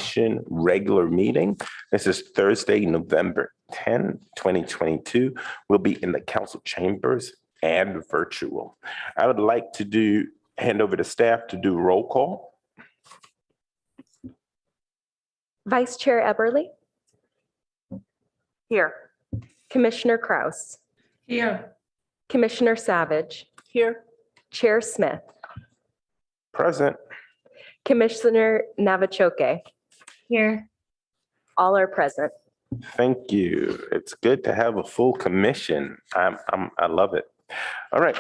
Commission regular meeting. This is Thursday, November 10, 2022. We'll be in the council chambers and virtual. I would like to hand over to staff to do roll call. Vice Chair Eberly. Here. Commissioner Kraus. Here. Commissioner Savage. Here. Chair Smith. Present. Commissioner Navachoke. Here. All are present. Thank you. It's good to have a full commission. I love it. All right.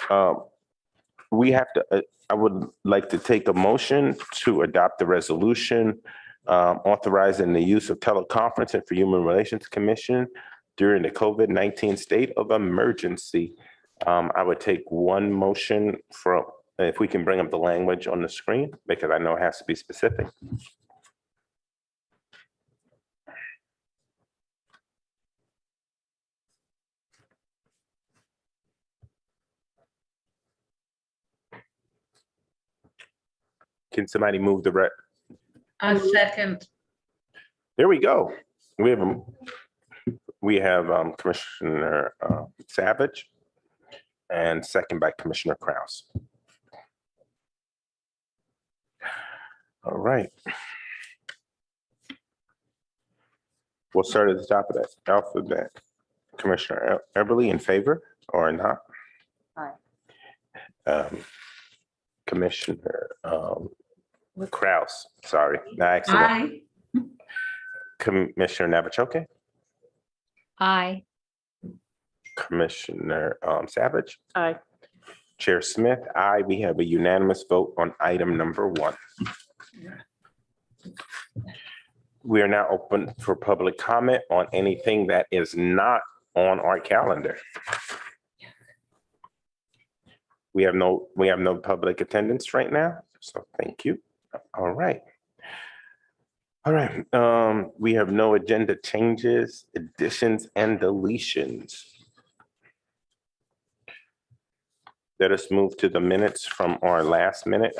I would like to take a motion to adopt the resolution authorizing the use of teleconferencing for Human Relations Commission during the COVID-19 state of emergency. I would take one motion from, if we can bring up the language on the screen, because I know it has to be specific. Can somebody move the A second. There we go. We have Commissioner Savage and second by Commissioner Kraus. All right. We'll start at the top of that alphabet. Commissioner Eberly, in favor or not? Aye. Commissioner Kraus, sorry. Accident. Aye. Commissioner Navachoke, Aye. Commissioner Savage, Aye. Chair Smith, aye. We have a unanimous vote on item number 1. We are now open for public comment on anything that is not on our calendar. We have no public attendance right now, so thank you. All right. We have no agenda changes, additions, and deletions. Let us move to the minutes from our last minute.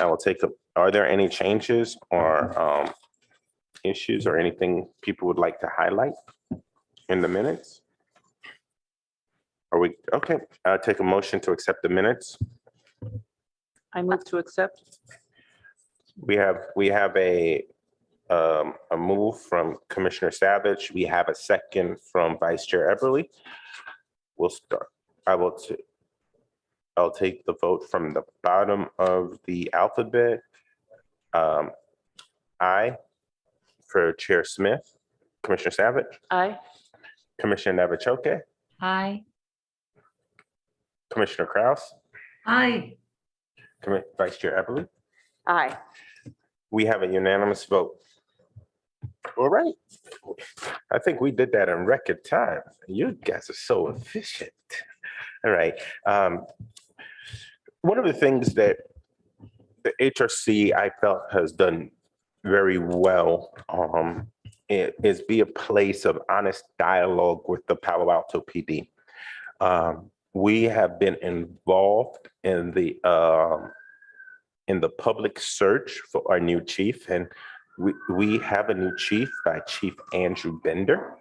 Are there any changes or issues or anything people would like to highlight in the minutes? Okay, I'll take a motion to accept the minutes. I move to accept. We have a move from Commissioner Savage. We have a second from Vice Chair Eberly. We'll start. I'll take the vote from the bottom of the alphabet. Aye for Chair Smith. Commissioner Savage. Aye. Commissioner Navachoke. Aye. Commissioner Kraus. Aye. Vice Chair Eberly. Aye. We have a unanimous vote. All right. I think we did that in record time. You guys are so efficient. All right. One of the things that the HRC I felt has done very well is be a place of honest dialogue with the Palo Alto PD. We have been involved in the public search for our new chief, and we have a new chief by Chief Andrew Bender.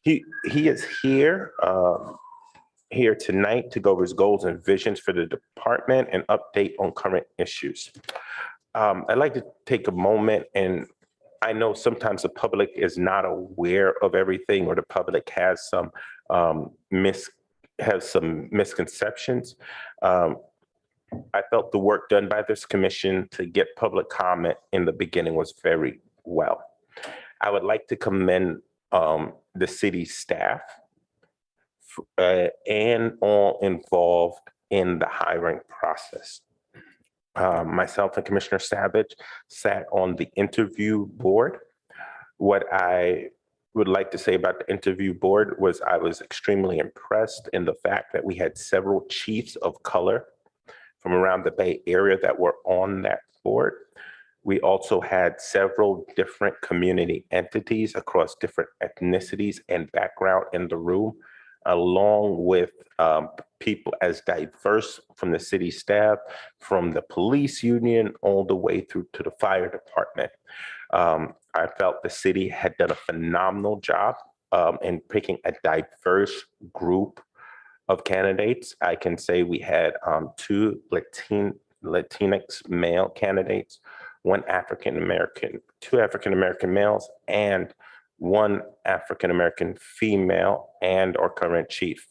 He is here tonight to go over his goals and visions for the department and update on current issues. I'd like to take a moment, and I know sometimes the public is not aware of everything, or the public has some misconceptions. I felt the work done by this commission to get public comment in the beginning was very well. I would like to commend the city staff and all involved in the hiring process. Myself and Commissioner Savage sat on the interview board. What I would like to say about the interview board was I was extremely impressed in the fact that we had several chiefs of color from around the Bay Area that were on that board. We also had several different community entities across different ethnicities and background in the room, along with people as diverse from the city staff, from the police union, all the way through to the fire department. I felt the city had done a phenomenal job in picking a diverse group of candidates. I can say we had two Latinx male candidates, one African American, two African American males, and one African American female and our current chief.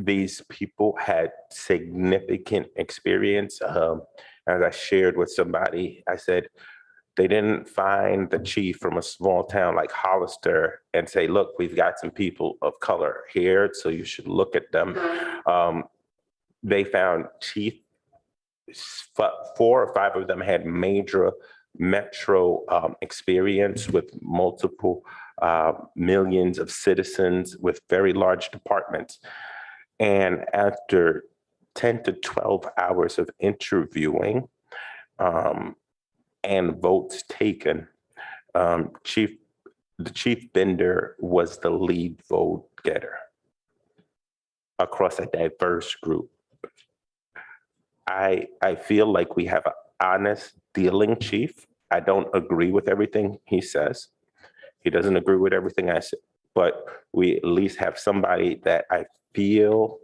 These people had significant experience. As I shared with somebody, I said, they didn't find the chief from a small town like Hollister and say, look, we've got some people of color here, so you should look at them. They found chief, 4 or 5 of them had major metro experience with multiple millions of citizens with very large departments. And after 10 to 12 hours of interviewing and votes taken, the chief vendor was the lead vote getter across a diverse group. I feel like we have an honest dealing chief. I don't agree with everything he says. He doesn't agree with everything I say, but we at least have somebody that I feel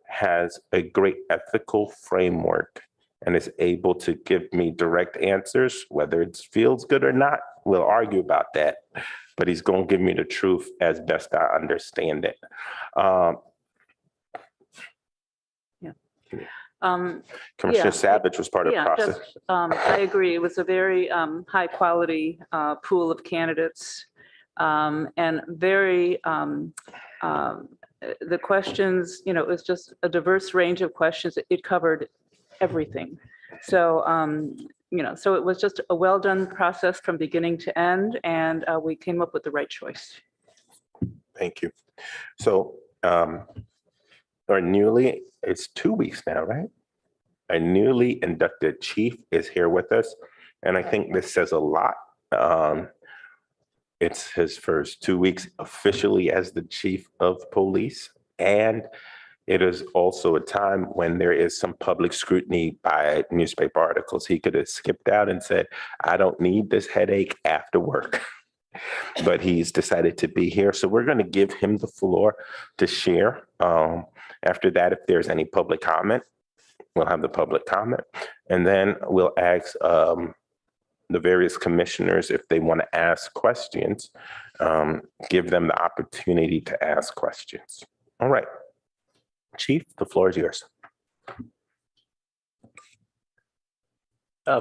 has a great ethical framework and is able to give me direct answers, whether it feels good or not. We'll argue about that, but he's going to give me the truth as best I understand it. Commissioner Savage was part of the process. I agree. It was a very high quality pool of candidates and very, the questions, it was just a diverse range of questions. It covered everything. So, so it was just a well done process from beginning to end, and we came up with the right choice. Thank you. So, it's 2 weeks now, right? A newly inducted chief is here with us, and I think this says a lot. It's his first 2 weeks officially as the chief of police, and it is also a time when there is some public scrutiny by newspaper articles. He could have skipped out and said, I don't need this headache after work. But he's decided to be here. So we're going to give him the floor to share. After that, if there's any public comment, we'll have the public comment. And then we'll ask the various commissioners if they want to ask questions, give them the opportunity to ask questions. All right. Chief, the floor is yours.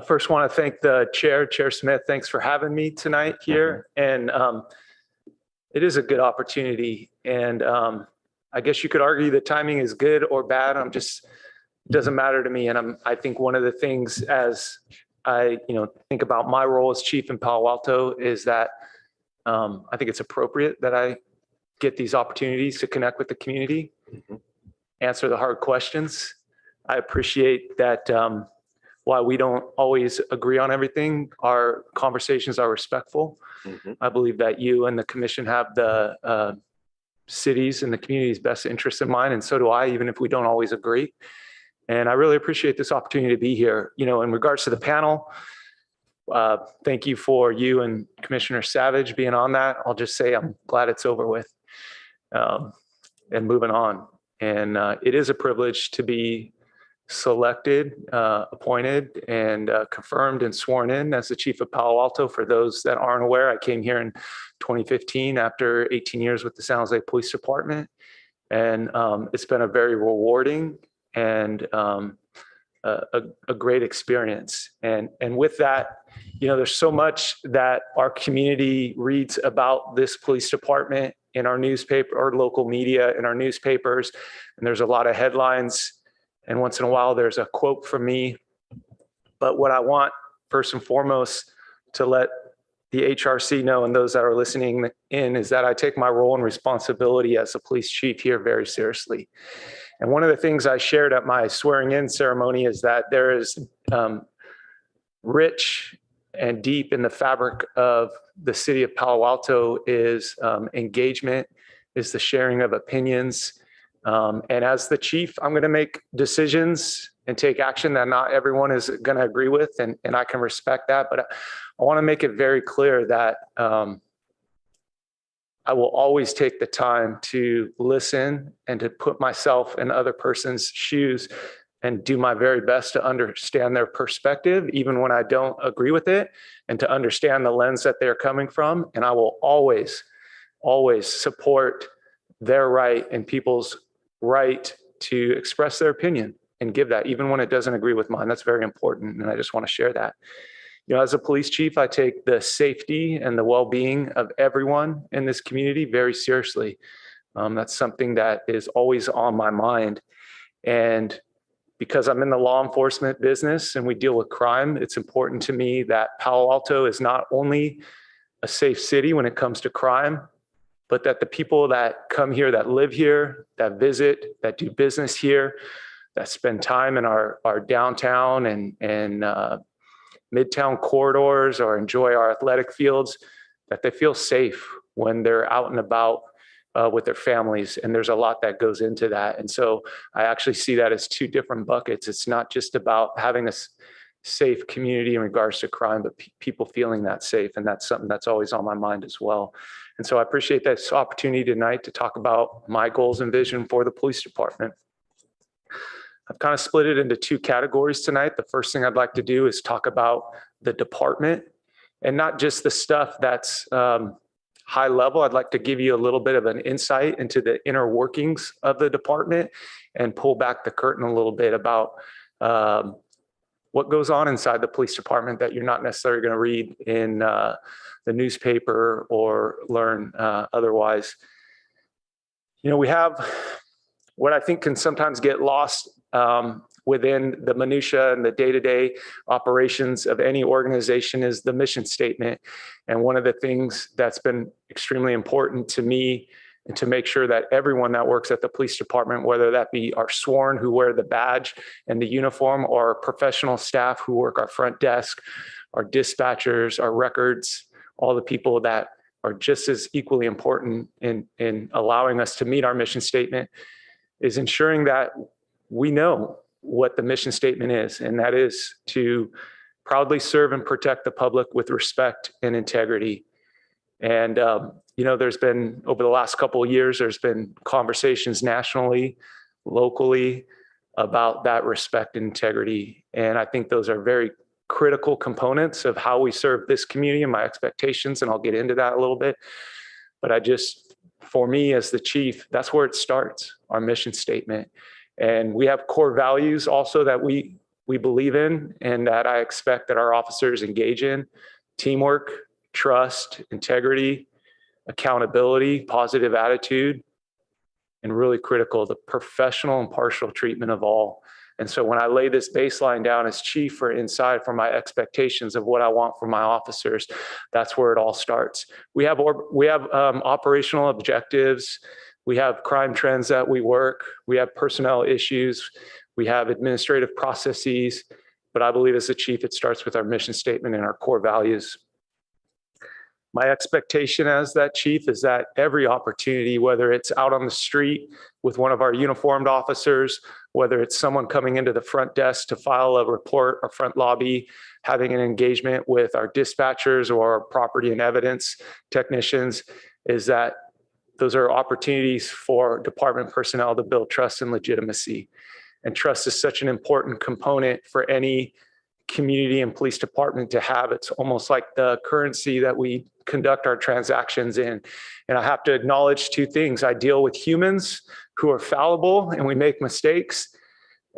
First, want to thank the Chair Smith. Thanks for having me tonight here. And it is a good opportunity. And I guess you could argue the timing is good or bad. It doesn't matter to me. And I think one of the things as I think about my role as chief in Palo Alto is that I think it's appropriate that I get these opportunities to connect with the community, answer the hard questions. I appreciate that while we don't always agree on everything, our conversations are respectful. I believe that you and the commission have the cities and the community's best interests in mind, and so do I, even if we don't always agree. And I really appreciate this opportunity to be here. In regards to the panel, thank you for you and Commissioner Savage being on that. I'll just say I'm glad it's over with and moving on. And it is a privilege to be selected, appointed, and confirmed and sworn in as the chief of Palo Alto. For those that aren't aware, I came here in 2015 after 18 years with the San Jose Police Department. And it's been a very rewarding and a great experience. And with that, there's so much that our community reads about this police department in our newspaper, our local media, in our newspapers. And there's a lot of headlines. And once in a while, there's a quote from me. But what I want, first and foremost, to let the HRC know and those that are listening in is that I take my role and responsibility as a police chief here very seriously. And one of the things I shared at my swearing in ceremony is that there is rich and deep in the fabric of the city of Palo Alto is engagement, is the sharing of opinions, And as the chief, I'm going to make decisions and take action that not everyone is going to agree with, and I can respect that. But I want to make it very clear that I will always take the time to listen and to put myself in other person's shoes and do my very best to understand their perspective, even when I don't agree with it, and to understand the lens that they're coming from. And I will always, always support their right and people's right to express their opinion and give that, even when it doesn't agree with mine. That's very important. And I just want to share that. You know, as a police chief, I take the safety and the well-being of everyone in this community very seriously. That's something that is always on my mind. And because I'm in the law enforcement business and we deal with crime, it's important to me that Palo Alto is not only a safe city when it comes to crime, but that the people that come here, that live here, that visit, that do business here, that spend time in our downtown and midtown corridors or enjoy our athletic fields, that they feel safe when they're out and about with their families. And there's a lot that goes into that. And so I actually see that as two different buckets. It's not just about having a safe community in regards to crime, but people feeling that safe. And that's something that's always on my mind as well. And so I appreciate this opportunity tonight to talk about my goals and vision for the police department. I've kind of split it into two categories tonight. The first thing I'd like to do is talk about the department, and not just the stuff that's high level. I'd like to give you a little bit of an insight into the inner workings of the department and pull back the curtain a little bit about what goes on inside the police department that you're not necessarily going to read in the newspaper or learn otherwise. You know, we have what I think can sometimes get lost within the minutia and the day-to-day operations of any organization is the mission statement. And one of the things that's been extremely important to me and to make sure that everyone that works at the police department, whether that be our sworn who wear the badge and the uniform, or our professional staff who work our front desk, our dispatchers, our records, all the people that are just as equally important in allowing us to meet our mission statement, is ensuring that we know what the mission statement is, and that is to proudly serve and protect the public with respect and integrity. And, you know, there's been, over the last couple of years, there's been conversations nationally, locally, about that respect and integrity. And I think those are very critical components of how we serve this community and my expectations, and I'll get into that a little bit. But for me as the chief, that's where it starts, our mission statement. And we have core values also that we believe in and that I expect that our officers engage in: teamwork, trust, integrity, accountability, positive attitude, and really critical, the professional and impartial treatment of all. And so when I lay this baseline down as chief for my expectations of what I want from my officers, that's where it all starts. We have operational objectives. We have crime trends that we work. We have personnel issues. We have administrative processes. But I believe as the chief, it starts with our mission statement and our core values. My expectation as that chief is that every opportunity, whether it's out on the street with one of our uniformed officers, whether it's someone coming into the front desk to file a report or front lobby, having an engagement with our dispatchers or our property and evidence technicians, is that those are opportunities for department personnel to build trust and legitimacy. And trust is such an important component for any community and police department to have. It's almost like the currency that we conduct our transactions in. And I have to acknowledge two things. I deal with humans who are fallible and we make mistakes.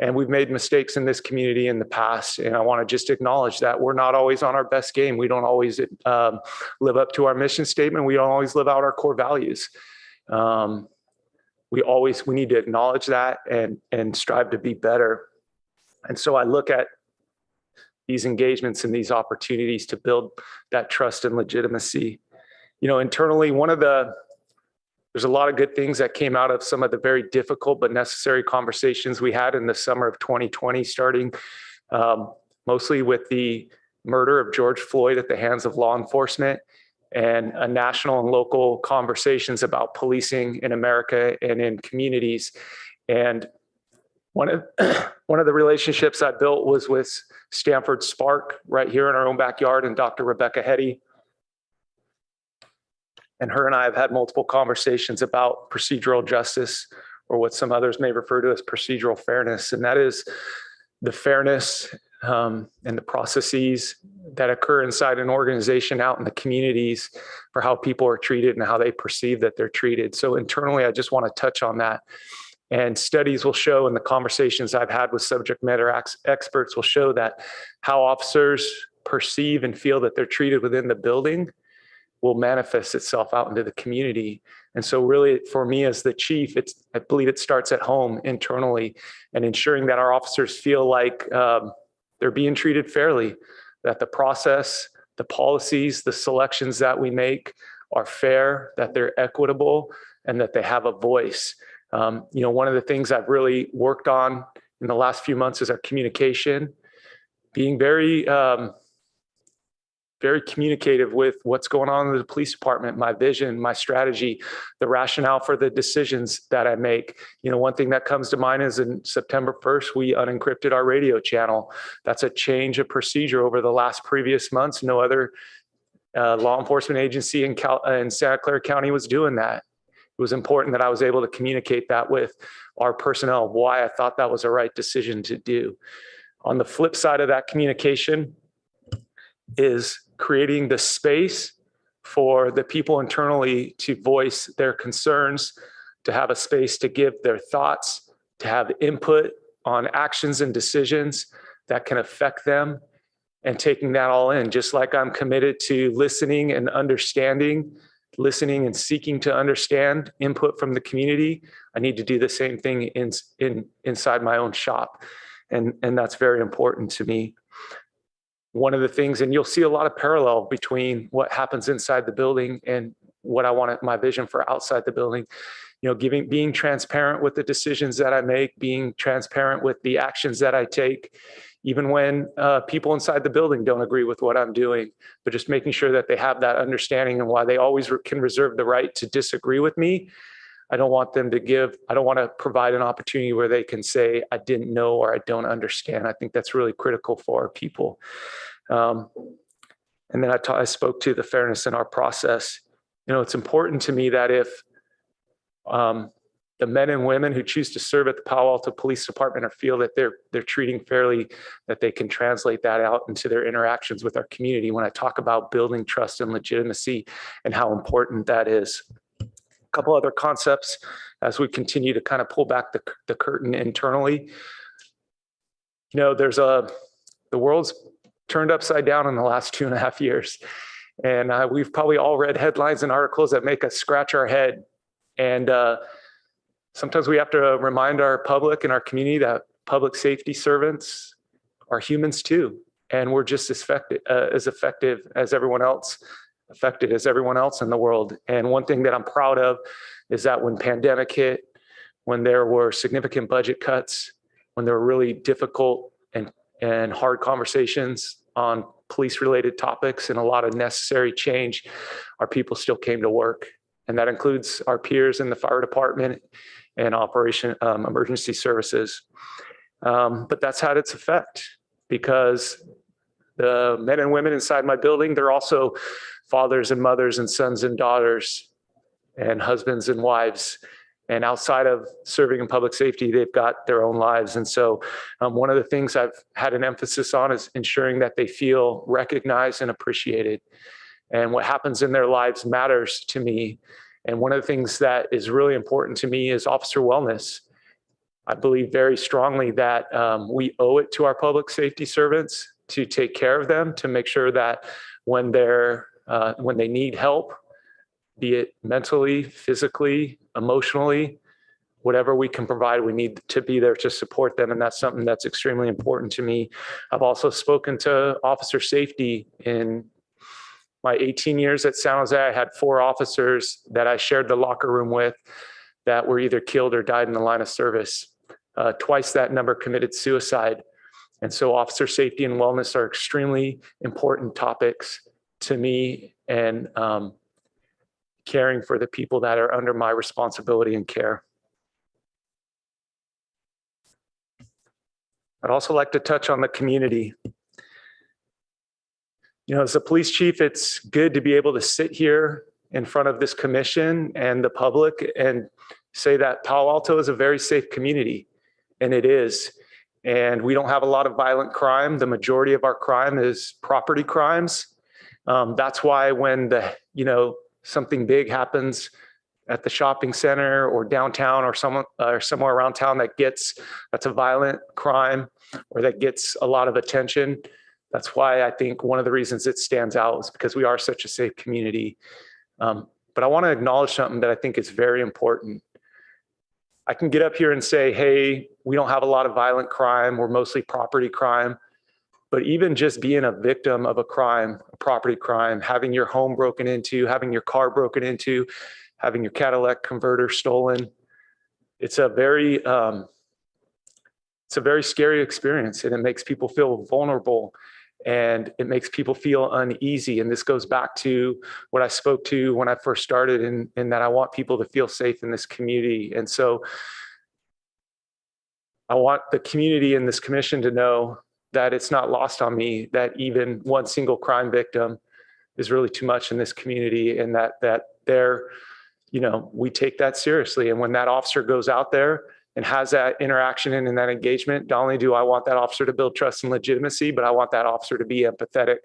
And we've made mistakes in this community in the past. And I want to just acknowledge that we're not always on our best game. We don't always live up to our mission statement. We don't always live out our core values. We need to acknowledge that and strive to be better. And so I look at these engagements and these opportunities to build that trust and legitimacy. You know, internally, there's a lot of good things that came out of some of the very difficult but necessary conversations we had in the summer of 2020, starting mostly with the murder of George Floyd at the hands of law enforcement. and national and local conversations about policing in America and in communities. And one of the relationships I built was with Stanford Spark right here in our own backyard, and Dr. Rebecca Hetty. And her and I have had multiple conversations about procedural justice, or what some others may refer to as procedural fairness. And that is the fairness and the processes that occur inside an organization out in the communities for how people are treated and how they perceive that they're treated. So internally, I just want to touch on that. And studies will show, and the conversations I've had with subject matter experts will show that how officers perceive and feel that they're treated within the building will manifest itself out into the community. And so really for me as the chief, I believe it starts at home internally, and ensuring that our officers feel like they're being treated fairly, that the process, the policies, the selections that we make are fair, that they're equitable, and that they have a voice. One of the things I've really worked on in the last few months is our communication, being very communicative with what's going on in the police department, my vision, my strategy, the rationale for the decisions that I make. One thing that comes to mind is in September 1st, we unencrypted our radio channel. That's a change of procedure over the last previous months. No other law enforcement agency in Santa Clara County was doing that. It was important that I was able to communicate that with our personnel, why I thought that was the right decision to do. On the flip side of that communication is creating the space for the people internally to voice their concerns, to have a space to give their thoughts, to have input on actions and decisions that can affect them, and taking that all in. Just like I'm committed to listening and understanding, listening and seeking to understand input from the community, I need to do the same thing inside my own shop. And that's very important to me. One of the things, and you'll see a lot of parallel between what happens inside the building and what I want my vision for outside the building, being transparent with the decisions that I make, being transparent with the actions that I take, even when people inside the building don't agree with what I'm doing, but just making sure that they have that understanding, and why they always can reserve the right to disagree with me. I don't want to provide an opportunity where they can say, I didn't know, or I don't understand. I think that's really critical for our people. And then I spoke to the fairness in our process. It's important to me that if the men and women who choose to serve at the Palo Alto Police Department or feel that they're treating fairly, that they can translate that out into their interactions with our community when I talk about building trust and legitimacy and how important that is. A couple other concepts as we continue to kind of pull back the curtain internally. The world's turned upside down in the last 2.5 years. And we've probably all read headlines and articles that make us scratch our head. And sometimes we have to remind our public and our community that public safety servants are humans too. And we're just as affected as everyone else in the world. And one thing that I'm proud of is that when pandemic hit, when there were significant budget cuts, when there were really difficult and hard conversations on police-related topics and a lot of necessary change, our people still came to work. And that includes our peers in the fire department and emergency services. But that's had its effect, because the men and women inside my building, they're also fathers and mothers and sons and daughters and husbands and wives. And outside of serving in public safety, they've got their own lives. And so one of the things I've had an emphasis on is ensuring that they feel recognized and appreciated. And what happens in their lives matters to me. And one of the things that is really important to me is officer wellness. I believe very strongly that we owe it to our public safety servants to take care of them, to make sure that when they need help, be it mentally, physically, emotionally, whatever we can provide, we need to be there to support them. And that's something that's extremely important to me. I've also spoken to officer safety. In my 18 years at San Jose, I had 4 officers that I shared the locker room with that were either killed or died in the line of service. Twice that number committed suicide. And so officer safety and wellness are extremely important topics to me and caring for the people that are under my responsibility and care. I'd also like to touch on the community. You know, as a police chief, it's good to be able to sit here in front of this commission and the public and say that Palo Alto is a very safe community, and it is. And we don't have a lot of violent crime. The majority of our crime is property crimes. That's why when something big happens at the shopping center or downtown or somewhere around town that's a violent crime or that gets a lot of attention. That's why I think one of the reasons it stands out is because we are such a safe community. But I want to acknowledge something that I think is very important. I can get up here and say, hey, we don't have a lot of violent crime. We're mostly property crime. But even just being a victim of a crime, a property crime, having your home broken into, having your car broken into, having your Cadillac converter stolen, it's a very scary experience, and it makes people feel vulnerable, and it makes people feel uneasy. And this goes back to what I spoke to when I first started, in that I want people to feel safe in this community. And so I want the community and this commission to know that it's not lost on me that even one single crime victim is really too much in this community, and that we take that seriously. And when that officer goes out there and has that interaction and that engagement, not only do I want that officer to build trust and legitimacy, but I want that officer to be empathetic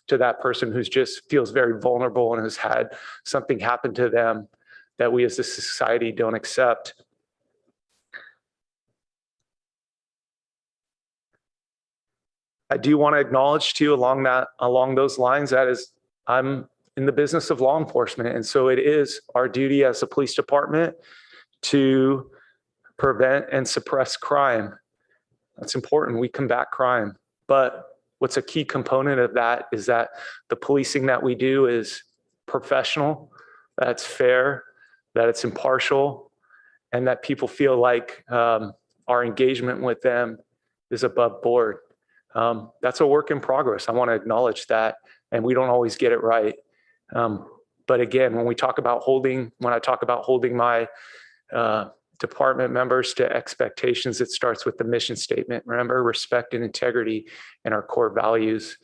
to that person who's just feels very vulnerable and has had something happen to them that we as a society don't accept. I do want to acknowledge too, along those lines, that is, I'm in the business of law enforcement. And so it is our duty as a police department to prevent and suppress crime. That's important. We combat crime. But what's a key component of that is that the policing that we do is professional, that it's fair, that it's impartial, and that people feel like our engagement with them is above board. That's a work in progress. I want to acknowledge that, and we don't always get it right. But again, when I talk about holding my department members to expectations, it starts with the mission statement. Remember, respect and integrity, and our core values,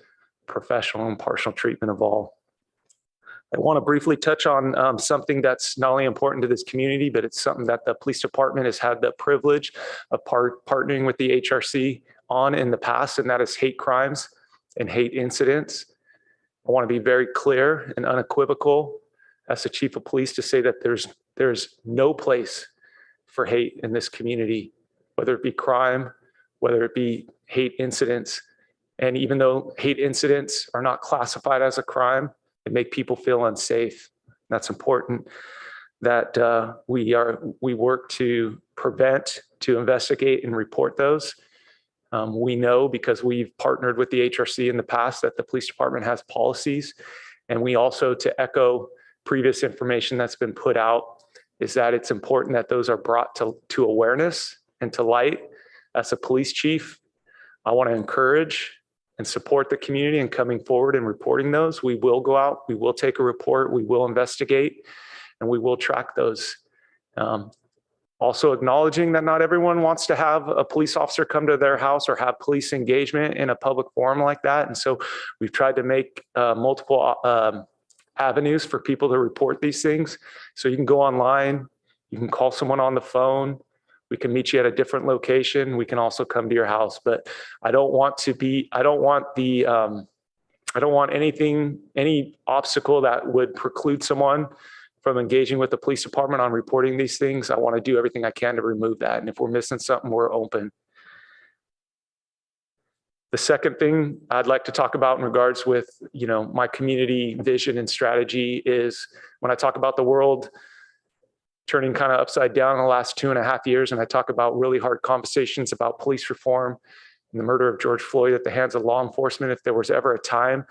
professional and impartial treatment of all. I want to briefly touch on something that's not only important to this community, but it's something that the police department has had the privilege of partnering with the HRC on in the past, and that is hate crimes and hate incidents. I want to be very clear and unequivocal as the chief of police to say that there's no place for hate in this community, whether it be crime, whether it be hate incidents. And even though hate incidents are not classified as a crime, they make people feel unsafe. That's important that we work to prevent, to investigate and report those. We know, because we've partnered with the HRC in the past, that the police department has policies. And we also, to echo previous information that's been put out, is that it's important that those are brought to awareness and to light. As a police chief, I want to encourage and support the community in coming forward and reporting those. We will go out, we will take a report, we will investigate, and we will track those. Also acknowledging that not everyone wants to have a police officer come to their house or have police engagement in a public forum like that. And so we've tried to make multiple avenues for people to report these things. So you can go online, you can call someone on the phone, we can meet you at a different location, we can also come to your house. But I don't want any obstacle that would preclude someone from engaging with the police department on reporting these things. I want to do everything I can to remove that. And if we're missing something, we're open. The second thing I'd like to talk about in regards with, my community vision and strategy is when I talk about the world turning kind of upside down in the last 2.5 years, and I talk about really hard conversations about police reform and the murder of George Floyd at the hands of law enforcement. If there was ever a time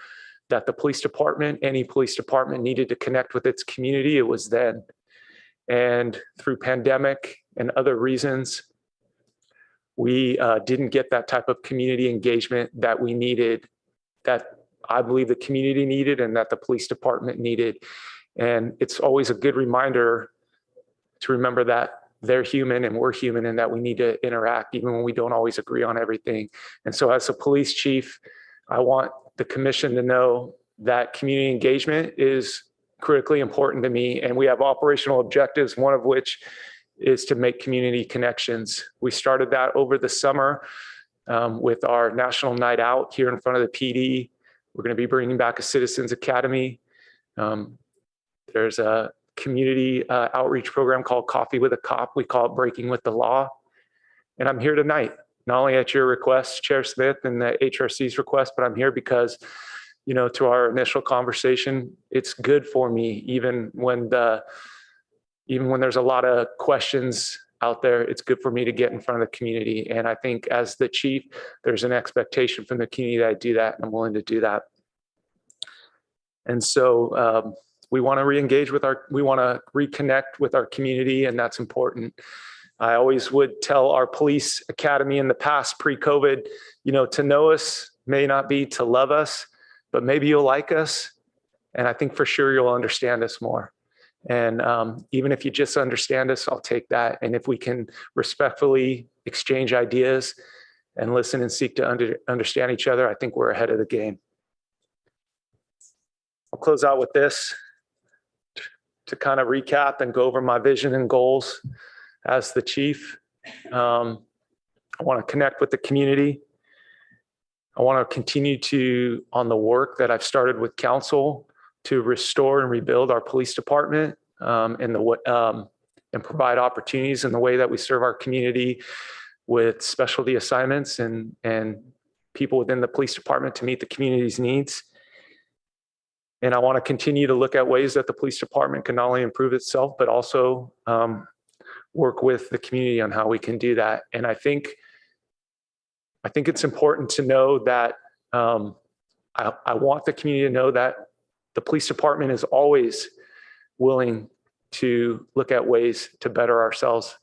that the police department, any police department, needed to connect with its community, it was then. And through pandemic and other reasons, we didn't get that type of community engagement that we needed, that I believe the community needed and that the police department needed. And it's always a good reminder to remember that they're human and we're human and that we need to interact even when we don't always agree on everything. And so as a police chief, I want the commission to know that community engagement is critically important to me. And we have operational objectives, one of which is to make community connections. We started that over the summer with our National Night Out here in front of the PD. We're going to be bringing back a Citizens Academy. There's a community outreach program called Coffee with a Cop. We call it Breaking with the Law. And I'm here tonight, not only at your request, Chair Smith, and the HRC's request, but I'm here because, you know, to our initial conversation, it's good for me, even when there's a lot of questions out there, it's good for me to get in front of the community. And I think as the chief, there's an expectation from the community that I do that, and I'm willing to do that. And so we want to re-engage we want to reconnect with our community, and that's important. I always would tell our police academy in the past, pre-COVID, you know, to know us may not be to love us, but maybe you'll like us. And I think for sure you'll understand us more. And even if you just understand us, I'll take that. And if we can respectfully exchange ideas and listen and seek to understand each other, I think we're ahead of the game. I'll close out with this to kind of recap and go over my vision and goals as the chief. I want to connect with the community. I want to continue on the work that I've started with council to restore and rebuild our police department and provide opportunities in the way that we serve our community with specialty assignments and people within the police department to meet the community's needs. And I want to continue to look at ways that the police department can not only improve itself, but also work with the community on how we can do that. And I think it's important to know that I want the community to know that the police department is always willing to look at ways to better ourselves.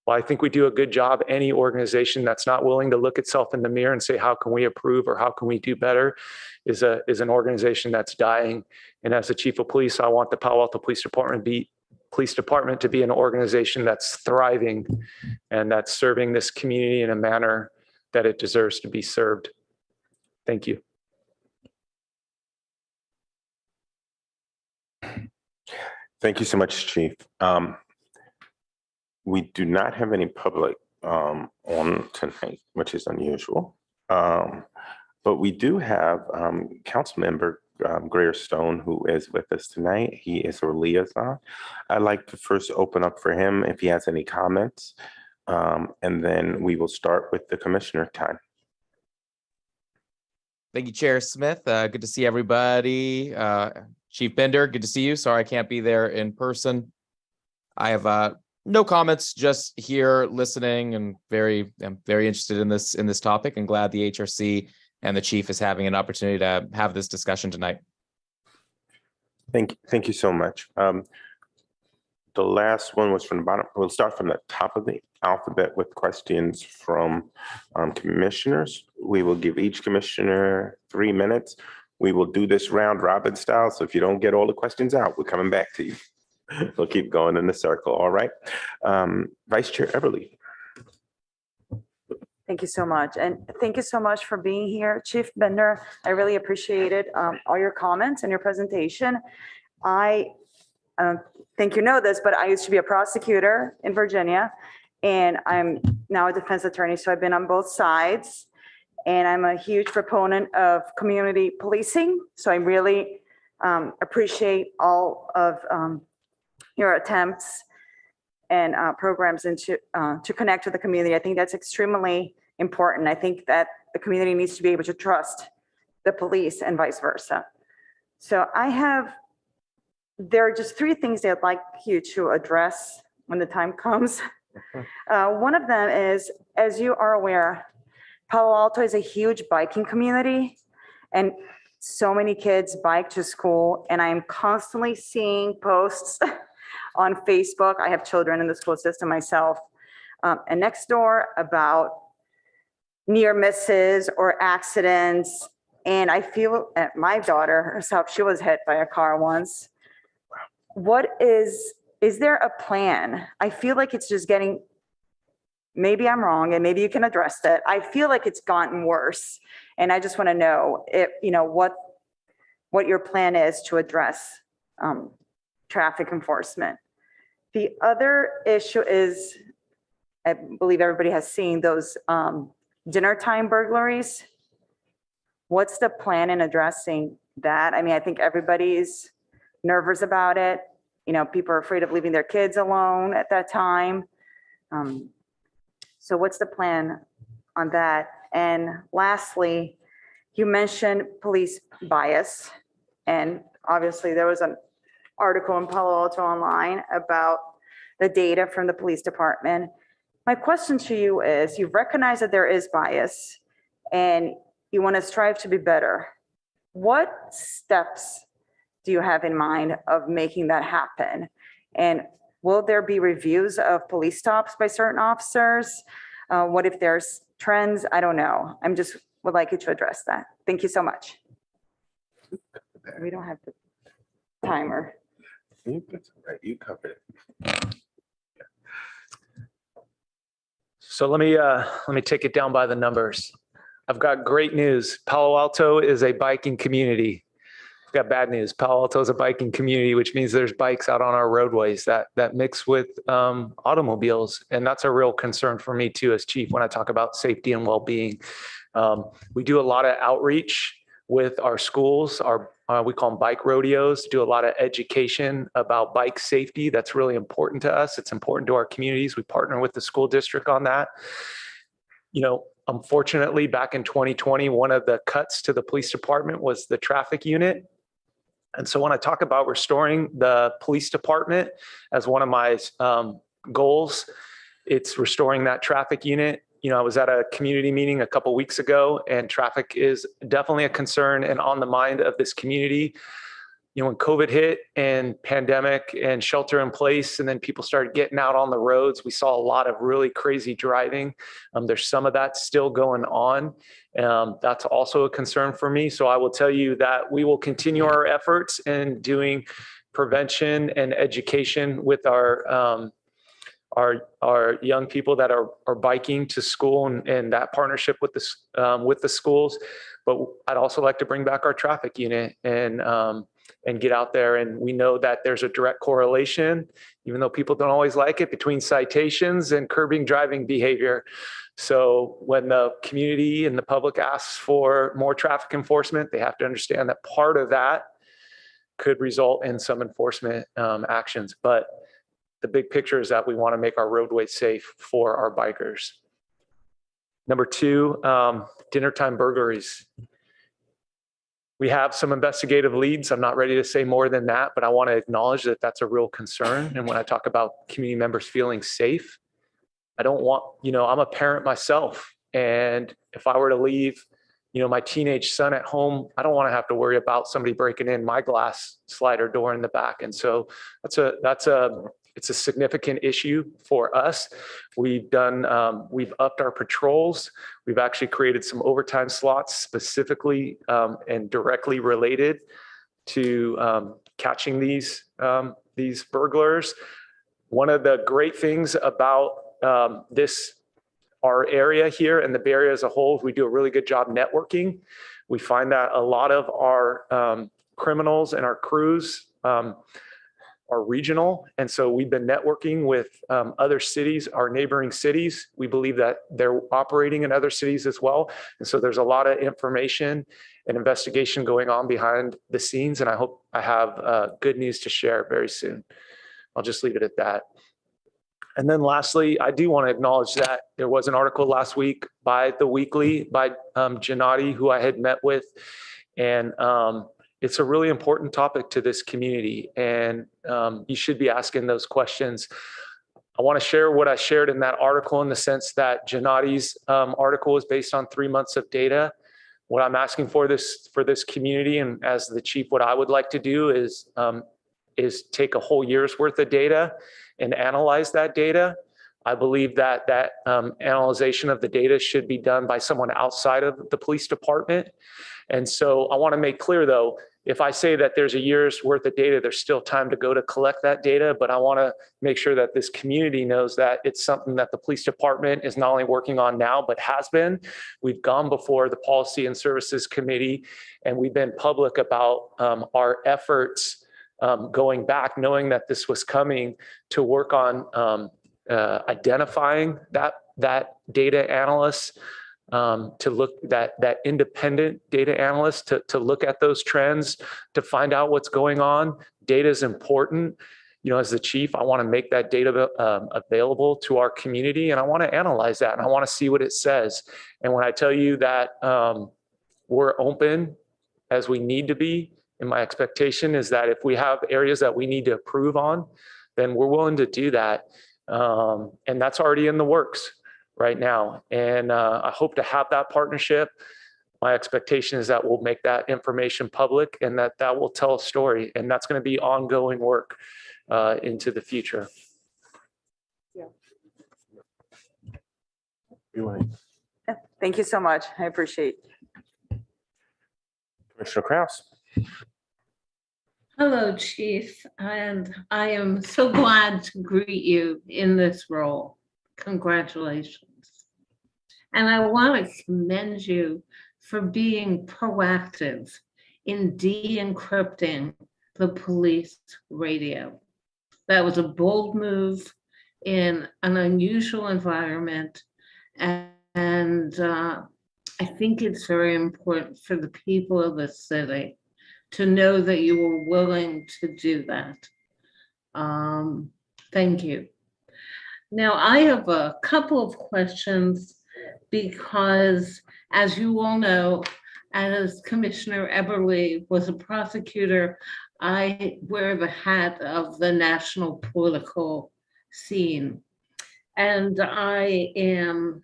Well, I think we do a good job. Any organization that's not willing to look itself in the mirror and say, how can we improve or how can we do better is an organization that's dying. And as the chief of police, I want the Palo Alto Police Department to be an organization that's thriving and that's serving this community in a manner that it deserves to be served. Thank you. Thank you so much, Chief. We do not have any public on tonight, which is unusual. But we do have Councilmember Greer Stone, who is with us tonight. He is our liaison. I'd like to first open up for him if he has any comments, and then we will start with the commissioner time. Thank you, Chair Smith. Good to see everybody. Chief Bender, good to see you. Sorry I can't be there in person. I have no comments, just here listening and I'm very interested in this topic and glad the HRC and the chief is having an opportunity to have this discussion tonight. Thank you so much. The last one was from the bottom. We'll start from the top of the alphabet with questions from commissioners. We will give each commissioner 3 minutes. We will do this round robin style. So if you don't get all the questions out, we're coming back to you. We'll keep going in the circle. All right. Vice Chair Everly. Thank you so much. And thank you so much for being here, Chief Bender. I really appreciated all your comments and your presentation. I don't think you know this, but I used to be a prosecutor in Virginia, and I'm now a defense attorney. So I've been on both sides, and I'm a huge proponent of community policing. So I really appreciate all of your attempts and programs into to connect with the community. I think that's extremely important. I think that the community needs to be able to trust the police and vice versa. So there are just 3 things that I'd like you to address when the time comes. One of them is, as you are aware, Palo Alto is a huge biking community, and so many kids bike to school, and I'm constantly seeing posts on Facebook. I have children in the school system myself, and next door about near misses or accidents And I feel my daughter herself, she was hit by a car once. Is there a plan? I feel like it's just getting, maybe I'm wrong and maybe you can address that. I feel like it's gotten worse. And I just want to know if, what your plan is to address traffic enforcement. The other issue is, I believe everybody has seen those dinner time burglaries. What's the plan in addressing that? I mean, I think everybody's nervous about it. People are afraid of leaving their kids alone at that time. So what's the plan on that? And lastly, you mentioned police bias. And obviously there was an article in Palo Alto Online about the data from the police department. My question to you is, you've recognized that there is bias and you want to strive to be better. What steps do you have in mind of making that happen? And will there be reviews of police stops by certain officers? What if there's trends? I don't know. Would like you to address that. Thank you so much. We don't have the timer. That's all right. You covered it. So let me take it down by the numbers. I've got great news. Palo Alto is a biking community. I've got bad news. Palo Alto is a biking community, which means there's bikes out on our roadways that mix with automobiles. And that's a real concern for me too, as chief, when I talk about safety and well-being. We do a lot of outreach with our schools, we call them bike rodeos, do a lot of education about bike safety. That's really important to us. It's important to our communities. We partner with the school district on that. Unfortunately, back in 2020, one of the cuts to the police department was the traffic unit. And so when I talk about restoring the police department as one of my goals, it's restoring that traffic unit. I was at a community meeting a couple weeks ago, and traffic is definitely a concern and on the mind of this community. When COVID hit and pandemic and shelter in place, and then people started getting out on the roads, we saw a lot of really crazy driving. There's some of that still going on. That's also a concern for me. So I will tell you that we will continue our efforts in doing prevention and education with our young people that are biking to school, and that partnership with the schools. But I'd also like to bring back our traffic unit and get out there. And we know that there's a direct correlation, even though people don't always like it, between citations and curbing driving behavior. So when the community and the public asks for more traffic enforcement, they have to understand that part of that could result in some enforcement actions. But the big picture is that we want to make our roadways safe for our bikers. Number two, dinner time burglaries. We have some investigative leads. I'm not ready to say more than that, but I want to acknowledge that that's a real concern. And when I talk about community members feeling safe, I don't want, I'm a parent myself. And if I were to leave, my teenage son at home, I don't want to have to worry about somebody breaking in my glass slider door in the back. And so it's a significant issue for us. We've upped our patrols. We've actually created some overtime slots specifically and directly related to catching these burglars. One of the great things about our area here and the Bay Area as a whole, we do a really good job networking. We find that a lot of our criminals and our crews are regional. And so we've been networking with other cities, our neighboring cities. We believe that they're operating in other cities as well. And so there's a lot of information and investigation going on behind the scenes. And I hope I have good news to share very soon. I'll just leave it at that. And then lastly, I do want to acknowledge that there was an article last week by The Weekly by Gennady, who I had met with. And it's a really important topic to this community, and you should be asking those questions. I want to share what I shared in that article in the sense that Gennady's article is based on 3 months of data. What I'm asking for this community, and as the chief, what I would like to do is take a whole year's worth of data and analyze that data. I believe that analyzation of the data should be done by someone outside of the police department. And so I want to make clear, though, if I say that there's a year's worth of data, there's still time to go to collect that data. But I want to make sure that this community knows that it's something that the police department is not only working on now, but has been. We've gone before the Policy and Services Committee, and we've been public about our efforts going back, knowing that this was coming, to work on identifying that data analyst, to look that independent data analyst to look at those trends, to find out what's going on. Data is important. You know, as the chief, I want to make that data available to our community, and I want to analyze that, and I want to see what it says. And when I tell you that we're open as we need to be, and my expectation is that if we have areas that we need to improve on, then we're willing to do that. And that's already in the works right now. And I hope to have that partnership. My expectation is that we'll make that information public, and that will tell a story. And that's going to be ongoing work into the future. Thank you so much. I appreciate. Commissioner Kraus. Hello, Chief, and I am so glad to greet you in this role. Congratulations. And I want to commend you for being proactive in de-encrypting the police radio. That was a bold move in an unusual environment, and I think it's very important for the people of the city to know that you were willing to do that. Thank you. Now, I have a couple of questions because, as you all know, as Commissioner Eberly was a prosecutor, I wear the hat of the national political scene. And I am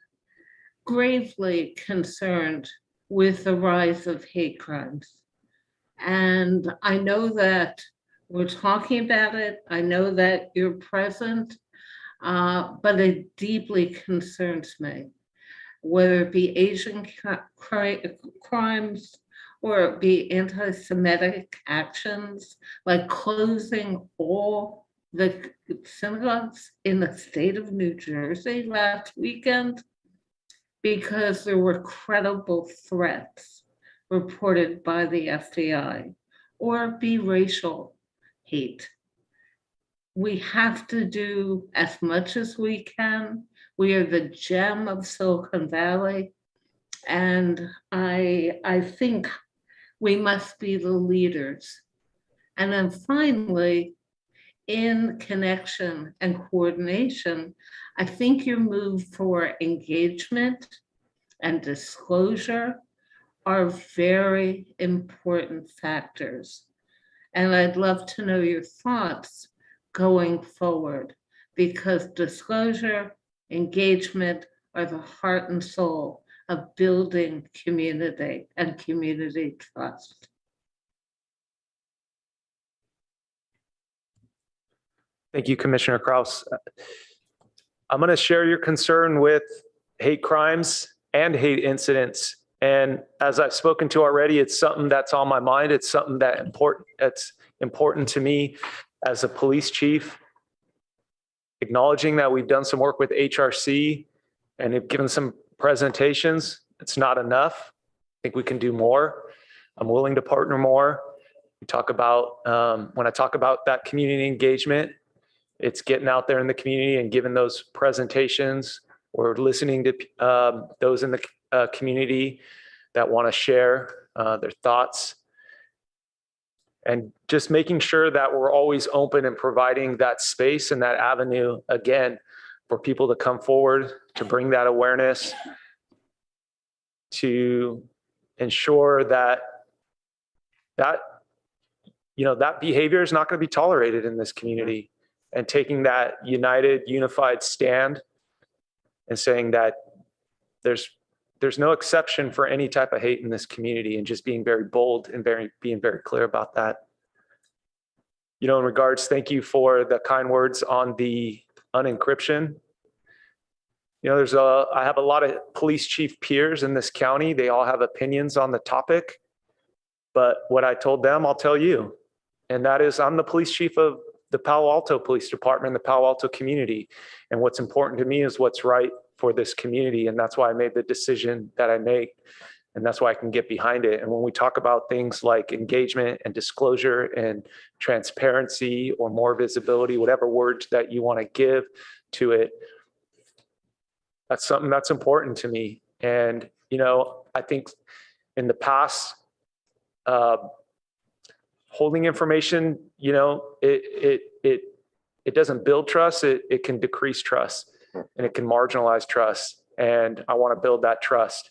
gravely concerned with the rise of hate crimes. And I know that we're talking about it. I know that you're present, but it deeply concerns me, whether it be Asian crimes or it be anti-Semitic actions, like closing all the synagogues in the state of New Jersey last weekend because there were credible threats reported by the FBI, or be racial hate. We have to do as much as we can. We are the gem of Silicon Valley, and I think we must be the leaders. And then finally, in connection and coordination, I think your move for engagement and disclosure are very important factors. And I'd love to know your thoughts going forward, because disclosure, engagement are the heart and soul of building community and community trust. Thank you, Commissioner Kraus. I'm going to share your concern with hate crimes and hate incidents. And as I've spoken to already, it's something that's on my mind. It's something that's important to me as a police chief. Acknowledging that we've done some work with HRC and have given some presentations, it's not enough. I think we can do more. I'm willing to partner more. We talk about, when I talk about that community engagement, it's getting out there in the community and giving those presentations, or listening to those in the community that want to share their thoughts, and just making sure that we're always open and providing that space and that avenue, again, for people to come forward, to bring that awareness, to ensure that behavior is not going to be tolerated in this community, and taking that unified stand and saying that there's no exception for any type of hate in this community, and just being very bold and being very clear about that. In regards, thank you for the kind words on the unencryption. You know, I have a lot of police chief peers in this county. They all have opinions on the topic. But what I told them, I'll tell you. And that is, I'm the police chief of the Palo Alto Police Department, the Palo Alto community. And what's important to me is what's right for this community. And that's why I made the decision that I made. And that's why I can get behind it. And when we talk about things like engagement and disclosure and transparency or more visibility, whatever words that you want to give to it, that's something that's important to me. And, you know, I think in the past, holding information, you know, it doesn't build trust, it can decrease trust and it can marginalize trust. And I want to build that trust.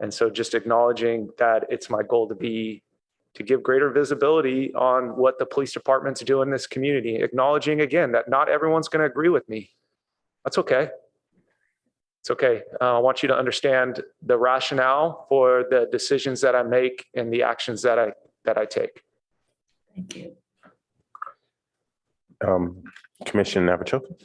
And so just acknowledging that it's my goal to give greater visibility on what the police departments do in this community, acknowledging again that not everyone's going to agree with me. That's okay. It's okay. I want you to understand the rationale for the decisions that I make and the actions that I take. Thank you. Commissioner Navachoke.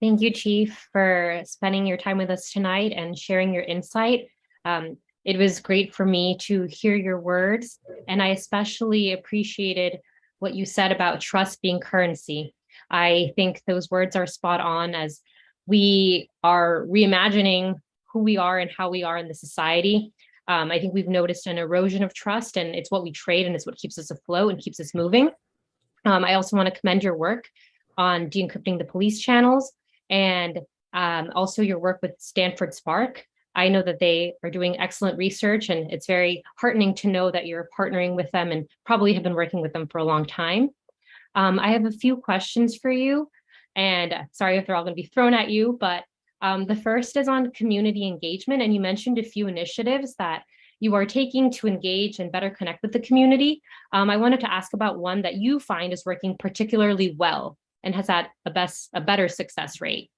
Thank you, Chief, for spending your time with us tonight and sharing your insight. It was great for me to hear your words, and I especially appreciated what you said about trust being currency. I think those words are spot on as we are reimagining who we are and how we are in the society. I think we've noticed an erosion of trust, and it's what we trade and it's what keeps us afloat and keeps us moving. I also want to commend your work on de-encrypting the police channels and also your work with Stanford Spark. I know that they are doing excellent research, and it's very heartening to know that you're partnering with them and probably have been working with them for a long time. I have a few questions for you, and sorry if they're all going to be thrown at you, but the first is on community engagement, and you mentioned a few initiatives that you are taking to engage and better connect with the community. I wanted to ask about one that you find is working particularly well and has had a better success rate.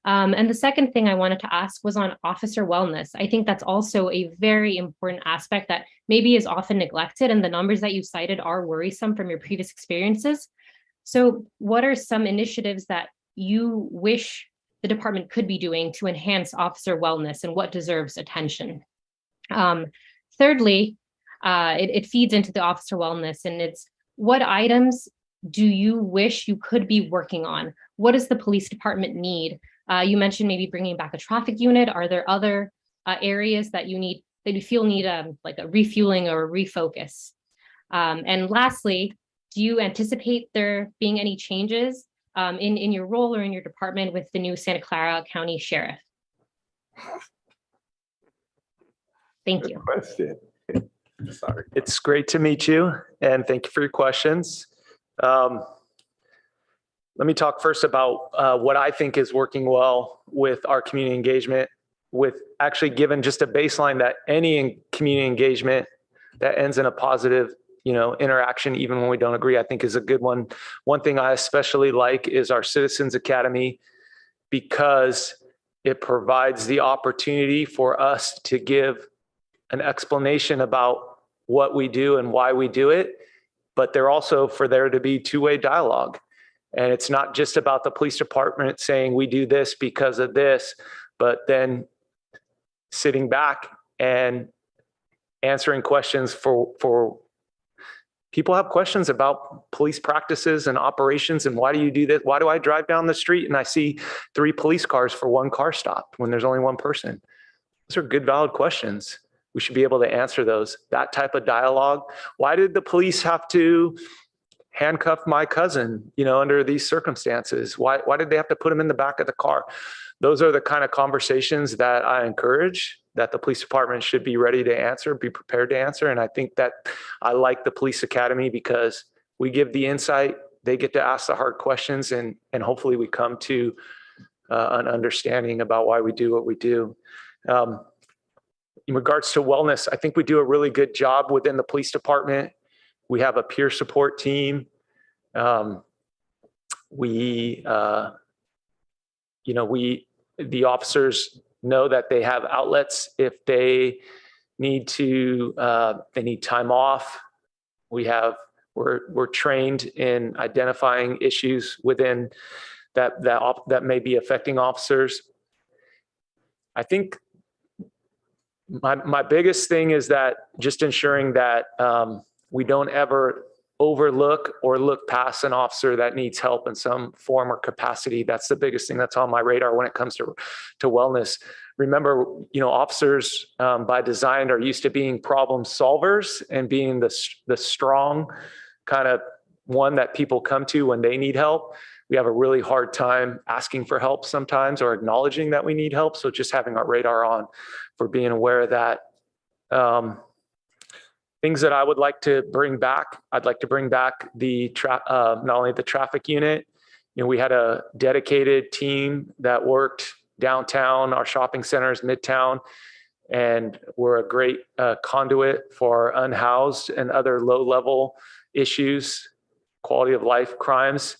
And the second thing I wanted to ask was on officer wellness. I think that's also a very important aspect that maybe is often neglected, and the numbers that you cited are worrisome from your previous experiences. So what are some initiatives that you wish the department could be doing to enhance officer wellness, and what deserves attention? Thirdly, it feeds into the officer wellness, and it's what items do you wish you could be working on? What does the police department need? You mentioned maybe bringing back a traffic unit. Are there other areas that you feel need like a refueling or a refocus? And lastly, do you anticipate there being any changes in your role or in your department with the new Santa Clara County Sheriff? Thank you. Question. Sorry. It's great to meet you, and thank you for your questions. Let me talk first about what I think is working well with our community engagement, with actually given just a baseline that any community engagement that ends in a positive, interaction, even when we don't agree, I think is a good one. One thing I especially like is our Citizens Academy, because it provides the opportunity for us to give an explanation about what we do and why we do it, but they're also for there to be two-way dialogue. And it's not just about the police department saying we do this because of this, but then sitting back and answering questions for people have questions about police practices and operations. And why do you do this? Why do I drive down the street and I see 3 police cars for 1 car stop when there's only 1 person? Those are good, valid questions. We should be able to answer those. That type of dialogue. Why did the police have to handcuff my cousin, under these circumstances? Why did they have to put him in the back of the car? Those are the kind of conversations that I encourage, that the police department should be ready to answer, be prepared to answer. And I think that I like the police academy because we give the insight, they get to ask the hard questions, and hopefully we come to an understanding about why we do what we do. In regards to wellness, I think we do a really good job within the police department. We have a peer support team. The officers know that they have outlets if they need time off. We're trained in identifying issues within that may be affecting officers. I think my biggest thing is that just ensuring that we don't ever overlook or look past an officer that needs help in some form or capacity. That's the biggest thing that's on my radar when it comes to wellness. Remember, officers by design are used to being problem solvers and being the strong kind of one that people come to when they need help. We have a really hard time asking for help sometimes or acknowledging that we need help. So just having our radar on for being aware of that. Things that I would like to bring back, I'd like to bring back not only the traffic unit. We had a dedicated team that worked downtown, our shopping centers, Midtown, and we're a great conduit for unhoused and other low-level issues, quality of life crimes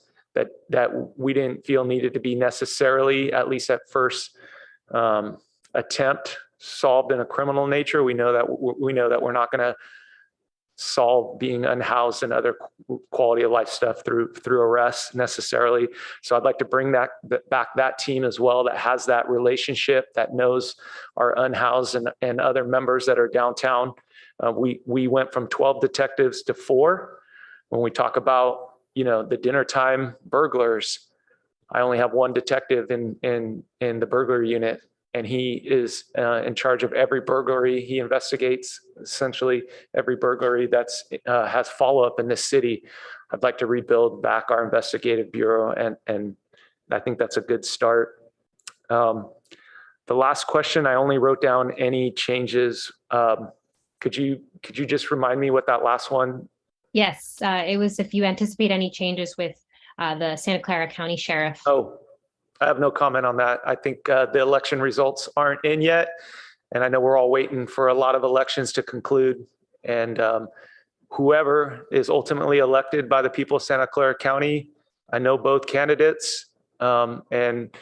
that we didn't feel needed to be necessarily, at least at first attempt, solved in a criminal nature. We know that we're not going to solve being unhoused and other quality of life stuff through arrests necessarily. So I'd like to bring back that team as well that has that relationship, that knows our unhoused and other members that are downtown. We went from 12 detectives to 4. When we talk about the dinner time burglars, I only have 1 detective in the burglary unit, and he is in charge of every burglary. He investigates essentially every burglary that's has follow-up in this city. I'd like to rebuild back our investigative bureau, and I think that's a good start. The last question, I only wrote down any changes. Could you just remind me what that last one? Yes, it was if you anticipate any changes with the Santa Clara County Sheriff. Oh, I have no comment on that. I think the election results aren't in yet. And I know we're all waiting for a lot of elections to conclude. And whoever is ultimately elected by the people of Santa Clara County, I know both candidates and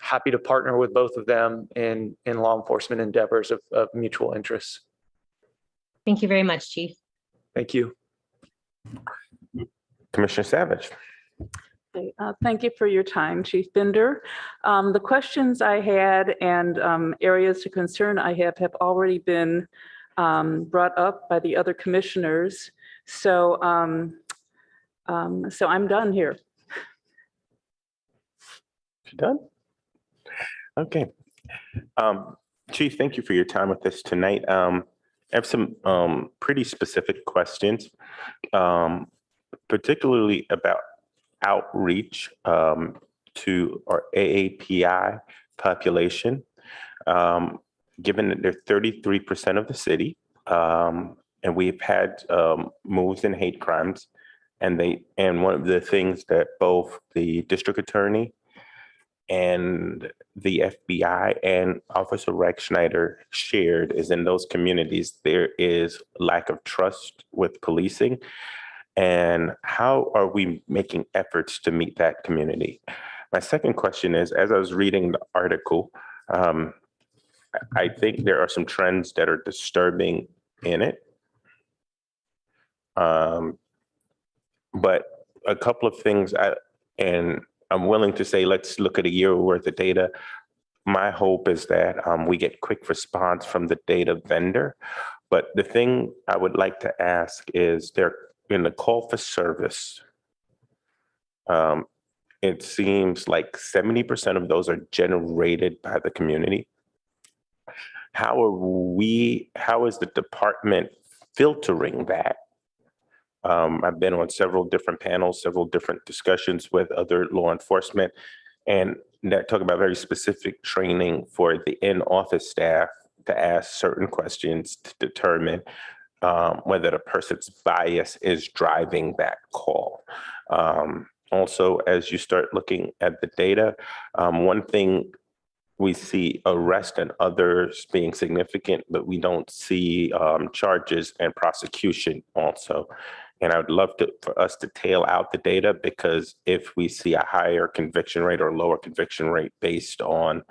happy to partner with both of them in law enforcement endeavors of mutual interest. Thank you very much, Chief. Thank you. Commissioner Savage. Okay, thank you for your time, Chief Binder. The questions I had and areas of concern I have already been brought up by the other commissioners. So, so I'm done here. You done? Okay. Chief, thank you for your time with us tonight. I have some pretty specific questions, particularly about outreach to our AAPI population, given that they're 33% of the city, and we've had moves in hate crimes, and one of the things that both the district attorney and the FBI and Officer Rex Schneider shared is in those communities, there is lack of trust with policing. And how are we making efforts to meet that community? My second question is, as I was reading the article, I think there are some trends that are disturbing in it. But a couple of things, and I'm willing to say, let's look at a year worth of data. My hope is that we get quick response from the data vendor. But the thing I would like to ask is, there in the call for service, it seems like 70% of those are generated by the community. How is the department filtering that? I've been on several different panels, several different discussions with other law enforcement, and that talk about very specific training for the in-office staff to ask certain questions to determine whether the person's bias is driving that call. Also, as you start looking at the data, one thing we see arrest and others being significant, but we don't see charges and prosecution also. And I would love for us to tail out the data, because if we see a higher conviction rate or lower conviction rate based on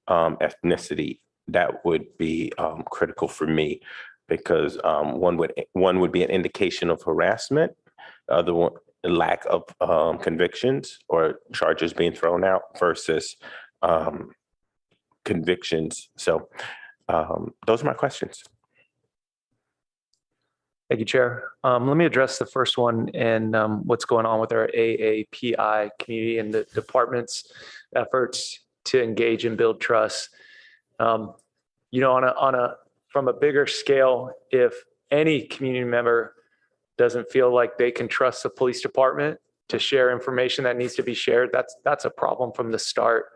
ethnicity, that would be critical for me, because one would be an indication of harassment. The other one, lack of convictions or charges being thrown out versus convictions. So those are my questions. Thank you, Chair. Let me address the first one and what's going on with our AAPI community and the department's efforts to engage and build trust. You know, from a bigger scale, if any community member doesn't feel like they can trust the police department to share information that needs to be shared, that's a problem from the start.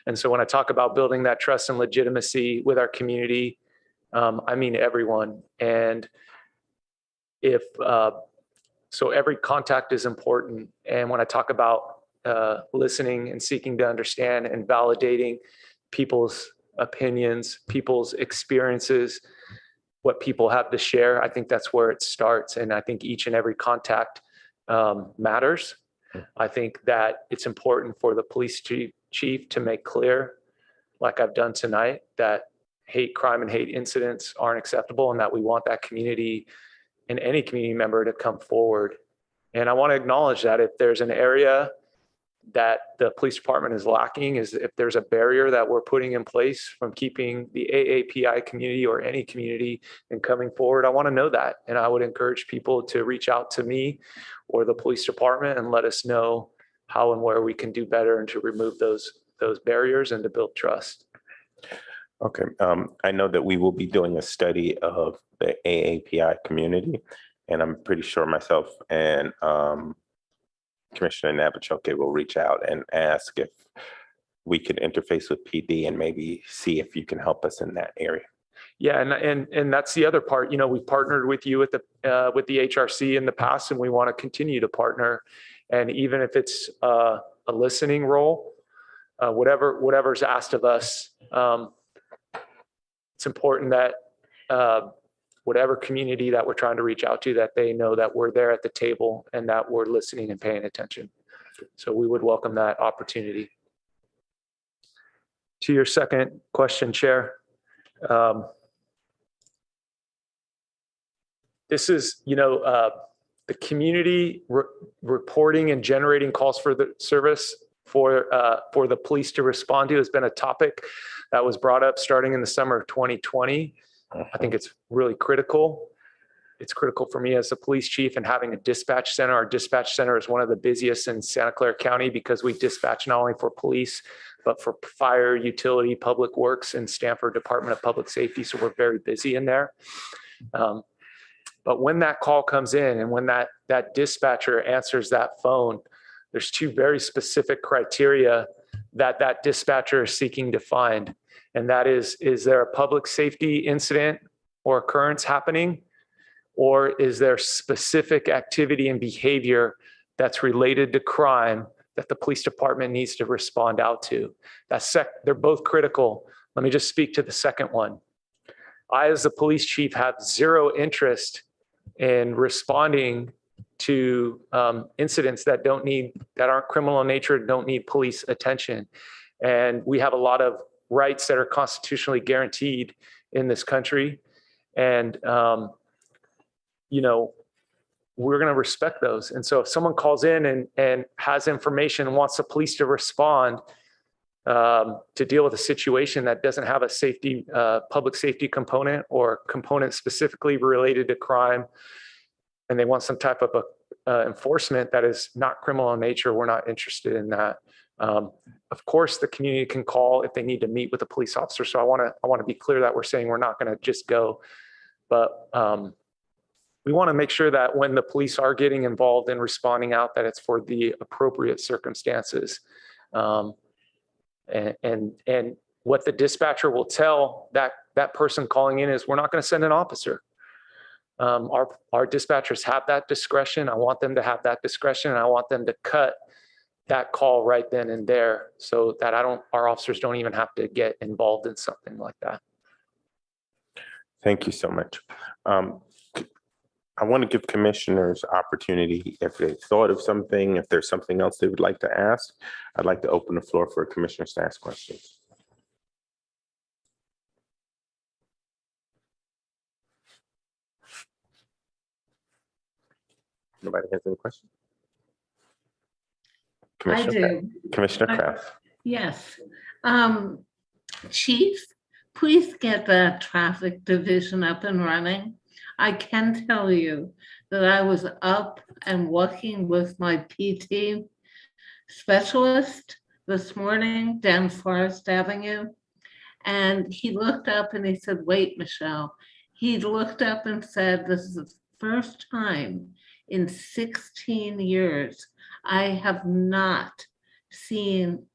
And so when I talk about building that trust and legitimacy with our community, I mean everyone. And so every contact is important. And when I talk about listening and seeking to understand and validating people's opinions, people's experiences, what people have to share, I think that's where it starts. And I think each and every contact matters. I think that it's important for the police chief to make clear, like I've done tonight, that hate crime and hate incidents aren't acceptable and that we want that community and any community member to come forward. And I want to acknowledge that if there's an area that the police department is lacking, is if there's a barrier that we're putting in place from keeping the AAPI community or any community and coming forward, I want to know that. And I would encourage people to reach out to me or the police department and let us know how and where we can do better and to remove those barriers and to build trust. Okay. I know that we will be doing a study of the AAPI community, and I'm pretty sure myself and Commissioner Navachoke will reach out and ask if we can interface with PD and maybe see if you can help us in that area. Yeah, and that's the other part. You know, we've partnered with you with the HRC in the past, and we want to continue to partner. And even if it's a listening role, whatever's asked of us, it's important that whatever community that we're trying to reach out to, that they know that we're there at the table and that we're listening and paying attention. So we would welcome that opportunity. To your second question, Chair. This is, you know, the community reporting and generating calls for the service for the police to respond to has been a topic that was brought up starting in the summer of 2020. I think it's really critical. It's critical for me as a police chief and having a dispatch center. Our dispatch center is one of the busiest in Santa Clara County because we dispatch not only for police, but for fire, utility, public works, and Stanford Department of Public Safety. So we're very busy in there. But when that call comes in and when that dispatcher answers that phone, there's two very specific criteria that dispatcher is seeking to find. And that is there a public safety incident or occurrence happening? Or is there specific activity and behavior that's related to crime that the police department needs to respond out to? They're both critical. Let me just speak to the second one. I, as the police chief, have zero interest in responding to incidents that aren't criminal in nature, don't need police attention. And we have a lot of rights that are constitutionally guaranteed in this country. And, you know, we're going to respect those. And so if someone calls in and has information and wants the police to respond to deal with a situation that doesn't have a public safety component or component specifically related to crime, and they want some type of enforcement that is not criminal in nature, we're not interested in that. Of course, the community can call if they need to meet with a police officer. So I want to be clear that we're saying we're not going to just go, but we want to make sure that when the police are getting involved in responding out, that it's for the appropriate circumstances. And what the dispatcher will tell that person calling in is, we're not going to send an officer. Our dispatchers have that discretion. I want them to have that discretion, and I want them to cut that call right then and there so that our officers don't even have to get involved in something like that. Thank you so much. I want to give commissioners opportunity if they thought of something, if there's something else they would like to ask. I'd like to open the floor for commissioners to ask questions. Nobody has any questions? Commissioner I- Kraft. Yes. Chief, please get that traffic division up and running. I can tell you that I was up and working with my PT specialist this morning down Forest Avenue. And he looked up and he said, wait, Michelle. He looked up and said, this is the first time in 16 years I have not seen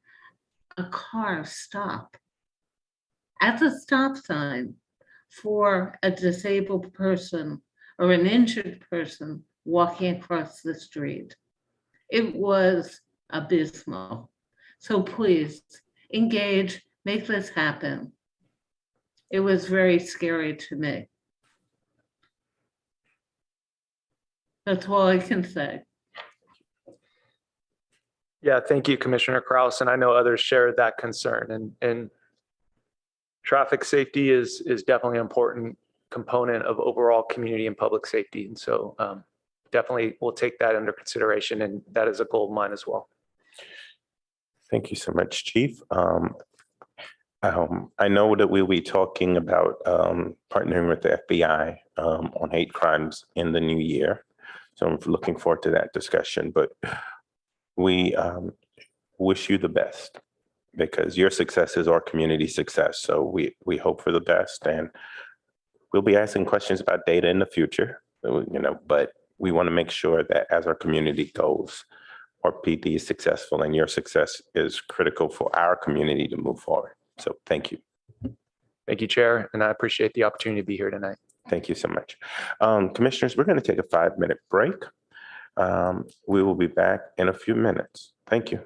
a car stop at the stop sign for a disabled person or an injured person walking across the street. It was abysmal. So please engage, make this happen. It was very scary to me. That's all I can say. Yeah, thank you, Commissioner Kraus. And I know others share that concern, and traffic safety is definitely an important component of overall community and public safety. And so definitely we'll take that under consideration, and that is a goal of mine as well. Thank you so much, Chief. I know that we'll be talking about partnering with the FBI on hate crimes in the new year. So I'm looking forward to that discussion, but we wish you the best because your success is our community success. So we hope for the best, and we'll be asking questions about data in the future, but we want to make sure that as our community goes, our PD is successful, and your success is critical for our community to move forward. So thank you. Thank you, Chair, and I appreciate the opportunity to be here tonight. Thank you so much. Commissioners, we're going to take a 5-minute break. We will be back in a few minutes. Thank you.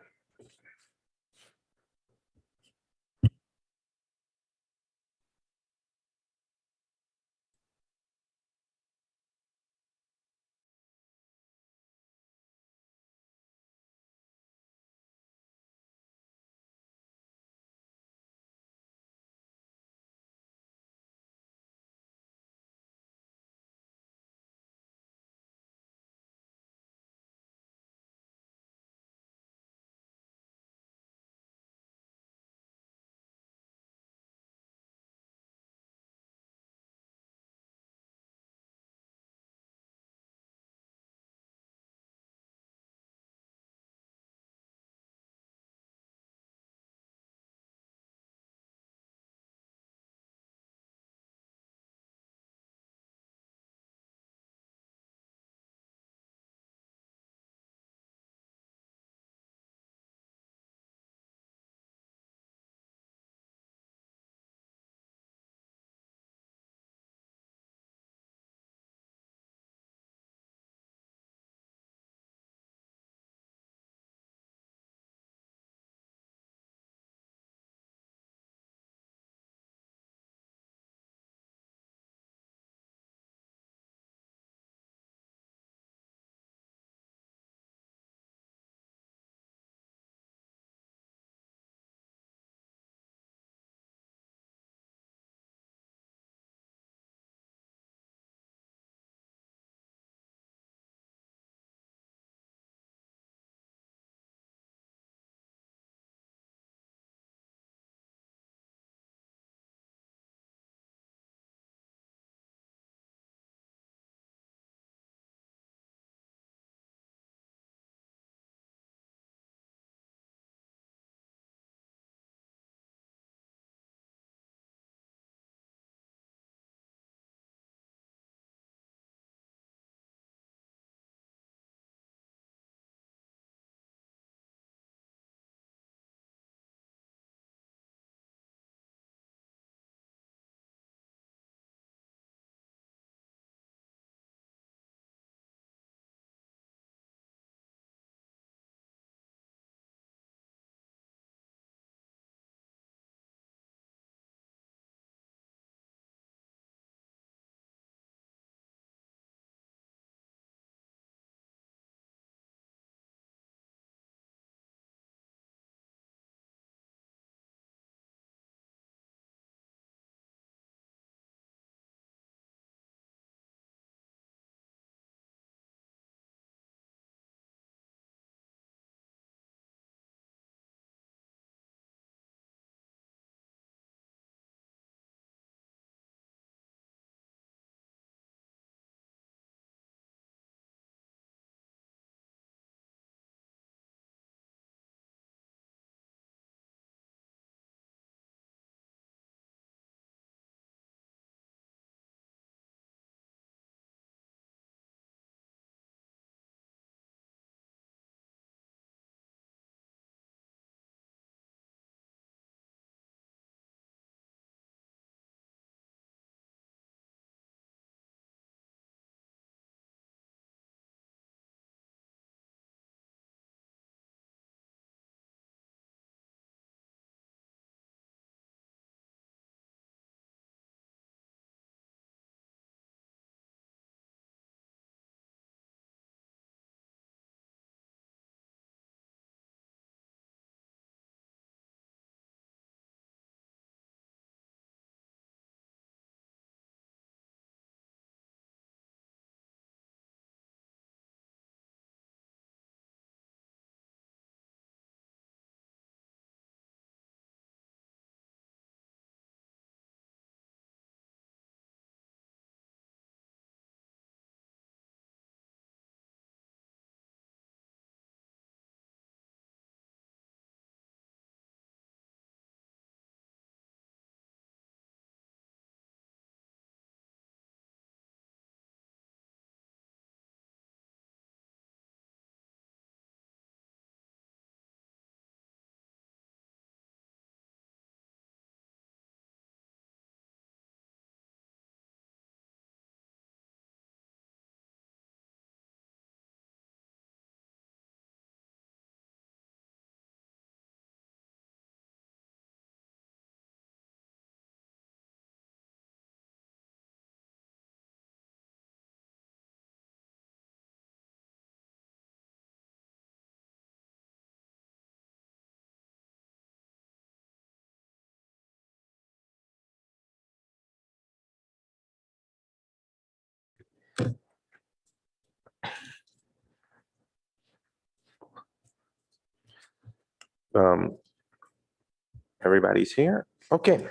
Everybody's here? Okay.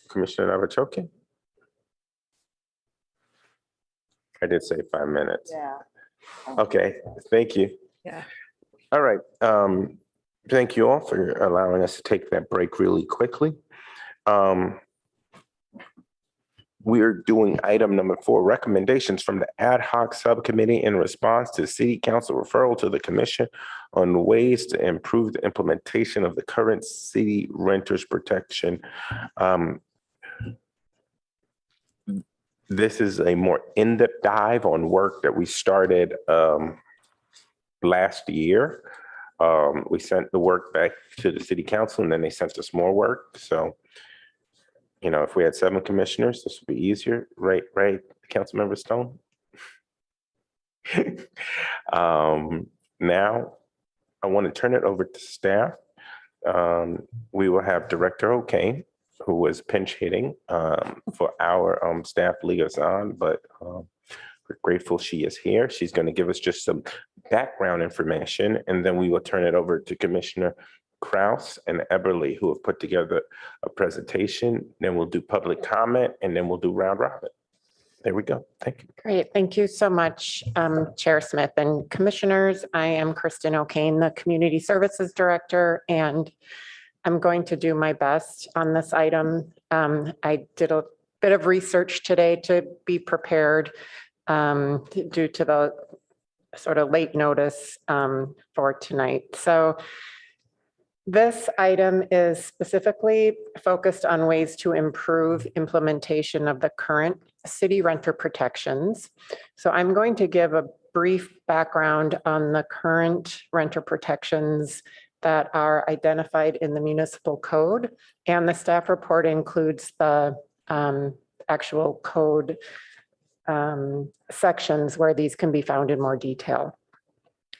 Commissioner Navachoke? I did say 5 minutes. Yeah. Okay, thank you. Yeah. All right. Thank you all for allowing us to take that break really quickly. We're doing item number 4, recommendations from the ad hoc subcommittee in response to city council referral to the commission on ways to improve the implementation of the current city renters protection. This is a more in-depth dive on work that we started last year. We sent the work back to the city council and then they sent us more work. So, you know, if we had 7 commissioners, this would be easier, right, Councilmember Stone? Now, I want to turn it over to staff. We will have Director O'Kane, who was pinch hitting for our staff liaison, but we're grateful she is here. She's going to give us just some background information, and then we will turn it over to Commissioner Kraus and Eberly, who have put together a presentation. Then we'll do public comment, and then we'll do round robin. There we go. Thank you. Great. Thank you so much, Chair Smith and Commissioners. I am Kristen O'Kane, the Community Services Director, and I'm going to do my best on this item. I did a bit of research today to be prepared due to the sort of late notice for tonight. So this item is specifically focused on ways to improve implementation of the current city renter protections. So I'm going to give a brief background on the current renter protections that are identified in the municipal code, and the staff report includes the actual code sections where these can be found in more detail.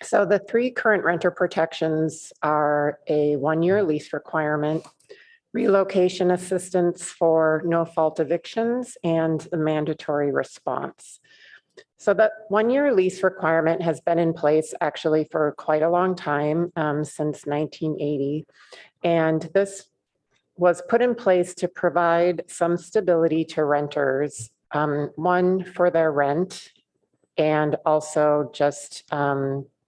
So the 3 current renter protections are a 1-year lease requirement, relocation assistance for no-fault evictions, and the mandatory response. So that 1-year lease requirement has been in place actually for quite a long time, since 1980. And this was put in place to provide some stability to renters, one, for their rent, and also just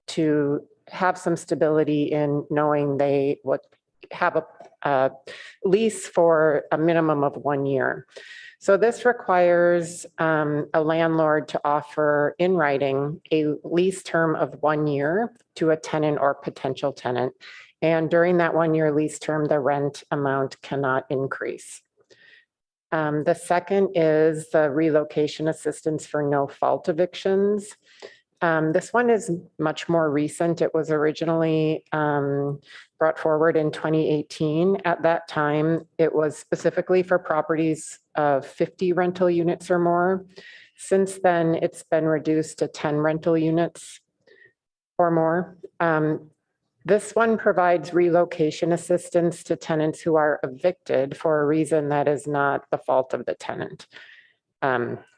to have some stability in knowing they would have a lease for a minimum of 1 year. So this requires a landlord to offer in writing a lease term of 1 year to a tenant or potential tenant. And during that 1-year lease term, the rent amount cannot increase. The second is the relocation assistance for no-fault evictions. This one is much more recent. It was originally brought forward in 2018. At that time, it was specifically for properties of 50 rental units or more. Since then, it's been reduced to 10 rental units or more. This one provides relocation assistance to tenants who are evicted for a reason that is not the fault of the tenant.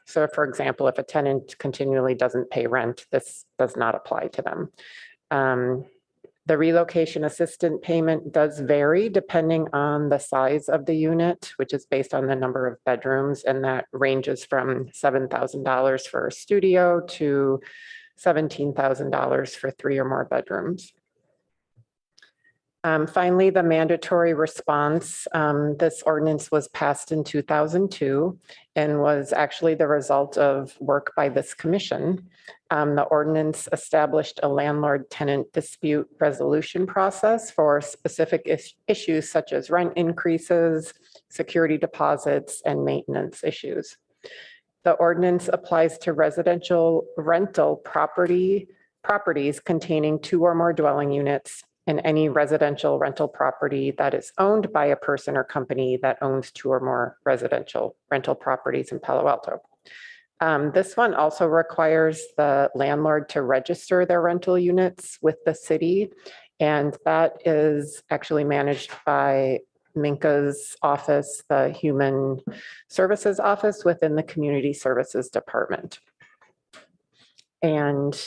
So for example, if a tenant continually doesn't pay rent, this does not apply to them. The relocation assistance payment does vary depending on the size of the unit, which is based on the number of bedrooms, and that ranges from $7,000 for a studio to $17,000 for 3 or more bedrooms. Finally, the mandatory response. This ordinance was passed in 2002 and was actually the result of work by this commission. The ordinance established a landlord-tenant dispute resolution process for specific issues such as rent increases, security deposits, and maintenance issues. The ordinance applies to residential rental properties containing 2 or more dwelling units, and any residential rental property that is owned by a person or company that owns 2 or more residential rental properties in Palo Alto. This one also requires the landlord to register their rental units with the city, and that is actually managed by Minka's office, the Human Services Office within the Community Services Department. And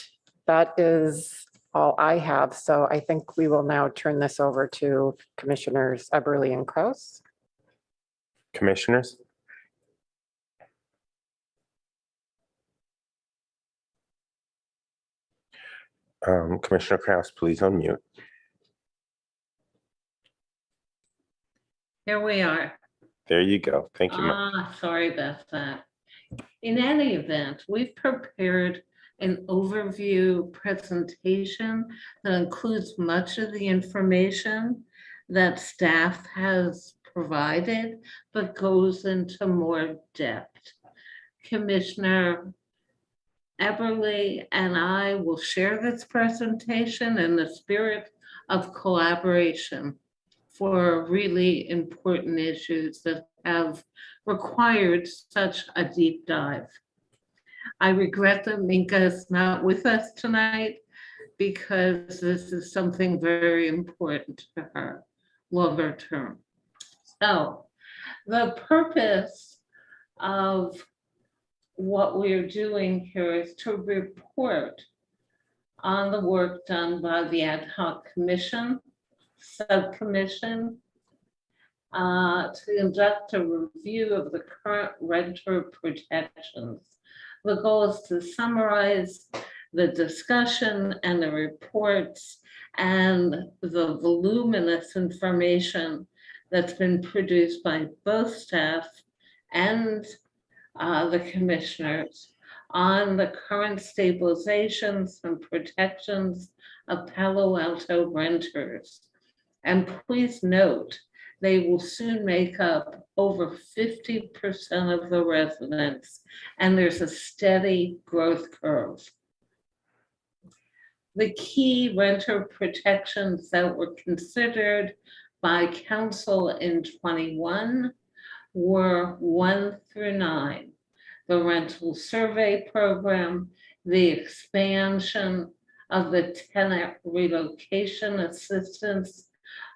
that is all I have. So I think we will now turn this over to Commissioners Eberly and Kraus. Commissioners? Commissioner Kraus, please unmute. Here we are. There you go. Thank you. Sorry about that. In any event, we've prepared an overview presentation that includes much of the information that staff has provided, but goes into more depth. Commissioner Eberly and I will share this presentation in the spirit of collaboration for really important issues that have required such a deep dive. I regret that Minka is not with us tonight because this is something very important to her longer term. So the purpose of what we're doing here is to report on the work done by the ad hoc commission, subcommission, to conduct a review of the current renter protections. The goal is to summarize the discussion and the reports and the voluminous information that's been produced by both staff and the commissioners on the current stabilizations and protections of Palo Alto renters. And please note, they will soon make up over 50% of the residents, and there's a steady growth curve. The key renter protections that were considered by council in 21 were 1 through 9. The rental survey program, the expansion of the tenant relocation assistance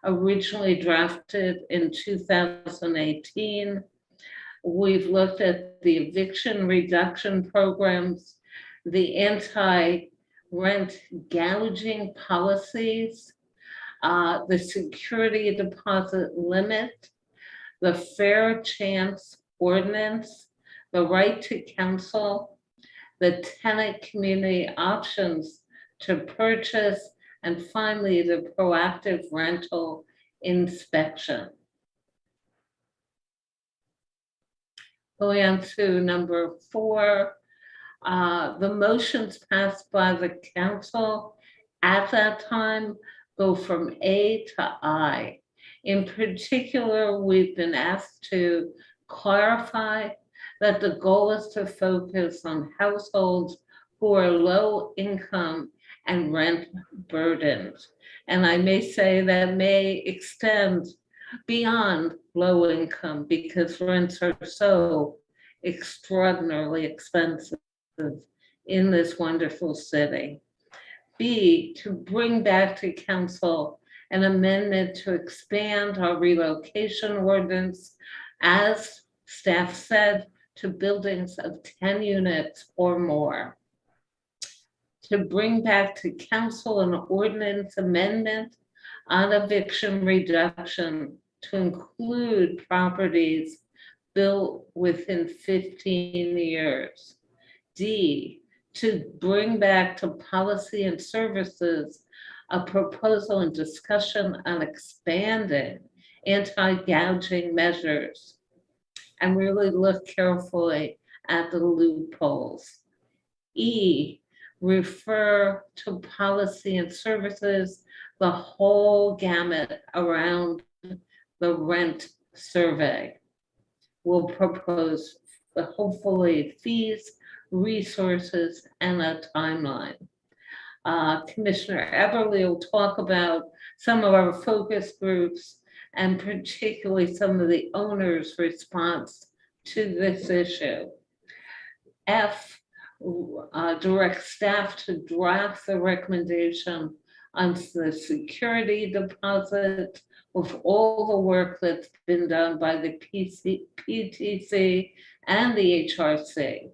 originally drafted in 2018. We've looked at the eviction reduction programs, the anti-rent gouging policies, the security deposit limit, the fair chance ordinance, the right to counsel, the tenant community options to purchase, and finally, the proactive rental inspection. Going on to number 4, the motions passed by the council at that time go from A to I. In particular, we've been asked to clarify that the goal is to focus on households who are low income and rent burdened. And I may say that may extend beyond low income because rents are so extraordinarily expensive in this wonderful city. B, to bring back to council an amendment to expand our relocation ordinance, as staff said, to buildings of 10 units or more. To bring back to council an ordinance amendment on eviction reduction to include properties built within 15 years. D, to bring back to policy and services a proposal and discussion on expanded anti-gouging measures and really look carefully at the loopholes. E, refer to policy and services the whole gamut around the rent survey. We'll propose hopefully fees, resources, and a timeline. Commissioner Eberly will talk about some of our focus groups and particularly some of the owners' response to this issue. F, direct staff to draft the recommendation on the security deposit with all the work that's been done by the PTC and the HRC.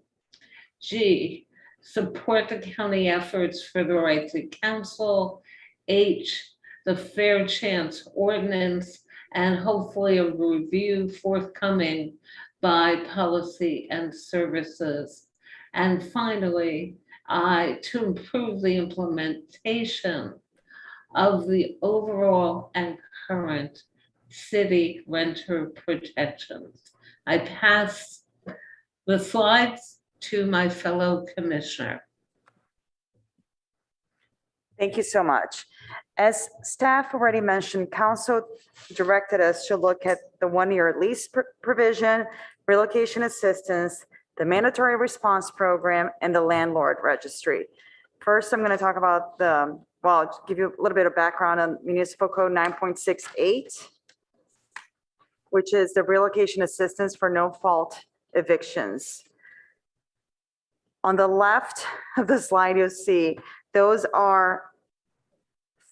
G, support the county efforts for the right to counsel. H, the fair chance ordinance, and hopefully a review forthcoming by policy and services. And finally, I, to improve the implementation of the overall and current city renter protections. I pass the slides to my fellow commissioner. Thank you so much. As staff already mentioned, council directed us to look at the one-year lease provision, relocation assistance, the mandatory response program, and the landlord registry. First, I'm going to talk about I'll give you a little bit of background on Municipal Code 9.68, which is the relocation assistance for no-fault evictions. On the left of the slide, you'll see those are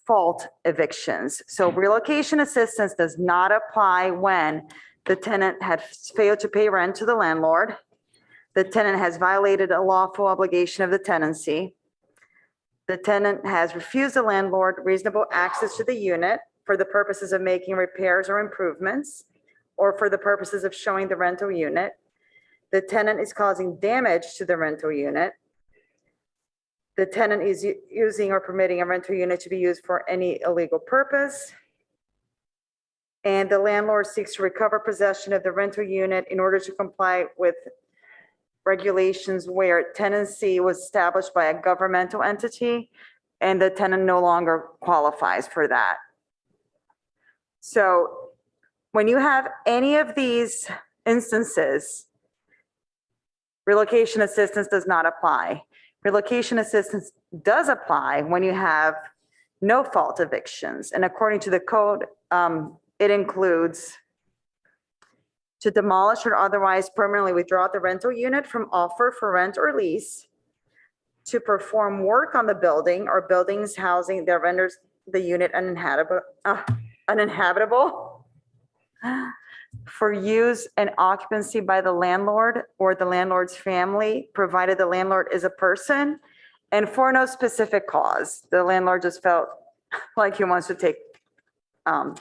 fault evictions. So relocation assistance does not apply when the tenant had failed to pay rent to the landlord, the tenant has violated a lawful obligation of the tenancy, the tenant has refused the landlord reasonable access to the unit for the purposes of making repairs or improvements, or for the purposes of showing the rental unit, the tenant is causing damage to the rental unit, the tenant is using or permitting a rental unit to be used for any illegal purpose, and the landlord seeks to recover possession of the rental unit in order to comply with regulations where tenancy was established by a governmental entity and the tenant no longer qualifies for that. So when you have any of these instances, relocation assistance does not apply. Relocation assistance does apply when you have no fault evictions. And according to the code, it includes to demolish or otherwise permanently withdraw the rental unit from offer for rent or lease, to perform work on the building or buildings housing that renders the unit uninhabitable, for use and occupancy by the landlord or the landlord's family, provided the landlord is a person, and for no specific cause. The landlord just felt like he wants to take the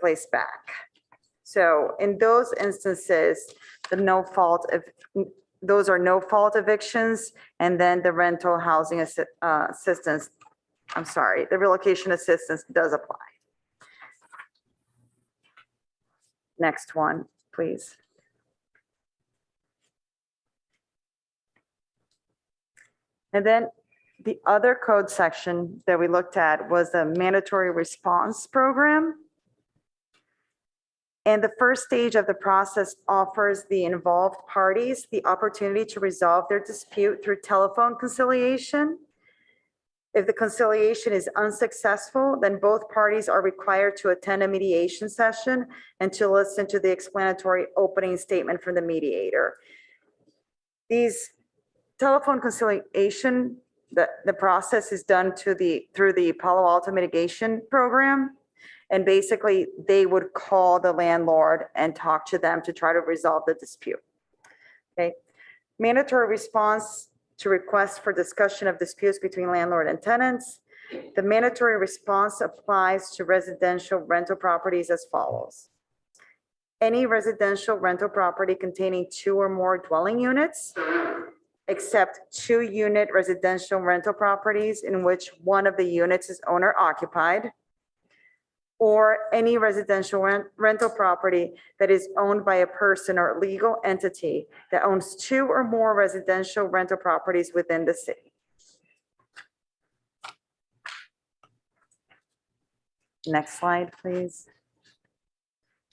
place back. So in those instances, those are no fault evictions, and then the rental housing assistance, the relocation assistance does apply. Next one, please. And then the other code section that we looked at was the mandatory response program. And the first stage of the process offers the involved parties the opportunity to resolve their dispute through telephone conciliation. If the conciliation is unsuccessful, then both parties are required to attend a mediation session and to listen to the explanatory opening statement from the mediator. These telephone conciliation, the process is done through the Palo Alto mitigation program. And basically, they would call the landlord and talk to them to try to resolve the dispute. Okay. Mandatory response to requests for discussion of disputes between landlord and tenants. The mandatory response applies to residential rental properties as follows. Any residential rental property containing 2 or more dwelling units, except 2-unit residential rental properties in which one of the units is owner occupied, or any residential rental property that is owned by a person or legal entity that owns 2 or more residential rental properties within the city. Next slide, please.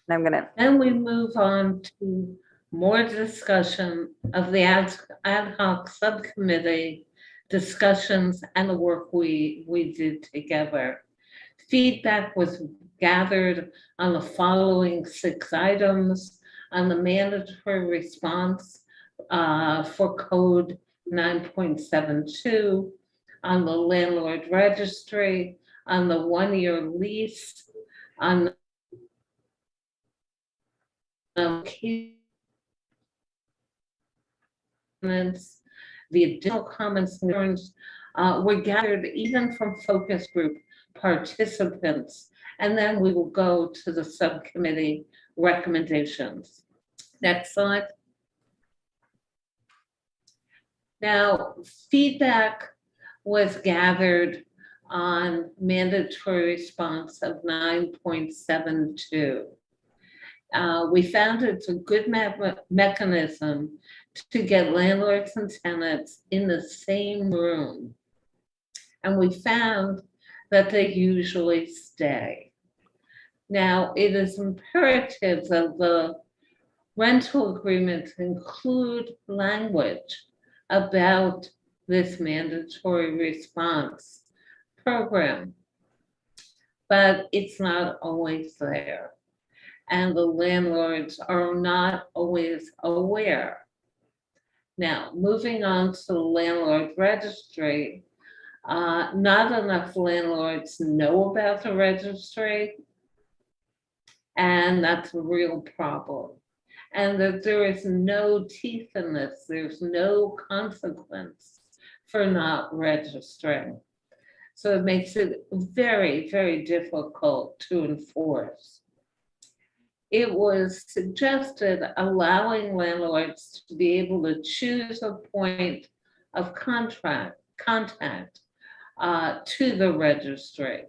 And I'm gonna. Then we move on to more discussion of the ad hoc subcommittee discussions and the work we did together. Feedback was gathered on the following 6 items: on the mandatory response for code 9.72, on the landlord registry, on the 1-year lease, on the comments, the additional comments and concerns were gathered even from focus group participants. And then we will go to the subcommittee recommendations. Next slide. Now, feedback was gathered on mandatory response of 9.72. We found it's a good mechanism to get landlords and tenants in the same room. And we found that they usually stay. Now, it is imperative that the rental agreements include language about this mandatory response program, but it's not always there. And the landlords are not always aware. Now, moving on to the landlord registry, not enough landlords know about the registry, and that's a real problem. And that there is no teeth in this, there's no consequence for not registering. So it makes it very, very difficult to enforce. It was suggested allowing landlords to be able to choose a point of contact to the registry,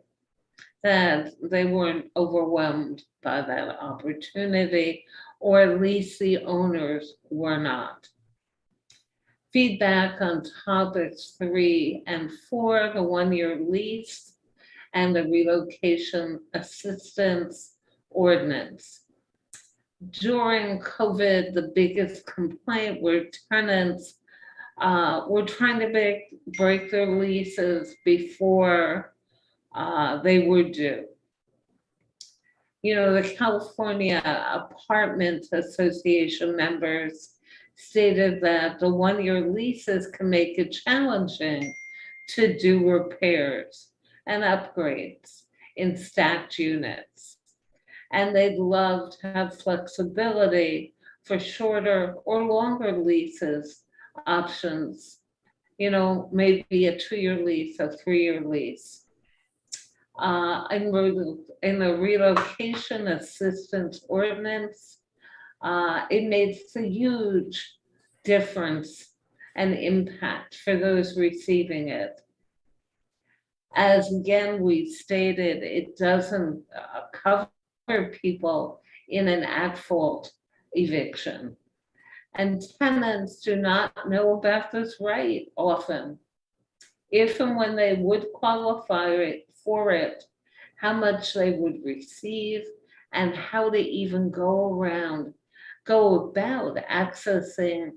that they weren't overwhelmed by that opportunity, or at least the owners were not. Feedback on topics 3 and 4, the one-year lease and the relocation assistance ordinance. During COVID, the biggest complaint were tenants were trying to break their leases before they were due. You know, the California Apartment Association members stated that the one-year leases can make it challenging to do repairs and upgrades in stacked units. And they'd love to have flexibility for shorter or longer leases options, you know, maybe a 2-year lease, a 3-year lease. In the relocation assistance ordinance, it makes a huge difference and impact for those receiving it. As again, we stated, it doesn't cover people in an at-fault eviction. And tenants do not know about this right often. If and when they would qualify for it, how much they would receive, and how to even go about accessing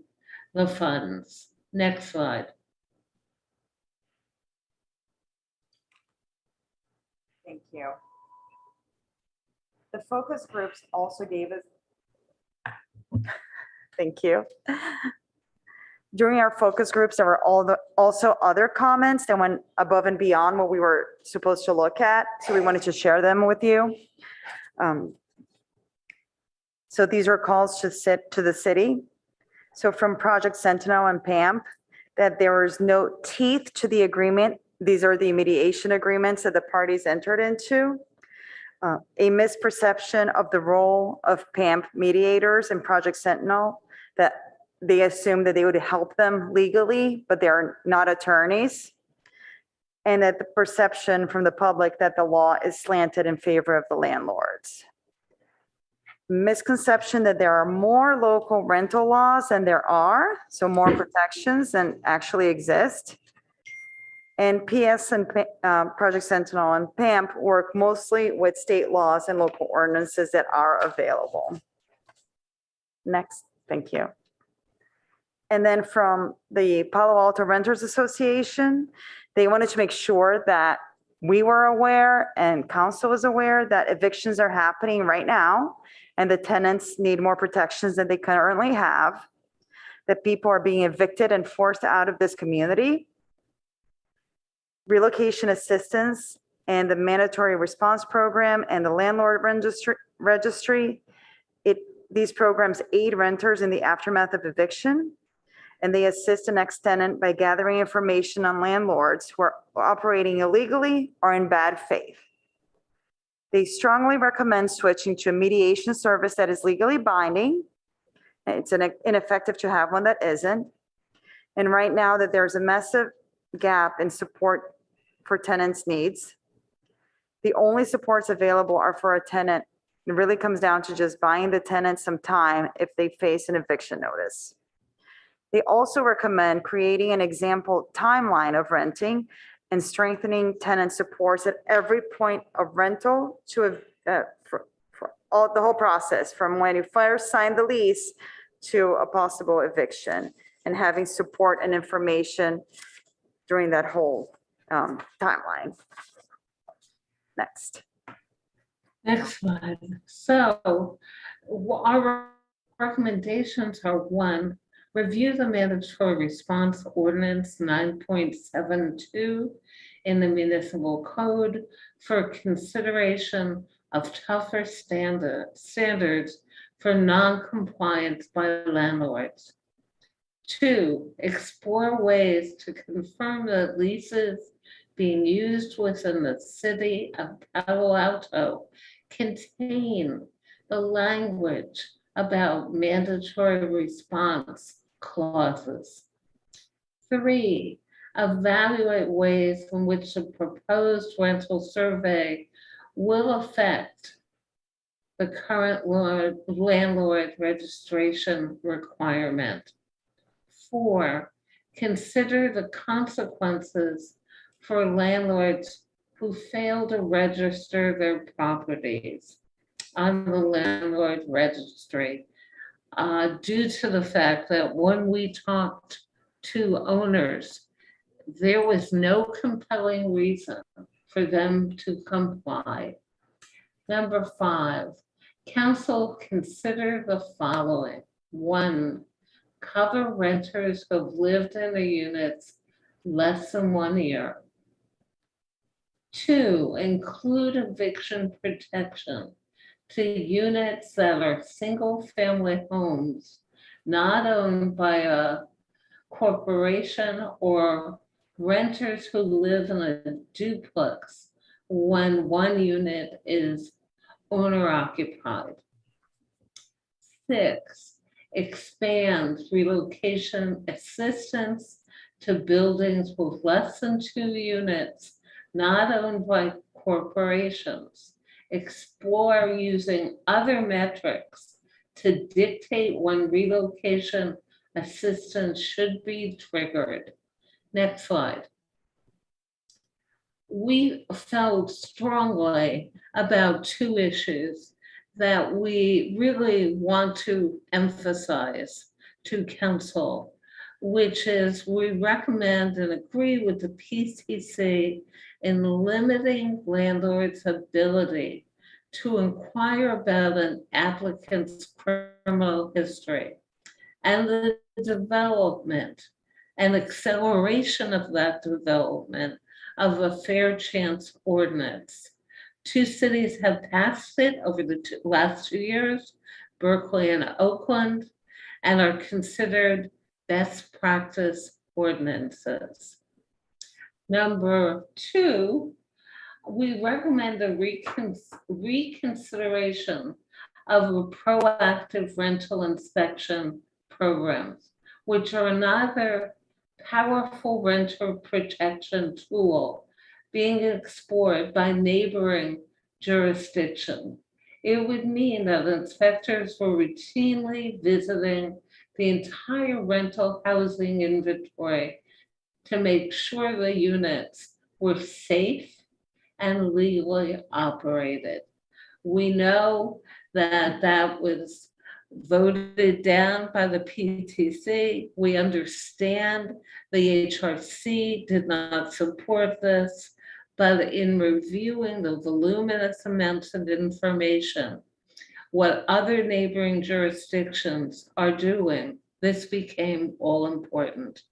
the funds. Next slide. Thank you. The focus groups also gave us, thank you. During our focus groups, there were also other comments that went above and beyond what we were supposed to look at. So we wanted to share them with you. So these were calls to the city. So from Project Sentinel and PAMP, that there was no teeth to the agreement. These are the mediation agreements that the parties entered into. A misperception of the role of PAMP mediators in Project Sentinel, that they assume that they would help them legally, but they're not attorneys. And that the perception from the public that the law is slanted in favor of the landlords. Misconception that there are more local rental laws than there are, so more protections than actually exist. And PS and Project Sentinel and PAMP work mostly with state laws and local ordinances that are available. Next, thank you. And then from the Palo Alto Renters Association, they wanted to make sure that we were aware and council was aware that evictions are happening right now and the tenants need more protections than they currently have, that people are being evicted and forced out of this community. Relocation assistance and the mandatory response program and the landlord registry, these programs aid renters in the aftermath of eviction. and they assist an ex-tenant by gathering information on landlords who are operating illegally or in bad faith. They strongly recommend switching to a mediation service that is legally binding. It's ineffective to have one that isn't. And right now that there's a massive gap in support for tenants' needs. The only supports available are for a tenant. It really comes down to just buying the tenant some time if they face an eviction notice. They also recommend creating an example timeline of renting and strengthening tenant supports at every point of rental to for the whole process, from when you first sign the lease to a possible eviction, and having support and information during that whole timeline. Next. Next slide. So our recommendations are: one, review the mandatory response ordinance 9.72 in the municipal code for consideration of tougher standards for non-compliance by landlords. Two, explore ways to confirm that leases being used within the city of Palo Alto contain the language about mandatory response clauses. Three, evaluate ways in which the proposed rental survey will affect the current landlord registration requirement. Four, consider the consequences for landlords who fail to register their properties on the landlord registry, due to the fact that when we talked to owners, there was no compelling reason for them to comply. Number five, council consider the following. One, cover renters who have lived in the units less than 1 year. Two, include eviction protection to units that are single-family homes not owned by a corporation or renters who live in a duplex when one unit is owner-occupied. Six, expand relocation assistance to buildings with less than 2 units not owned by corporations. Explore using other metrics to dictate when relocation assistance should be triggered. Next slide. We felt strongly about 2 issues that we really want to emphasize to council, which is we recommend and agree with the PCC in limiting landlords' ability to inquire about an applicant's criminal history and the development and acceleration of that development of a fair chance ordinance. 2 cities have passed it over the last 2 years, Berkeley and Oakland, and are considered best practice ordinances. Number 2, we recommend a reconsideration of a proactive rental inspection programs, which are another powerful renter protection tool being explored by neighboring jurisdictions. It would mean that inspectors were routinely visiting the entire rental housing inventory to make sure the units were safe and legally operated. We know that that was voted down by the PTC. We understand the HRC did not support this, but in reviewing the voluminous amounts of information, what other neighboring jurisdictions are doing, this became all important.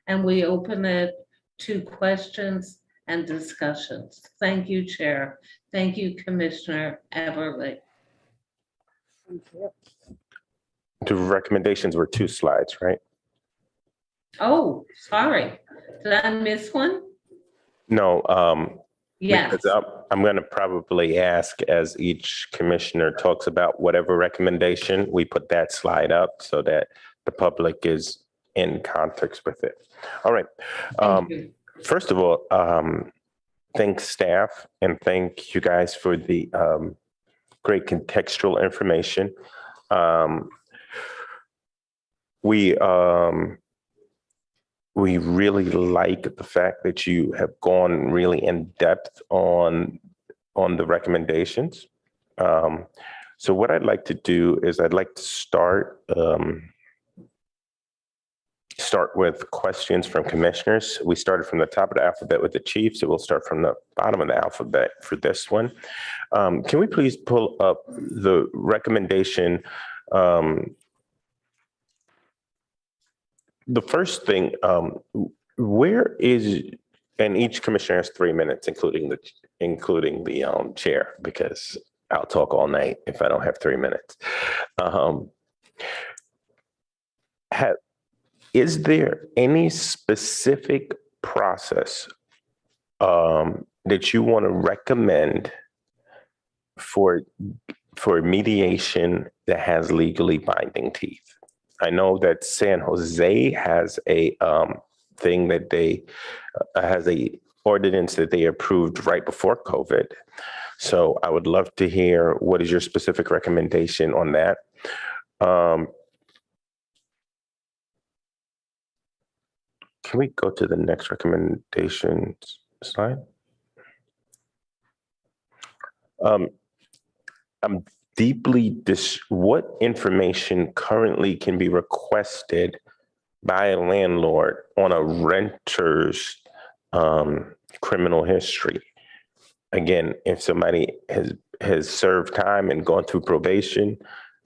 And we open it to questions and discussions. Thank you, Chair. Thank you, Commissioner Everly. Thank you. The recommendations were 2 slides, right? Oh, sorry. Did I miss one? No, Yes. because I'm going to probably ask as each commissioner talks about whatever recommendation, we put that slide up so that the public is in context with it. All right. Thank you. First of all, thank staff and thank you guys for the great contextual information. We really like the fact that you have gone really in depth on the recommendations. So what I'd like to do is I'd like to start with questions from commissioners. We started from the top of the alphabet with the chief, so we'll start from the bottom of the alphabet for this one. Can we please pull up the recommendation? The first thing, where is, and each commissioner has 3 minutes, including the chair, because I'll talk all night if I don't have 3 minutes. Is there any specific process that you want to recommend for mediation that has legally binding teeth? I know that San Jose has a thing that has a ordinance that they approved right before COVID. So I would love to hear what is your specific recommendation on that. Can we go to the next recommendation slide? I'm deeply what information currently can be requested by a landlord on a renter's criminal history? Again, if somebody has served time and gone through probation,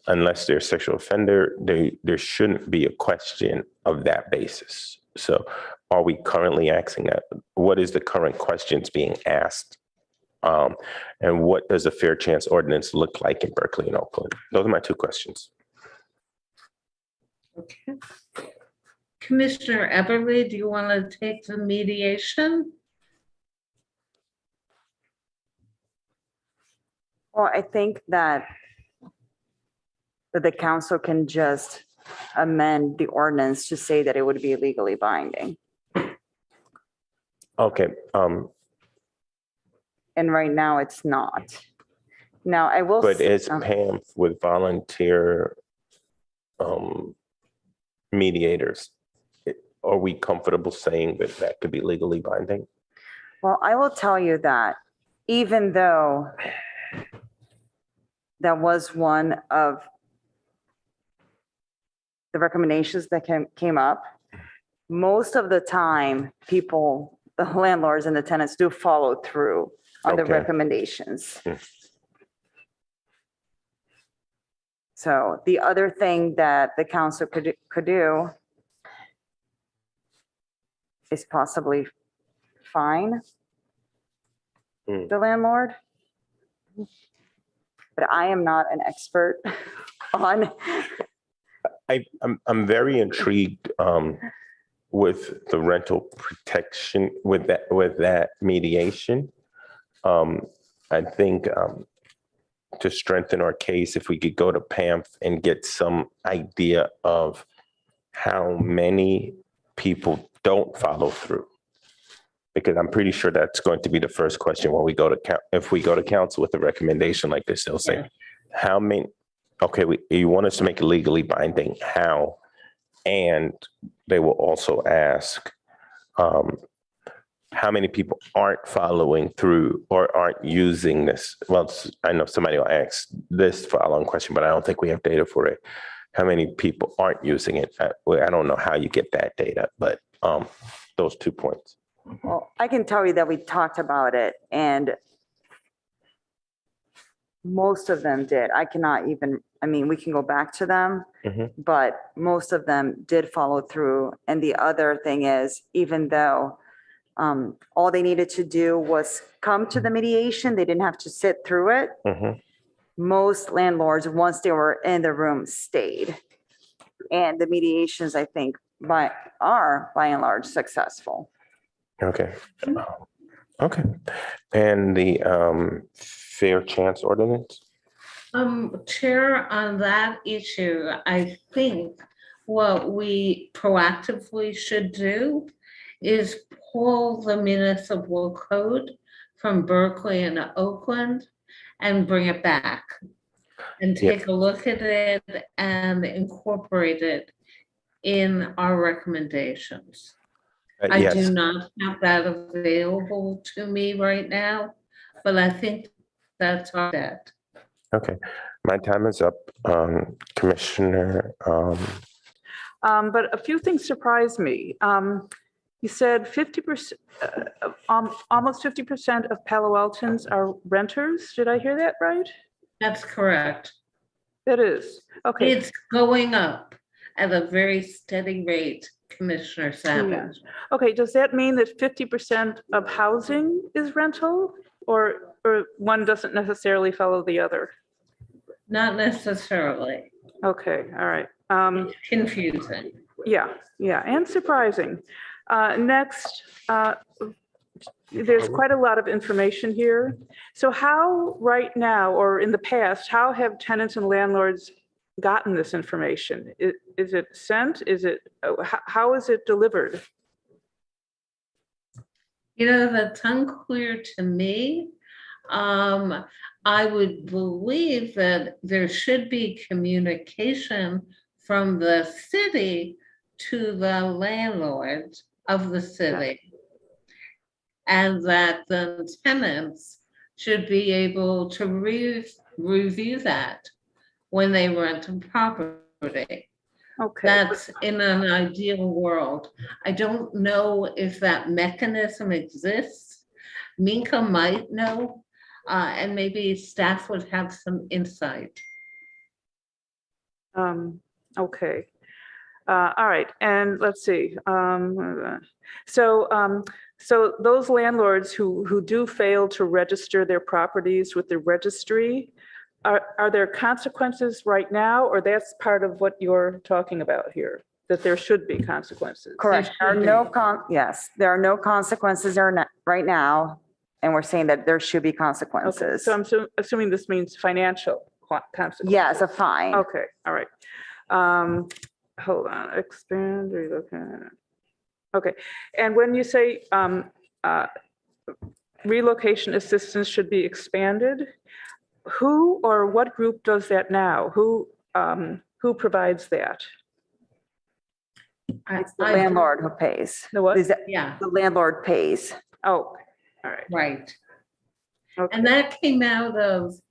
unless they're a sexual offender, there shouldn't be a question of that basis. So are we currently asking that? What is the current questions being asked? And what does a fair chance ordinance look like in Berkeley and Oakland? Those are my 2 questions. Okay. Commissioner Everly, do you want to take the mediation? Well, I think that the council can just amend the ordinance to say that it would be legally binding. Okay. And right now it's not. Now I will. But is Pam with volunteer mediators, are we comfortable saying that that could be legally binding? Well, I will tell you that even though that was one of the recommendations that came up, most of the time, people, the landlords and the tenants do follow through on the Okay. recommendations. So the other thing that the council could do is possibly fine the landlord. But I am not an expert on. I'm very intrigued with the rental protection with that mediation. I think to strengthen our case, if we could go to PAMF and get some idea of how many people don't follow through. Because I'm pretty sure that's going to be the first question when we go to if we go to council with a recommendation like this, they'll say, how many, okay, you want us to make it legally binding, how? And they will also ask, how many people aren't following through or aren't using this? Well, I know somebody will ask this following question, but I don't think we have data for it. How many people aren't using it? I don't know how you get that data, but those 2 points. Well, I can tell you that we talked about it and most of them did. I cannot even, I mean, we can go back to them, but most of them did follow through. And the other thing is, even though all they needed to do was come to the mediation, they didn't have to sit through it. Most landlords, once they were in the room, stayed. And the mediations, I think, are by and large successful. Okay. Okay. And the fair chance ordinance? Chair, on that issue, I think what we proactively should do is pull the municipal code from Berkeley and Oakland and bring it back and Yeah. take a look at it and incorporate it in our recommendations. I Yes. do not have that available to me right now, but I think that's our bet. Okay. My time is up. Commissioner, But a few things surprised me. You said 50%, almost 50% of Palo Altans are renters. Did I hear that right? That's correct. It is. Okay. It's going up at a very steady rate, Commissioner Savage. Okay. Does that mean that 50% of housing is rental, or one doesn't necessarily follow the other? Not necessarily. Okay. All right. It's confusing. Yeah, and surprising. Next, there's quite a lot of information here. So how right now, or in the past, how have tenants and landlords gotten this information? Is it sent? How is it delivered? You know, that's unclear to me. I would believe that there should be communication from the city to the landlord of the city. And that the tenants should be able to review that when they rent a property. Okay. That's in an ideal world. I don't know if that mechanism exists. Minka might know, and maybe staff would have some insight. Okay. All right, and let's see. So those landlords who do fail to register their properties with the registry, are there consequences right now, or that's part of what you're talking about here, that there should be consequences? Correct. There are yes, there are no consequences right now, and we're saying that there should be Okay, consequences. so I'm assuming this means financial consequences. Yes, a fine. Okay, all right. Hold on, expand, relocate. Okay, and when you say relocation assistance should be expanded, who or what group does that now? Who provides that? It's the landlord who pays. The what? Yeah, The landlord pays. Oh, all right. right. Okay. And that came out of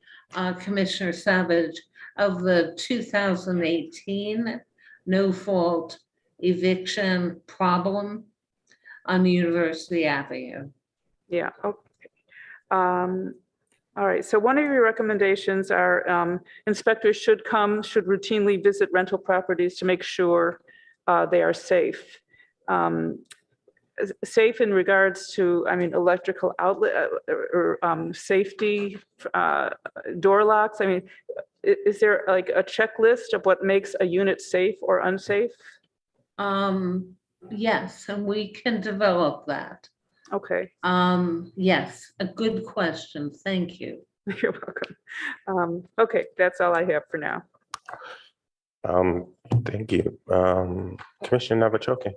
Commissioner Savage of the 2018 no-fault eviction problem on University Avenue. Yeah, okay. All right, so one of your recommendations are inspectors should routinely visit rental properties to make sure they are safe. Safe in regards to, electrical outlet or safety, door locks. Is there like a checklist of what makes a unit safe or unsafe? Yes, and we can develop that. Okay. Yes, a good question. Thank you. You're welcome. Okay, that's all I have for now. Thank you. Commissioner Navachoke.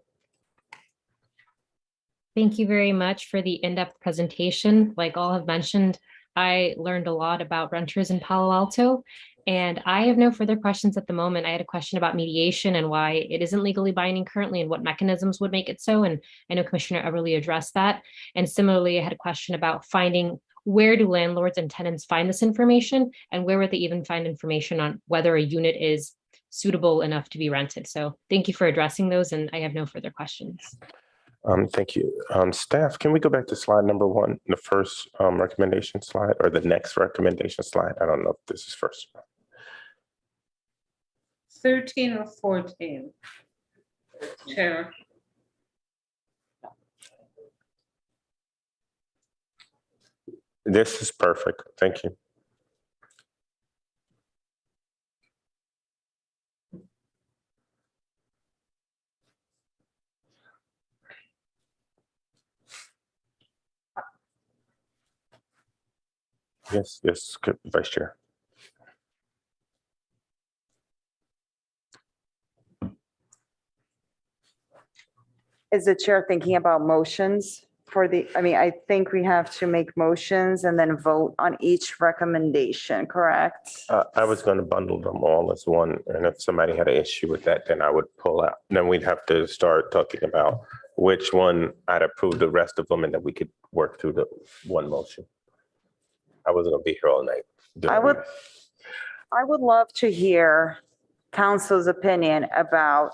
Thank you very much for the in-depth presentation. Like all have mentioned, I learned a lot about renters in Palo Alto, and I have no further questions at the moment. I had a question about mediation and why it isn't legally binding currently and what mechanisms would make it so. And I know Commissioner Everly addressed that. And similarly, I had a question about finding where do landlords and tenants find this information, and where would they even find information on whether a unit is suitable enough to be rented. So thank you for addressing those, and I have no further questions. Thank you. Staff, can we go back to slide number 1, the first recommendation slide, or the next recommendation slide? I don't know if this is first. 13 or 14, Chair. This is perfect. Thank you. Yes, Vice Chair. Is the chair thinking about motions for the, I mean, I think we have to make motions and then vote on each recommendation, correct? I was going to bundle them all as one, and if somebody had an issue with that, then I would pull out. Then we'd have to start talking about which one I'd approve the rest of them, and then we could work through the one motion. I wasn't going to be here all night. I would love to hear council's opinion about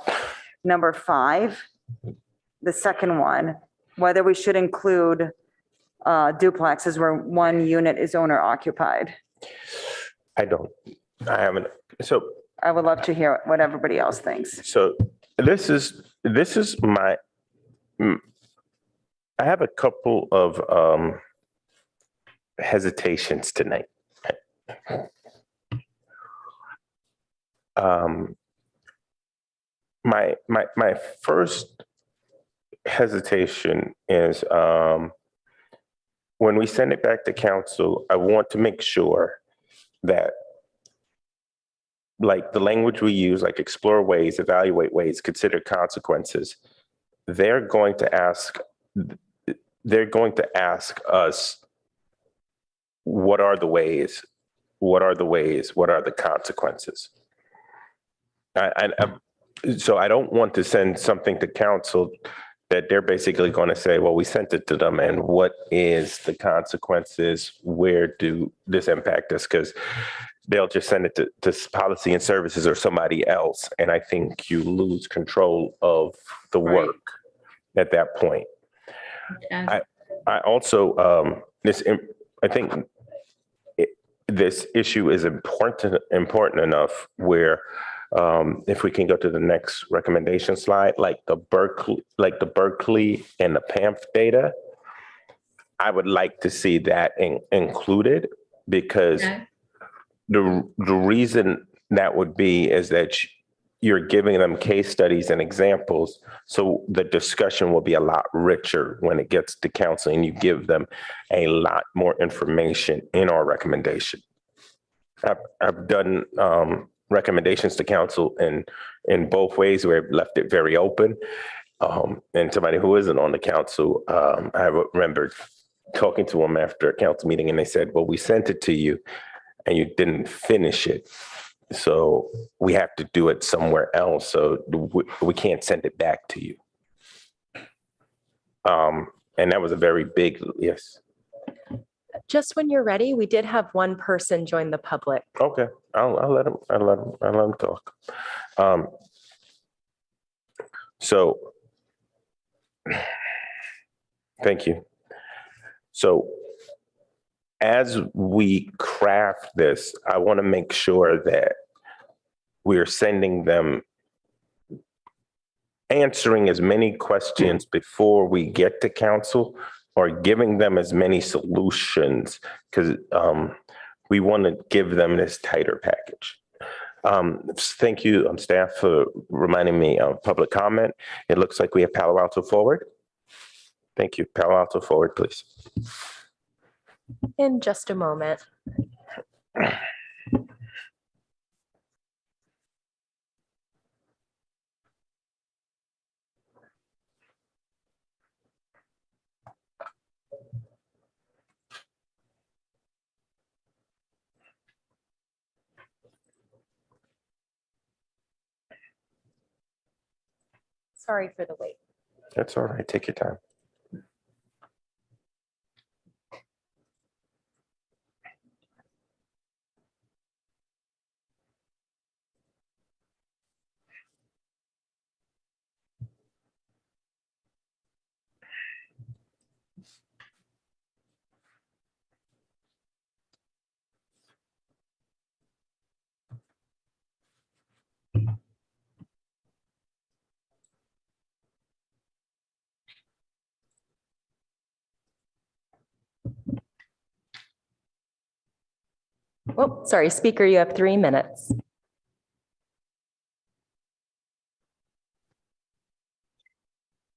number 5, the second one, whether we should include duplexes where one unit is owner occupied. I haven't. So I would love to hear what everybody else thinks. this is my. I have a couple of hesitations tonight. My first hesitation is when we send it back to council, I want to make sure that like the language we use, like explore ways, evaluate ways, consider consequences, they're going to ask us, what are the ways? What are the ways? What are the consequences? So I don't want to send something to council that they're basically going to say, well, we sent it to them and what is the consequences? Where do this impact us? Because they'll just send it to policy and services or somebody else. And I think you lose control of the work at that point. Okay. I also, I think this issue is important enough where if we can go to the next recommendation slide, like the Berkeley and the PAMF data, I would like to see that included because Okay. the reason that would be is that you're giving them case studies and examples. So the discussion will be a lot richer when it gets to council and you give them a lot more information in our recommendation. I've done recommendations to council in both ways where I've left it very open. And somebody who isn't on the council, I remember talking to them after a council meeting and they said, well, we sent it to you and you didn't finish it. So we have to do it somewhere else. So we can't send it back to you. And that was a very big, yes. Just when you're ready, we did have one person join the public. Okay, I'll let him talk. So thank you. So as we craft this, I want to make sure that we're sending them answering as many questions before we get to council or giving them as many solutions because we want to give them this tighter package. Thank you, staff, for reminding me of public comment. It looks like we have Palo Alto forward. Thank you. Palo Alto forward, please. In just a moment. Sorry for the wait. That's all right. Take your time. Oh, sorry, speaker, you have 3 minutes.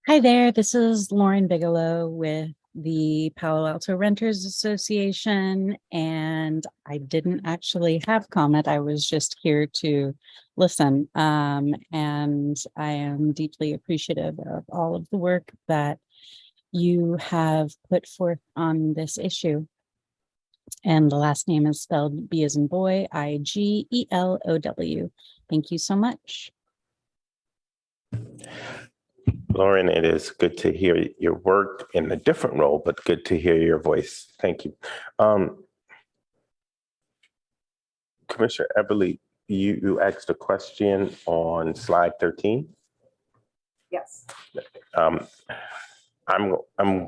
Hi there, this is Lauren Bigelow with the Palo Alto Renters Association, and I didn't actually have comment. I was just here to listen. And I am deeply appreciative of all of the work that you have put forth on this issue. And the last name is spelled B as in boy, Igelow. Thank you so much. Lauren, it is good to hear your work in a different role, but good to hear your voice. Thank you. Commissioner Eberly, you asked a question on slide 13. Yes. I'm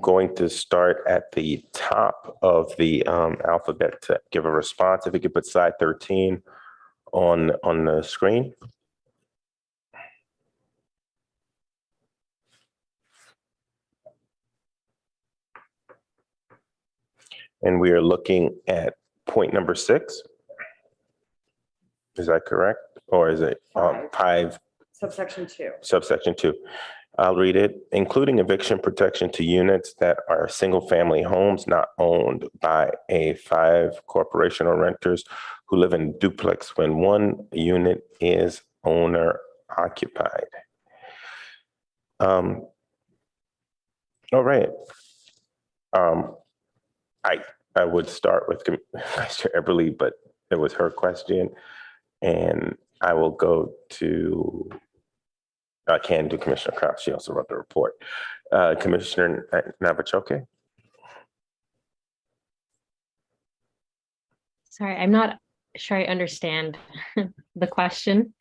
going to start at the top of the alphabet to give a response. If you could put slide 13 on the screen. And we are looking at point number 6. Is that correct? Or is it 5? Subsection 2. Subsection 2. I'll read it. Including eviction protection to units that are single-family homes not owned by a 5 corporation or renters who live in duplex when one unit is owner occupied. All right. I would start with Mr. Eberly, but it was her question, and I will go to. I can do Commissioner Kraus. She also wrote the report. Commissioner Navachoke. Sorry, I'm not sure I understand the question.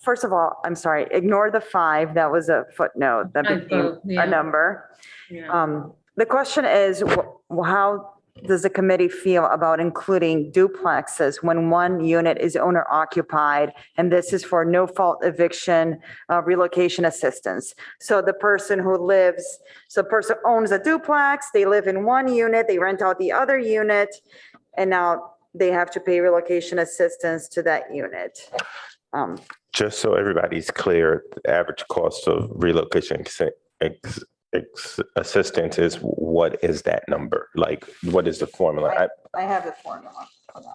First of all, I'm sorry, ignore the 5. That was a footnote that became a number. Yeah. The question is, how does the committee feel about including duplexes when one unit is owner occupied? And this is for no fault eviction, relocation assistance. So the person owns a duplex, they live in one unit, they rent out the other unit, and now they have to pay relocation assistance to that unit. Just so everybody's clear, the average cost of relocation assistance is, what is that number? Like, what is the formula? I have the formula. Hold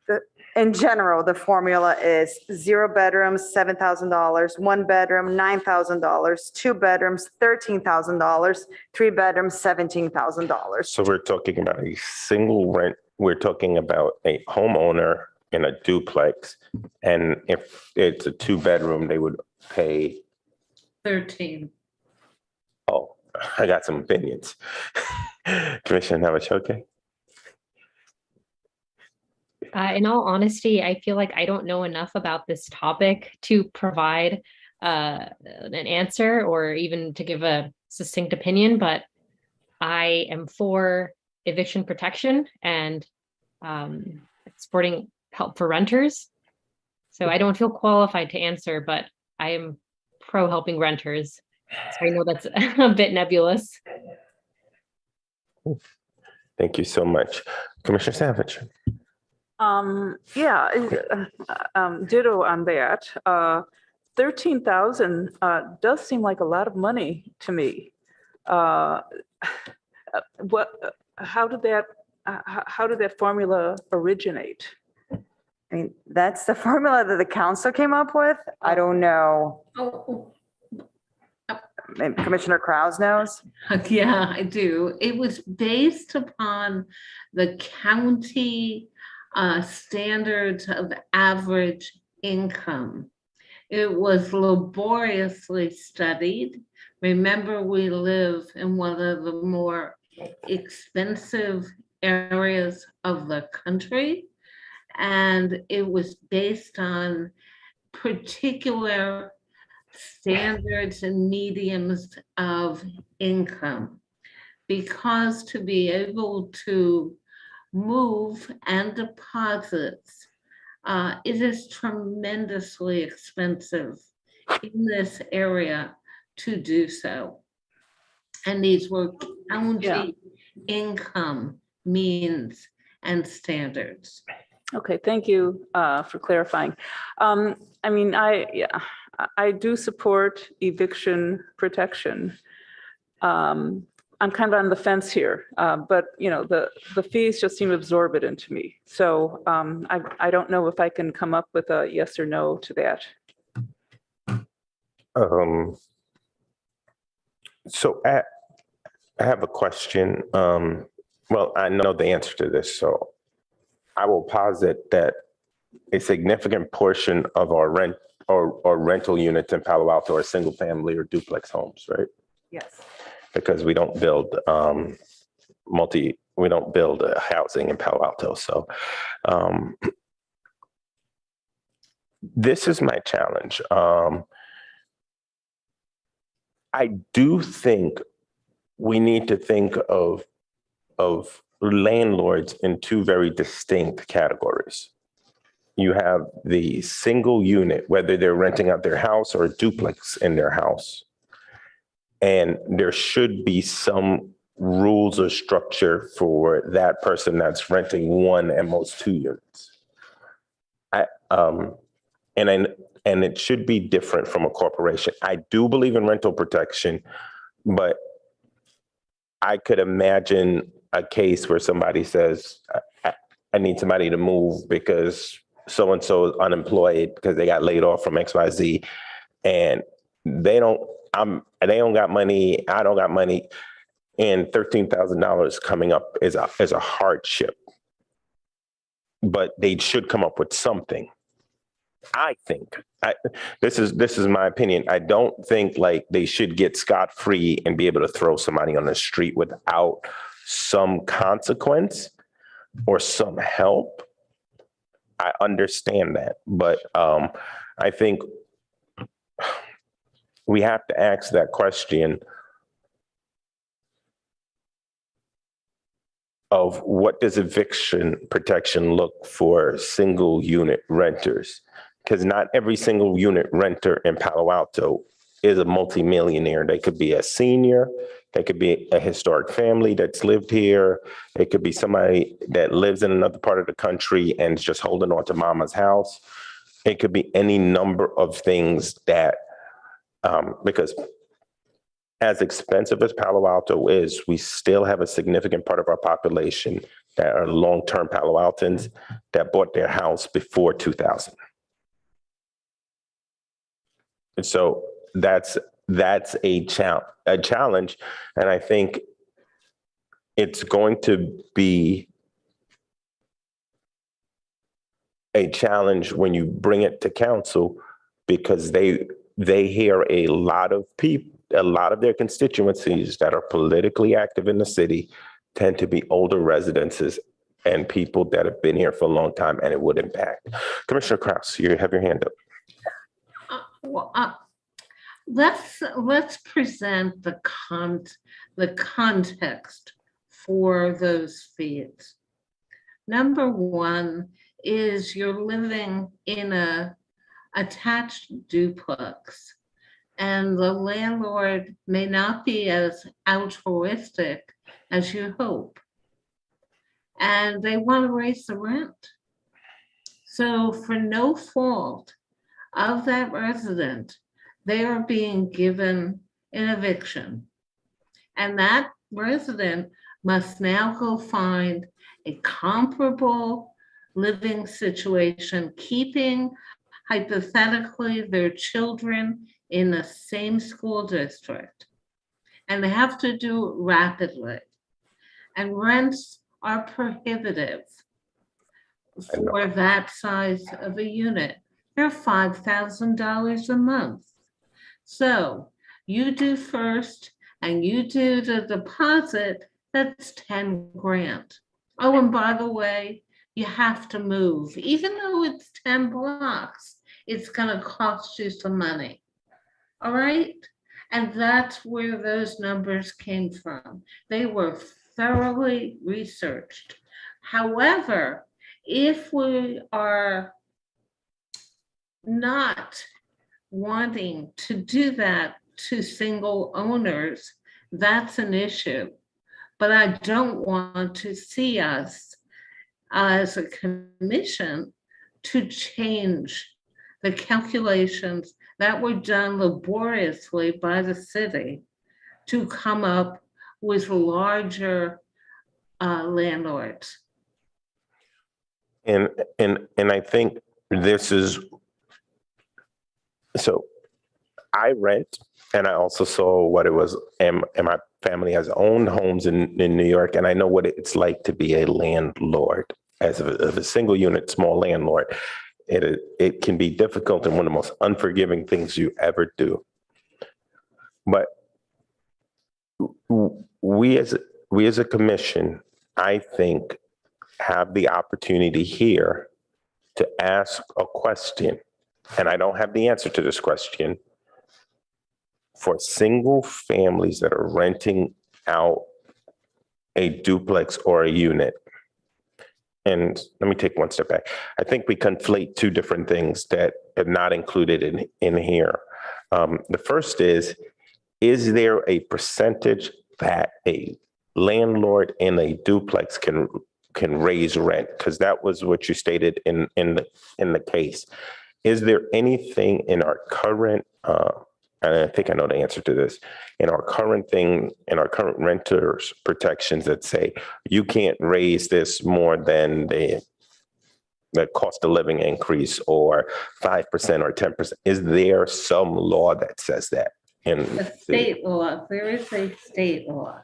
on. In general, the formula is 0 bedrooms, $7,000, 1 bedroom, $9,000, 2 bedrooms, $13,000, 3 bedrooms, $17,000. So we're talking about a single rent. We're talking about a homeowner in a duplex. And if it's a 2 bedroom, they would pay 13. Oh, I got some opinions. Commissioner Navachoke. In all honesty, I feel like I don't know enough about this topic to provide an answer or even to give a succinct opinion, but I am for eviction protection and supporting help for renters. So I don't feel qualified to answer, but I am pro helping renters. So I know that's a bit nebulous. Thank you so much. Commissioner Savage. Ditto on that. 13,000 does seem like a lot of money to me. How did that formula originate? I mean, that's the formula that the council came up with. I don't know. Maybe Commissioner Kraus knows. Yeah, I do. It was based upon the county standards of average income. It was laboriously studied. Remember, we live in one of the more expensive areas of the country, and it was based on particular standards and mediums of income. Because to be able to move and deposits, it is tremendously expensive in this area to do so. And these were county income means and standards. Okay, thank you for clarifying. I mean, I do support eviction protection. I'm kind of on the fence here, but the fees just seem exorbitant to me. So I don't know if I can come up with a yes or no to that. So I have a question. Well, I know the answer to this, so I will posit that a significant portion of our rent or rental units in Palo Alto are single family or duplex homes, right? Yes. Because we don't build housing in Palo Alto. So this is my challenge. I do think we need to think of landlords in two very distinct categories. You have the single unit, whether they're renting out their house or a duplex in their house. And there should be some rules or structure for that person that's renting one and most two units. And it should be different from a corporation. I do believe in rental protection, but I could imagine a case where somebody says, I need somebody to move because so-and-so is unemployed because they got laid off from XYZ, and they don't got money, I don't got money, and $13,000 coming up is a hardship. But they should come up with something. I think this is my opinion. I don't think like they should get scot-free and be able to throw somebody on the street without some consequence or some help. I understand that, but I think we have to ask that question of what does eviction protection look for single unit renters? Because not every single unit renter in Palo Alto is a multimillionaire. They could be a senior, they could be a historic family that's lived here. It could be somebody that lives in another part of the country and is just holding on to mama's house. It could be any number of things that, because as expensive as Palo Alto is, we still have a significant part of our population that are long-term Palo Altans that bought their house before 2000. And so that's a challenge. And I think it's going to be a challenge when you bring it to council, because they hear a lot of people, a lot of their constituencies that are politically active in the city tend to be older residences and people that have been here for a long time, and it would impact. Commissioner Kraus, you have your hand up. Let's present the context for those fees. Number one is you're living in a attached duplex, and the landlord may not be as altruistic as you hope, and they want to raise the rent. So for no fault of that resident, they are being given an eviction. And that resident must now go find a comparable living situation, keeping hypothetically their children in the same school district. And they have to do it rapidly. And rents are prohibitive for that size of a unit. They're $5,000 a month. So you do first and you do the deposit, that's 10 grand. Oh, and by the way, you have to move. Even though it's 10 blocks, it's gonna cost you some money. All right? And that's where those numbers came from. They were thoroughly researched. However, if we are not wanting to do that to single owners, that's an issue. But I don't want to see us as a commission to change the calculations that were done laboriously by the city to come up with larger landlords. And I think this is, so I rent, and I also saw what it was, and my family has owned homes in New York, and I know what it's like to be a landlord. As of a single unit, small landlord, it can be difficult and one of the most unforgiving things you ever do. But we as a commission, I think, have the opportunity here to ask a question, and I don't have the answer to this question, for single families that are renting out a duplex or a unit. And let me take one step back. I think we conflate two different things that are not included in here. The first is there a percentage that a landlord in a duplex can raise rent? Because that was what you stated in the case. Is there anything in our current, and I think I know the answer to this, in our current renters protections that say you can't raise this more than the cost of living increase, or 5% or 10%? Is there some law that says that? A state law, there is a state law.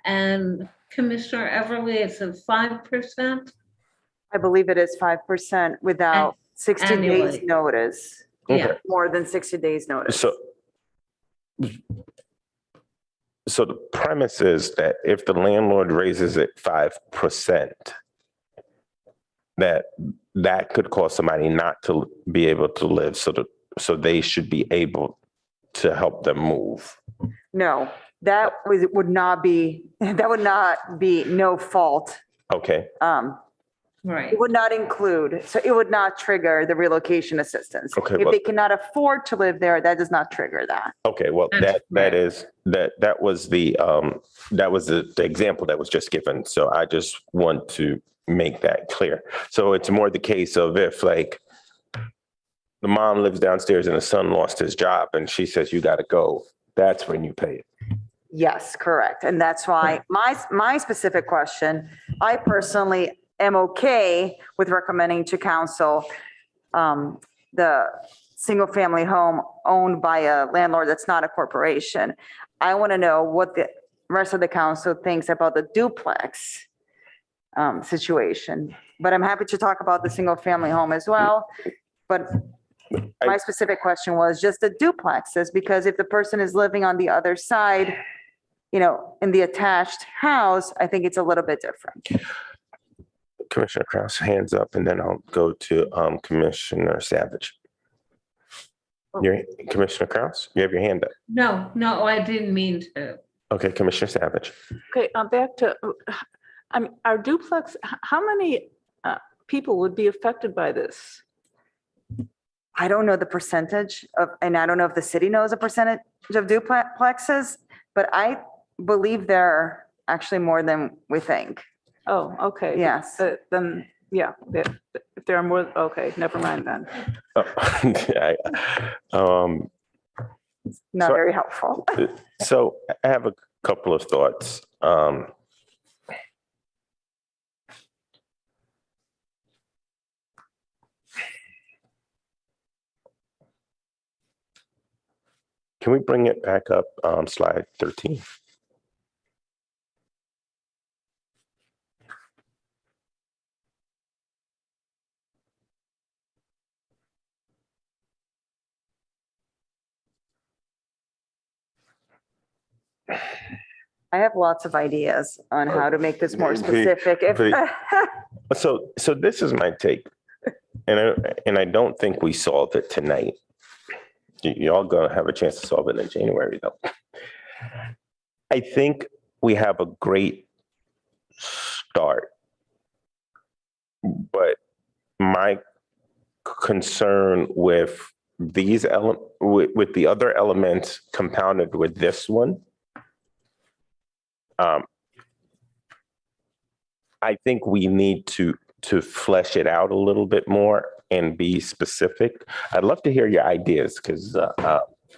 And Commissioner Everly, it's a 5%? I believe it is 5% without 60 days Annually. notice, Yeah, more than 60 days notice. So the premise is that if the landlord raises it 5%, that could cause somebody not to be able to live. So they should be able to help them move. No, that would not be no fault. Okay. right. It would not include, so it would not trigger the relocation assistance. Okay, If well- they cannot afford to live there, that does not trigger that. Okay. Well, That's that was the example that was just given. So I just want to make that clear. So it's more the case of if, like, the mom lives downstairs and the son lost his job and she says, you got to go, that's when you pay it. Yes, correct. And that's why my specific question, I personally am okay with recommending to council the single family home owned by a landlord that's not a corporation. I want to know what the rest of the council thinks about the duplex situation. But I'm happy to talk about the single family home as well. But my specific question was just the duplexes, because if the person is living on the other side, in the attached house, I think it's a little bit different. Commissioner Krause, hands up, and then I'll go to Commissioner Savage. Commissioner Krause, you have your hand up. No, I didn't mean to. Okay, Commissioner Savage. Okay, back to, our duplex, how many people would be affected by this? I don't know the percentage of, and I don't know if the city knows a percentage of duplexes, but I believe there are actually more than we think. Oh, okay. Yes. Then, yeah, if there are more, okay, never mind then. Not So- very helpful. So I have a couple of thoughts. Can we bring it back up, slide 13? I have lots of ideas on how to make this more specific. So this is my take, and I don't think we solved it tonight. Y'all gonna have a chance to solve it in January, though. I think we have a great start, but my concern with these with the other elements compounded with this one, I think we need to flesh it out a little bit more and be specific. I'd love to hear your ideas because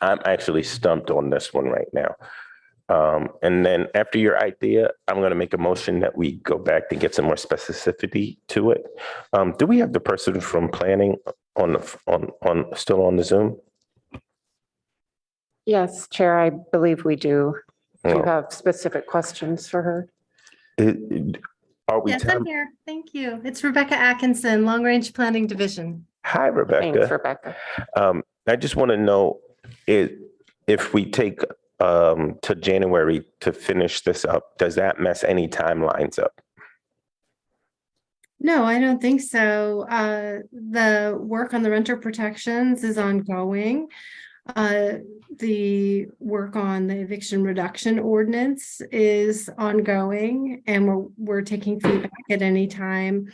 I'm actually stumped on this one right now. And then after your idea, I'm going to make a motion that we go back and get some more specificity to it. Do we have the person from planning still on the Zoom? Yes, Chair, I believe we do. Do you No. have specific questions for her? Are we? Yes, I'm here. Thank you. It's Rebecca Atkinson, Long Range Planning Division. Hi, Rebecca. Thanks, Rebecca. I just want to know if we take to January to finish this up, does that mess any timelines up? No, I don't think so. The work on the renter protections is ongoing. The work on the eviction reduction ordinance is ongoing, and we're taking feedback at any time.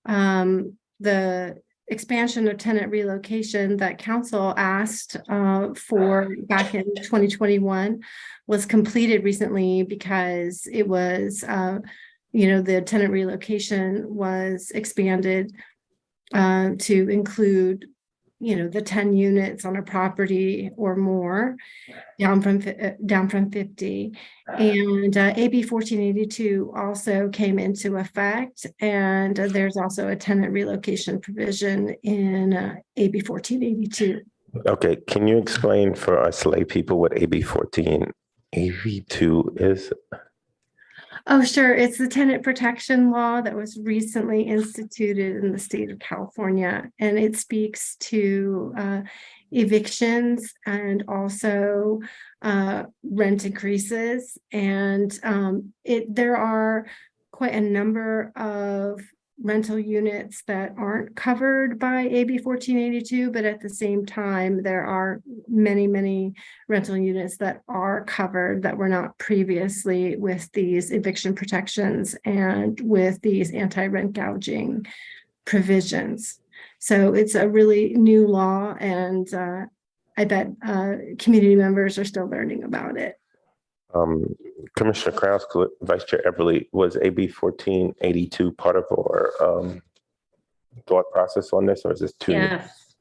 The expansion of tenant relocation that council asked for back in 2021 was completed recently because it was, the tenant relocation was expanded to include, the 10 units on a property or more, down from 50. And AB 1482 also came into effect, and there's also a tenant relocation provision in AB 1482. Okay, can you explain for us lay people what AB 1482 is? Oh, sure. It's the tenant protection law that was recently instituted in the state of California, and it speaks to evictions and also rent increases. And there are quite a number of rental units that aren't covered by AB 1482, but at the same time, there are many, many rental units that are covered that were not previously with these eviction protections and with these anti-rent gouging provisions. So it's a really new law, and I bet community members are still learning about it. Commissioner Krause, Vice Chair Everly, was AB 1482 part of our thought process on this, or is this too? Yes.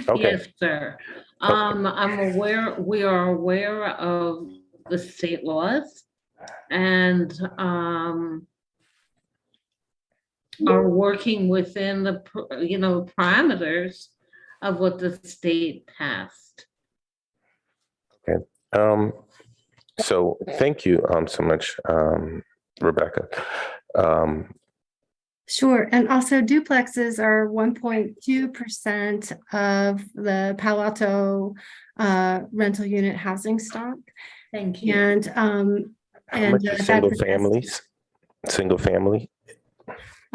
Okay. Yes, sir. We are aware of the state laws and are working within the, parameters of what the state passed. Okay. So thank you so much, Rebecca. Sure. And also duplexes are 1.2% of the Palo Alto rental unit housing stock. Thank you. And How much is single families? Single family?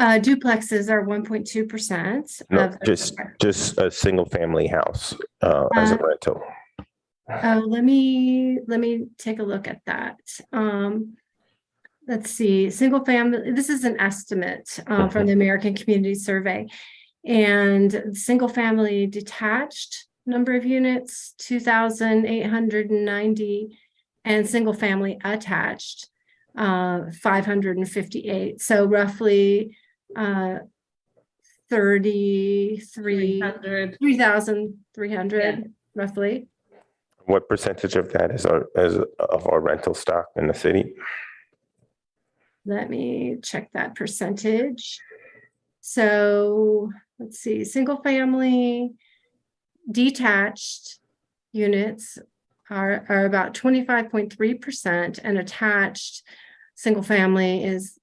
Duplexes are 1.2%. No, just a single family house as a rental. Oh, let me take a look at that. Let's see, single family, this is an estimate from the American Community Survey. And single family detached number of units, 2,890, and single family attached, 558. So roughly 3,300, roughly. What percentage of that is of our rental stock in the city? Let me check that percentage. So let's see, single family detached units are about 25.3%, and attached single family is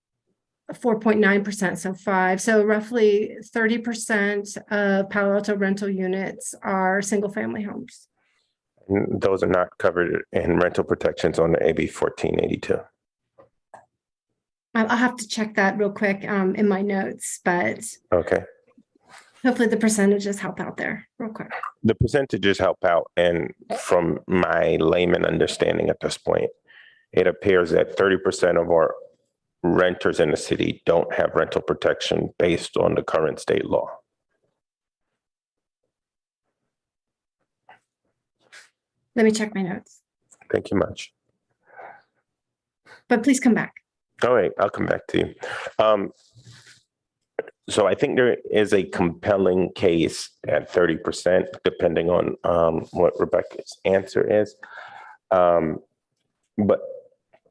4.9%, so 5. So roughly 30% of Palo Alto rental units are single family homes. And those are not covered in rental protections on the AB 1482. I'll have to check that real quick in my notes, but okay. Hopefully the percentages help out there real quick. The percentages help out. And from my layman understanding at this point, it appears that 30% of our renters in the city don't have rental protection based on the current state law. Let me check my notes, Thank you much. but please come back. All right, I'll come back to you. So I think there is a compelling case at 30%, depending on what Rebecca's answer is. But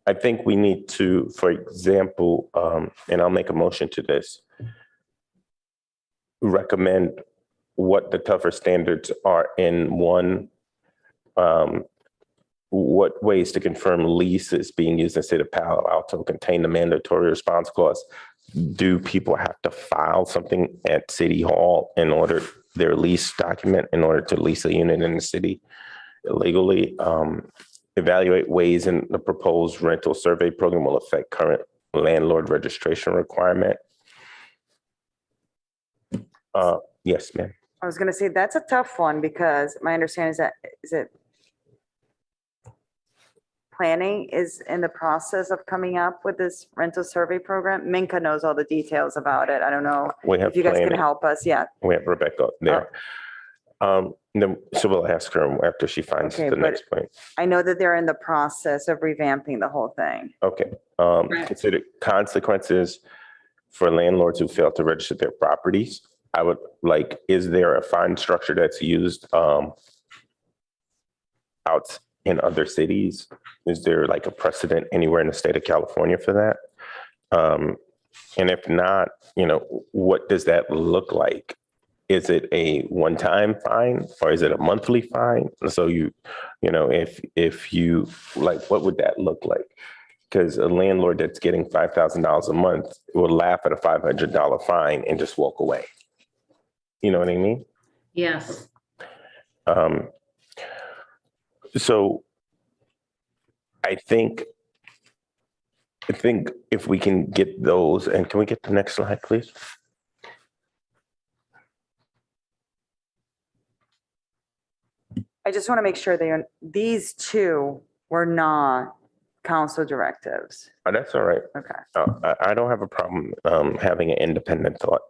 I think we need to, for example, and I'll make a motion to this, recommend what the tougher standards are in one, what ways to confirm leases being used in the state of Palo Alto contain the mandatory response clause. Do people have to file something at City Hall in order, their lease document, in order to lease a unit in the city illegally? Evaluate ways in the proposed rental survey program will affect current landlord registration requirement. Yes, ma'am. I was gonna say, that's a tough one because my understanding is it planning is in the process of coming up with this rental survey program? Minka knows all the details about it. I don't know We have if you guys can planning. help us. Yeah. We have Rebecca there. Then, so we'll ask her after she finds Okay, the but- next point. I know that they're in the process of revamping the whole thing. Okay. Right. Consider consequences for landlords who fail to register their properties. I would like, is there a fine structure that's used out in other cities? Is there like a precedent anywhere in the state of California for that? And if not, what does that look like? Is it a one-time fine or is it a monthly fine? So if you like, what would that look like? Because a landlord that's getting $5,000 a month will laugh at a $500 fine and just walk away. You know what I mean? Yes. So I think if we can get those, and can we get the next slide, please? I just want to make sure these two were not council directives. Oh, that's all right. Okay. I don't have a problem having an independent thought.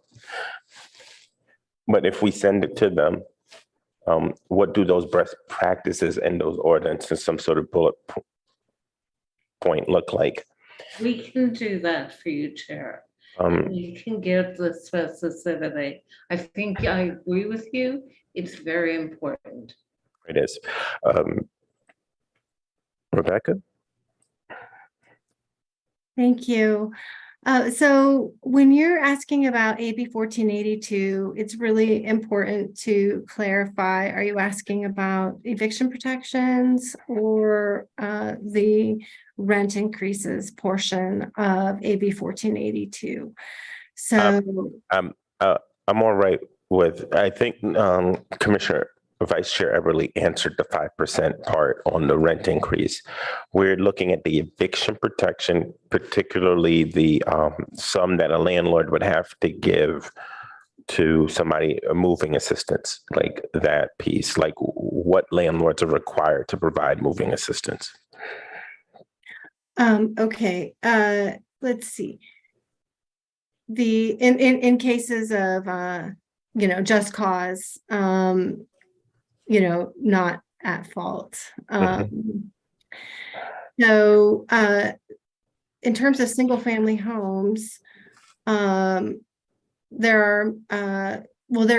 But if we send it to them, what do those best practices and those ordinances, some sort of bullet point look like? We can do that for you, Chair. You can give the specificity. I think I agree with you. It's very important. It is. Rebecca? Thank you. So when you're asking about AB 1482, it's really important to clarify, are you asking about eviction protections or the rent increases portion of AB 1482? So I'm all right with, I think Commissioner Vice Chair Everly answered the 5% part on the rent increase. We're looking at the eviction protection, particularly the sum that a landlord would have to give to somebody, moving assistance, like that piece, like what landlords are required to provide moving assistance. okay, let's see. In cases of just cause, not at fault. So in terms of single family homes, there are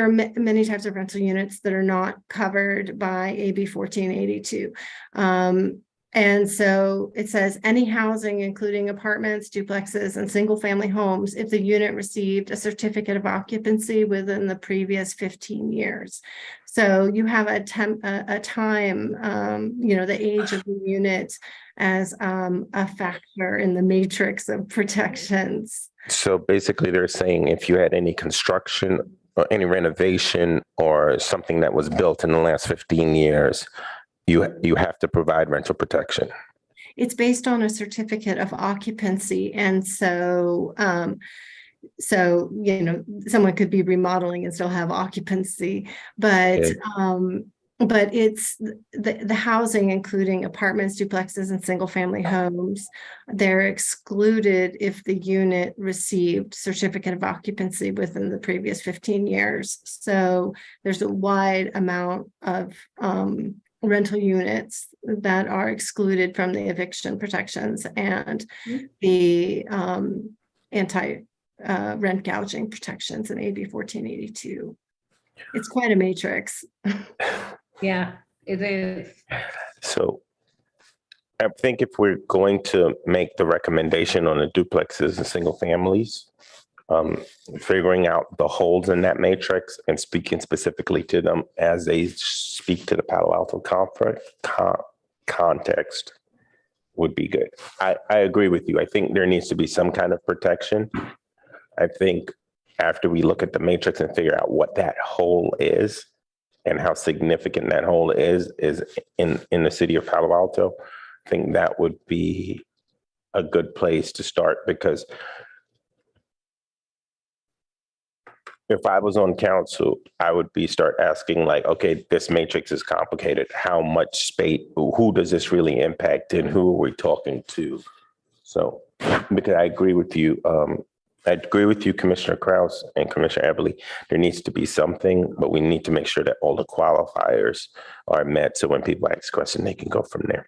many types of rental units that are not covered by AB 1482. And so it says any housing, including apartments, duplexes, and single-family homes, if the unit received a certificate of occupancy within the previous 15 years. So you have a time, the age of the unit as a factor in the matrix of protections. So basically they're saying if you had any construction or any renovation or something that was built in the last 15 years, you have to provide rental protection. It's based on a certificate of occupancy. And so, someone could be remodeling and still have occupancy, but it's the housing, including apartments, duplexes, and single family homes, they're excluded if the unit received certificate of occupancy within the previous 15 years. So there's a wide amount of rental units that are excluded from the eviction protections and the rent gouging protections in AB 1482. It's quite a matrix. Yeah, it is. So I think if we're going to make the recommendation on the duplexes and single families, figuring out the holes in that matrix and speaking specifically to them as they speak to the Palo Alto context would be good. I agree with you. I think there needs to be some kind of protection. I think after we look at the matrix and figure out what that hole is and how significant that hole is in the city of Palo Alto, I think that would be a good place to start, because if I was on council, I would start asking like, okay, this matrix is complicated. How much space, who does this really impact and who are we talking to? So, because I agree with you. I agree with you, Commissioner Kraus and Commissioner Eberly. There needs to be something, but we need to make sure that all the qualifiers are met. So when people ask questions, they can go from there.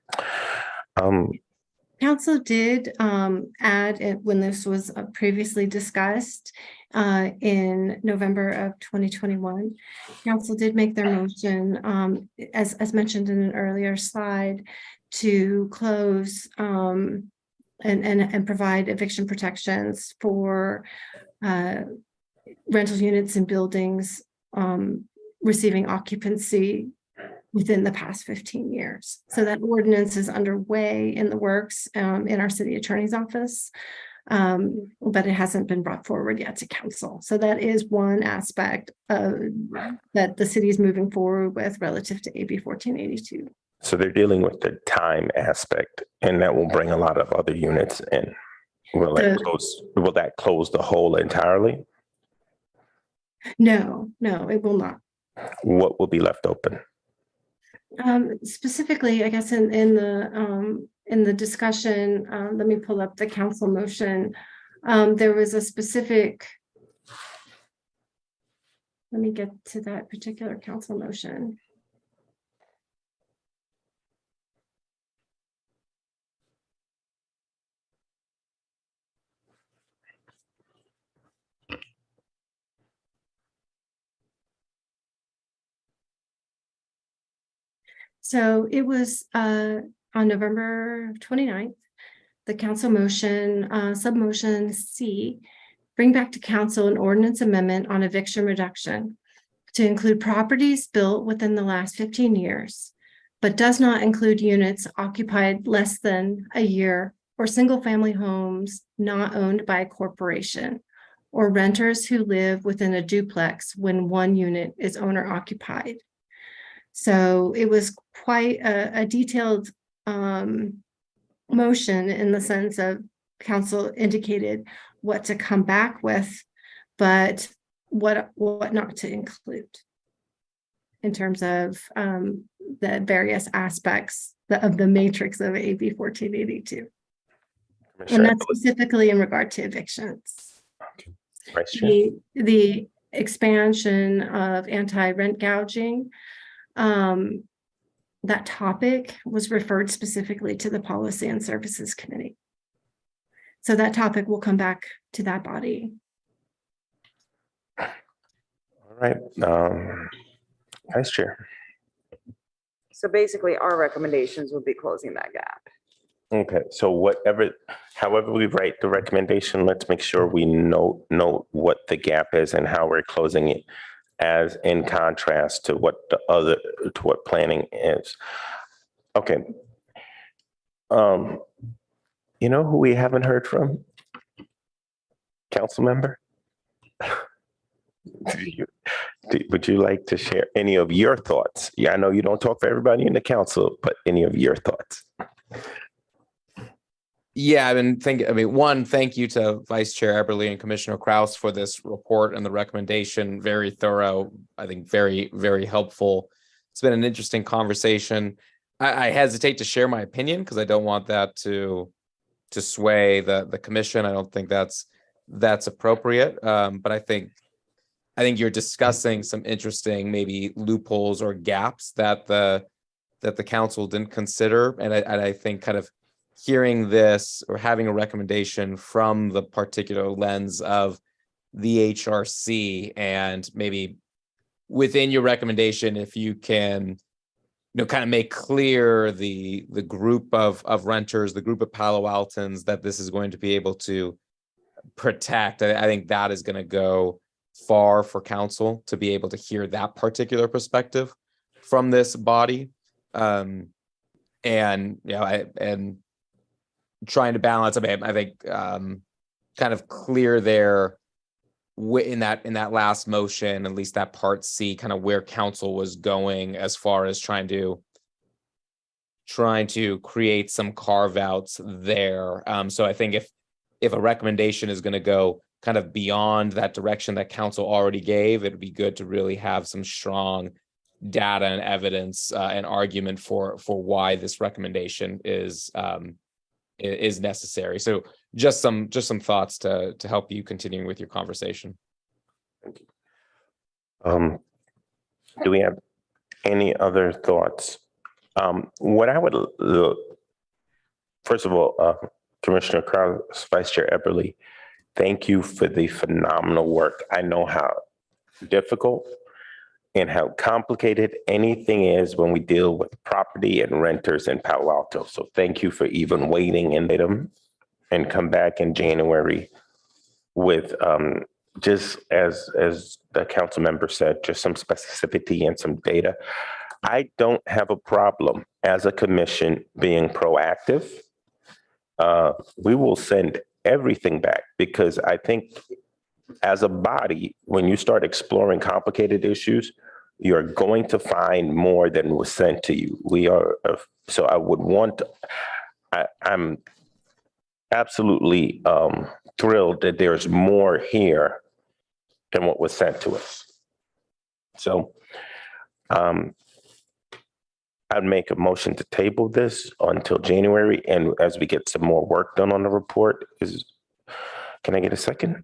Council did add it when this was previously discussed in November of 2021. Council did make their motion, as mentioned in an earlier slide, to close and provide eviction protections for rental units and buildings receiving occupancy within the past 15 years. So that ordinance is underway in the works in our city attorney's office, but it hasn't been brought forward yet to council. So that is one aspect that the city is moving forward with relative to AB 1482. So they're dealing with the time aspect, and that will bring a lot of other units in. Will that close the hole entirely? No, it will not. What will be left open? Specifically, I guess in the discussion, let me pull up the council motion. There was a specific, let me get to that particular council motion. So it was on November 29th, the council motion, submotion C, bring back to council an ordinance amendment on eviction reduction to include properties built within the last 15 years, but does not include units occupied less than a year or single family homes not owned by a corporation or renters who live within a duplex when one unit is owner occupied. So it was quite a detailed motion in the sense of council indicated what to come back with, but what not to include in terms of the various aspects of the matrix of AB 1482. And that's specifically in regard to evictions. Okay. The expansion of anti-rent gouging, that topic was referred specifically to the Policy and Services Committee. So that topic will come back to that body. All right, Vice Chair. So basically, our recommendations would be closing that gap. Okay, so however we write the recommendation, let's make sure we know what the gap is and how we're closing it, as in contrast to what planning is. Okay. You know who we haven't heard from? Council member? Would you like to share any of your thoughts? Yeah, I know you don't talk for everybody in the council, but any of your thoughts? Yeah, one, thank you to Vice Chair Eberly and Commissioner Kraus for this report and the recommendation. Very thorough, I think very, very helpful. It's been an interesting conversation. I hesitate to share my opinion because I don't want that to sway the commission. I don't think that's appropriate. But I think you're discussing some interesting maybe loopholes or gaps that the council didn't consider. And I think kind of hearing this or having a recommendation from the particular lens of the HRC, and maybe within your recommendation, if you can, kind of make clear the group of renters, the group of Palo Altans that this is going to be able to protect. I think that is going to go far for council to be able to hear that particular perspective from this body. And and trying to balance, I think kind of clear there in that last motion, at least that part C, kind of where council was going as far as trying to create some carve outs there. So I think if a recommendation is going to go kind of beyond that direction that council already gave, it'd be good to really have some strong data and evidence and argument for why this recommendation is necessary. So just some thoughts to help you continuing with your conversation. Thank you. Do we have any other thoughts? What I would first of all, Commissioner Krause, Vice Chair Eberly, thank you for the phenomenal work. I know how difficult and how complicated anything is when we deal with property and renters in Palo Alto. So thank you for even waiting in them and come back in January with just as the council member said, just some specificity and some data. I don't have a problem as a commission being proactive. We will send everything back because I think as a body, when you start exploring complicated issues, you're going to find more than was sent to you. So I would want, I'm absolutely thrilled that there's more here than what was sent to us. So I'd make a motion to table this until January, and as we get some more work done on the report, can I get a second?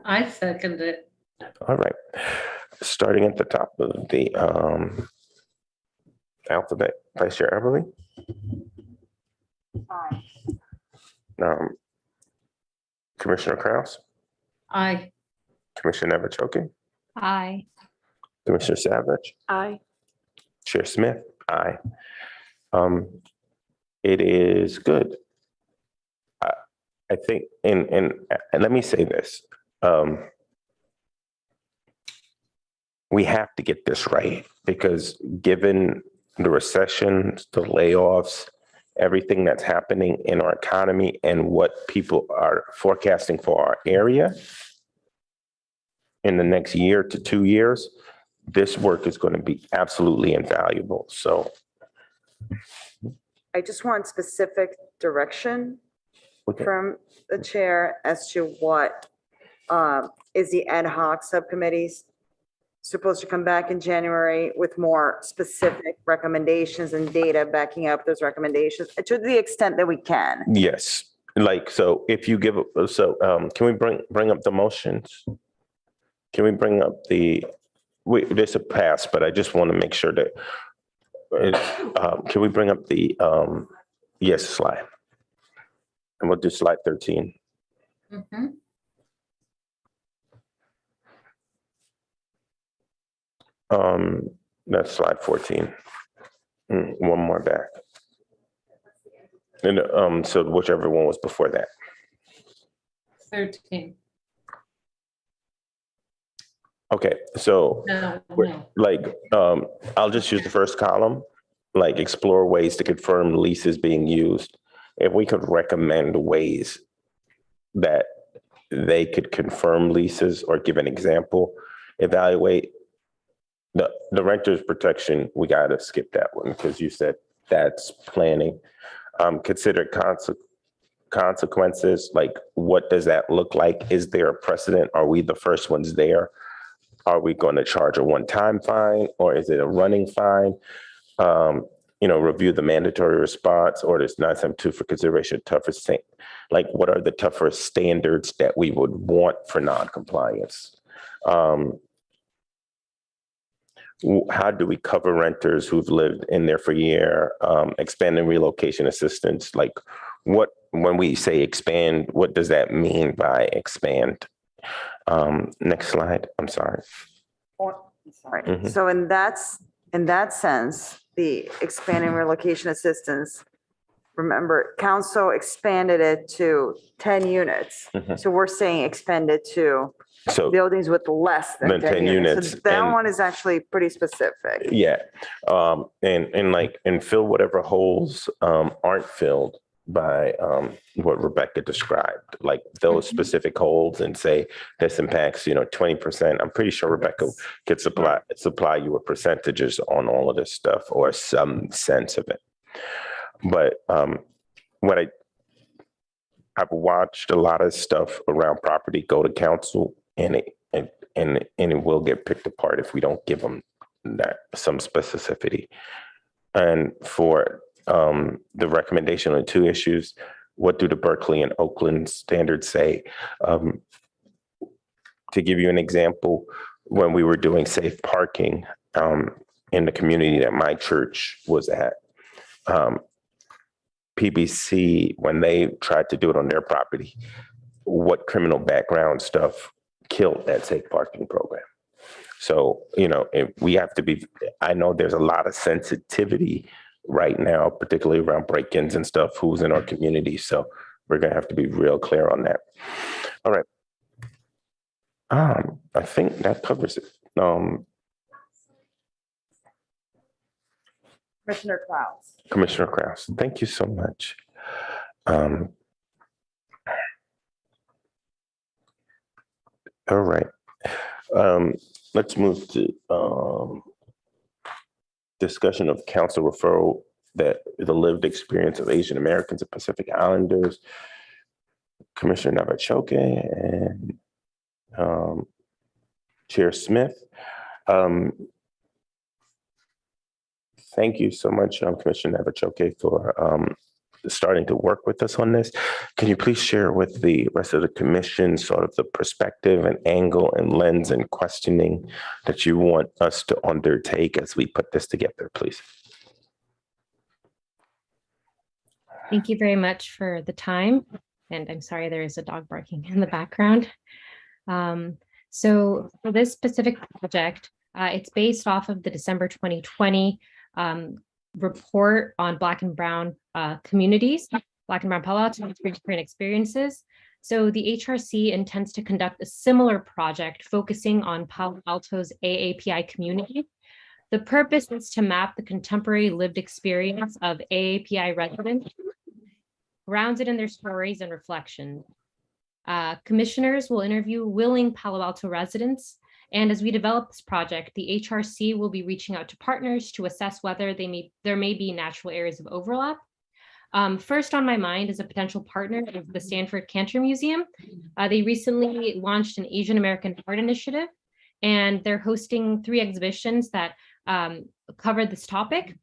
I second it. All right. Starting at the top of the alphabet, Vice Chair Eberly. Aye. Commissioner Krause, Aye. Commissioner Nevichoke, Aye. Commissioner Savage, Aye. Chair Smith, aye. It is good. I think, and let me say this. We have to get this right because given the recession, the layoffs, everything that's happening in our economy and what people are forecasting for our area in the next year to 2 years, this work is going to be absolutely invaluable. So I just want specific direction okay. from the chair as to what is the ad hoc subcommittees supposed to come back in January with more specific recommendations and data backing up those recommendations to the extent that we can. Yes, like, so if you give, can we bring up the motions? Can we bring up there's a pass, but I just want to make sure that, can we bring up the, yes, slide? And we'll do slide 13. Mm-hmm. That's slide 14. One more back. And so whichever one was before that. 13. Okay, so No. like, I'll just use the first column, like explore ways to confirm leases being used. If we could recommend ways that they could confirm leases or give an example, evaluate the renter's protection, we got to skip that one because you said that's planning. Consider consequences, like what does that look like? Is there a precedent? Are we the first ones there? Are we going to charge a one-time fine or is it a running fine? Review the mandatory response orders 972 for consideration toughest thing. Like what are the tougher standards that we would want for non-compliance? How do we cover renters who've lived in there for a year? Expanding relocation assistance, like when we say expand, what does that mean by expand? Next slide. I'm sorry. Sorry. Mhm. So in that sense, the expanding relocation assistance, remember, council expanded it to 10 units. Mhm. So we're saying expanded to So, buildings with less than 10 units. So that and- one is actually pretty specific. yeah, and fill whatever holes aren't filled by what Rebecca described, like those specific holes, and say this impacts 20%. I'm pretty sure Rebecca could supply you with percentages on all of this stuff or some sense of it. But what I've watched a lot of stuff around property go to council, and it will get picked apart if we don't give them that some specificity. And for the recommendation on 2 issues, what do the Berkeley and Oakland standards say? To give you an example, when we were doing safe parking in the community that my church was at, PBC, when they tried to do it on their property, what criminal background stuff killed that safe parking program. So, if we have to be, I know there's a lot of sensitivity right now, particularly around break-ins and stuff, who's in our community. So we're going to have to be real clear on that. All right. I think that covers it. Commissioner Klaus. Commissioner Krause, thank you so much. All right. Let's move to discussion of council referral that the lived experience of Asian Americans and Pacific Islanders. Commissioner Navachoke and Chair Smith. Thank you so much, Commissioner Navachoke, for starting to work with us on this. Can you please share with the rest of the commission sort of the perspective and angle and lens and questioning that you want us to undertake as we put this together, please? Thank you very much for the time. And I'm sorry, there is a dog barking in the background. So for this specific project, it's based off of the December 2020 report on Black and Brown communities, Black and Brown Palo Alto different experiences. So the HRC intends to conduct a similar project focusing on Palo Alto's AAPI community. The purpose is to map the contemporary lived experience of AAPI residents, grounds it in their stories and reflections. Commissioners will interview willing Palo Alto residents. And as we develop this project, the HRC will be reaching out to partners to assess whether there may be natural areas of overlap. First on my mind is a potential partner is the Stanford Cantor Museum. They recently launched an Asian American art initiative, and they're hosting 3 exhibitions that cover this topic.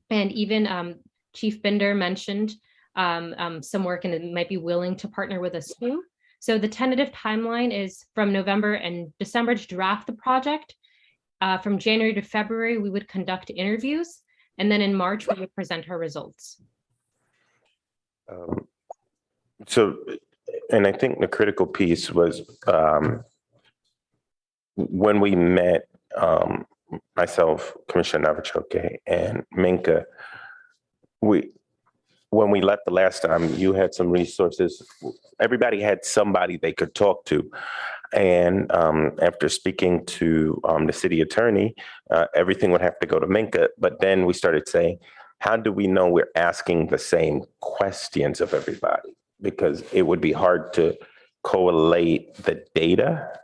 And even Chief Binder mentioned some work and might be willing to partner with us too. So the tentative timeline is from November and December to draft the project. From January to February, we would conduct interviews. And then in March, we would present our results. And I think the critical piece was when we met, myself, Commissioner Navachoke, and Minka, when we left the last time, you had some resources. Everybody had somebody they could talk to. And after speaking to the city attorney, everything would have to go to Minka. But then we started saying, how do we know we're asking the same questions of everybody? Because it would be hard to correlate the data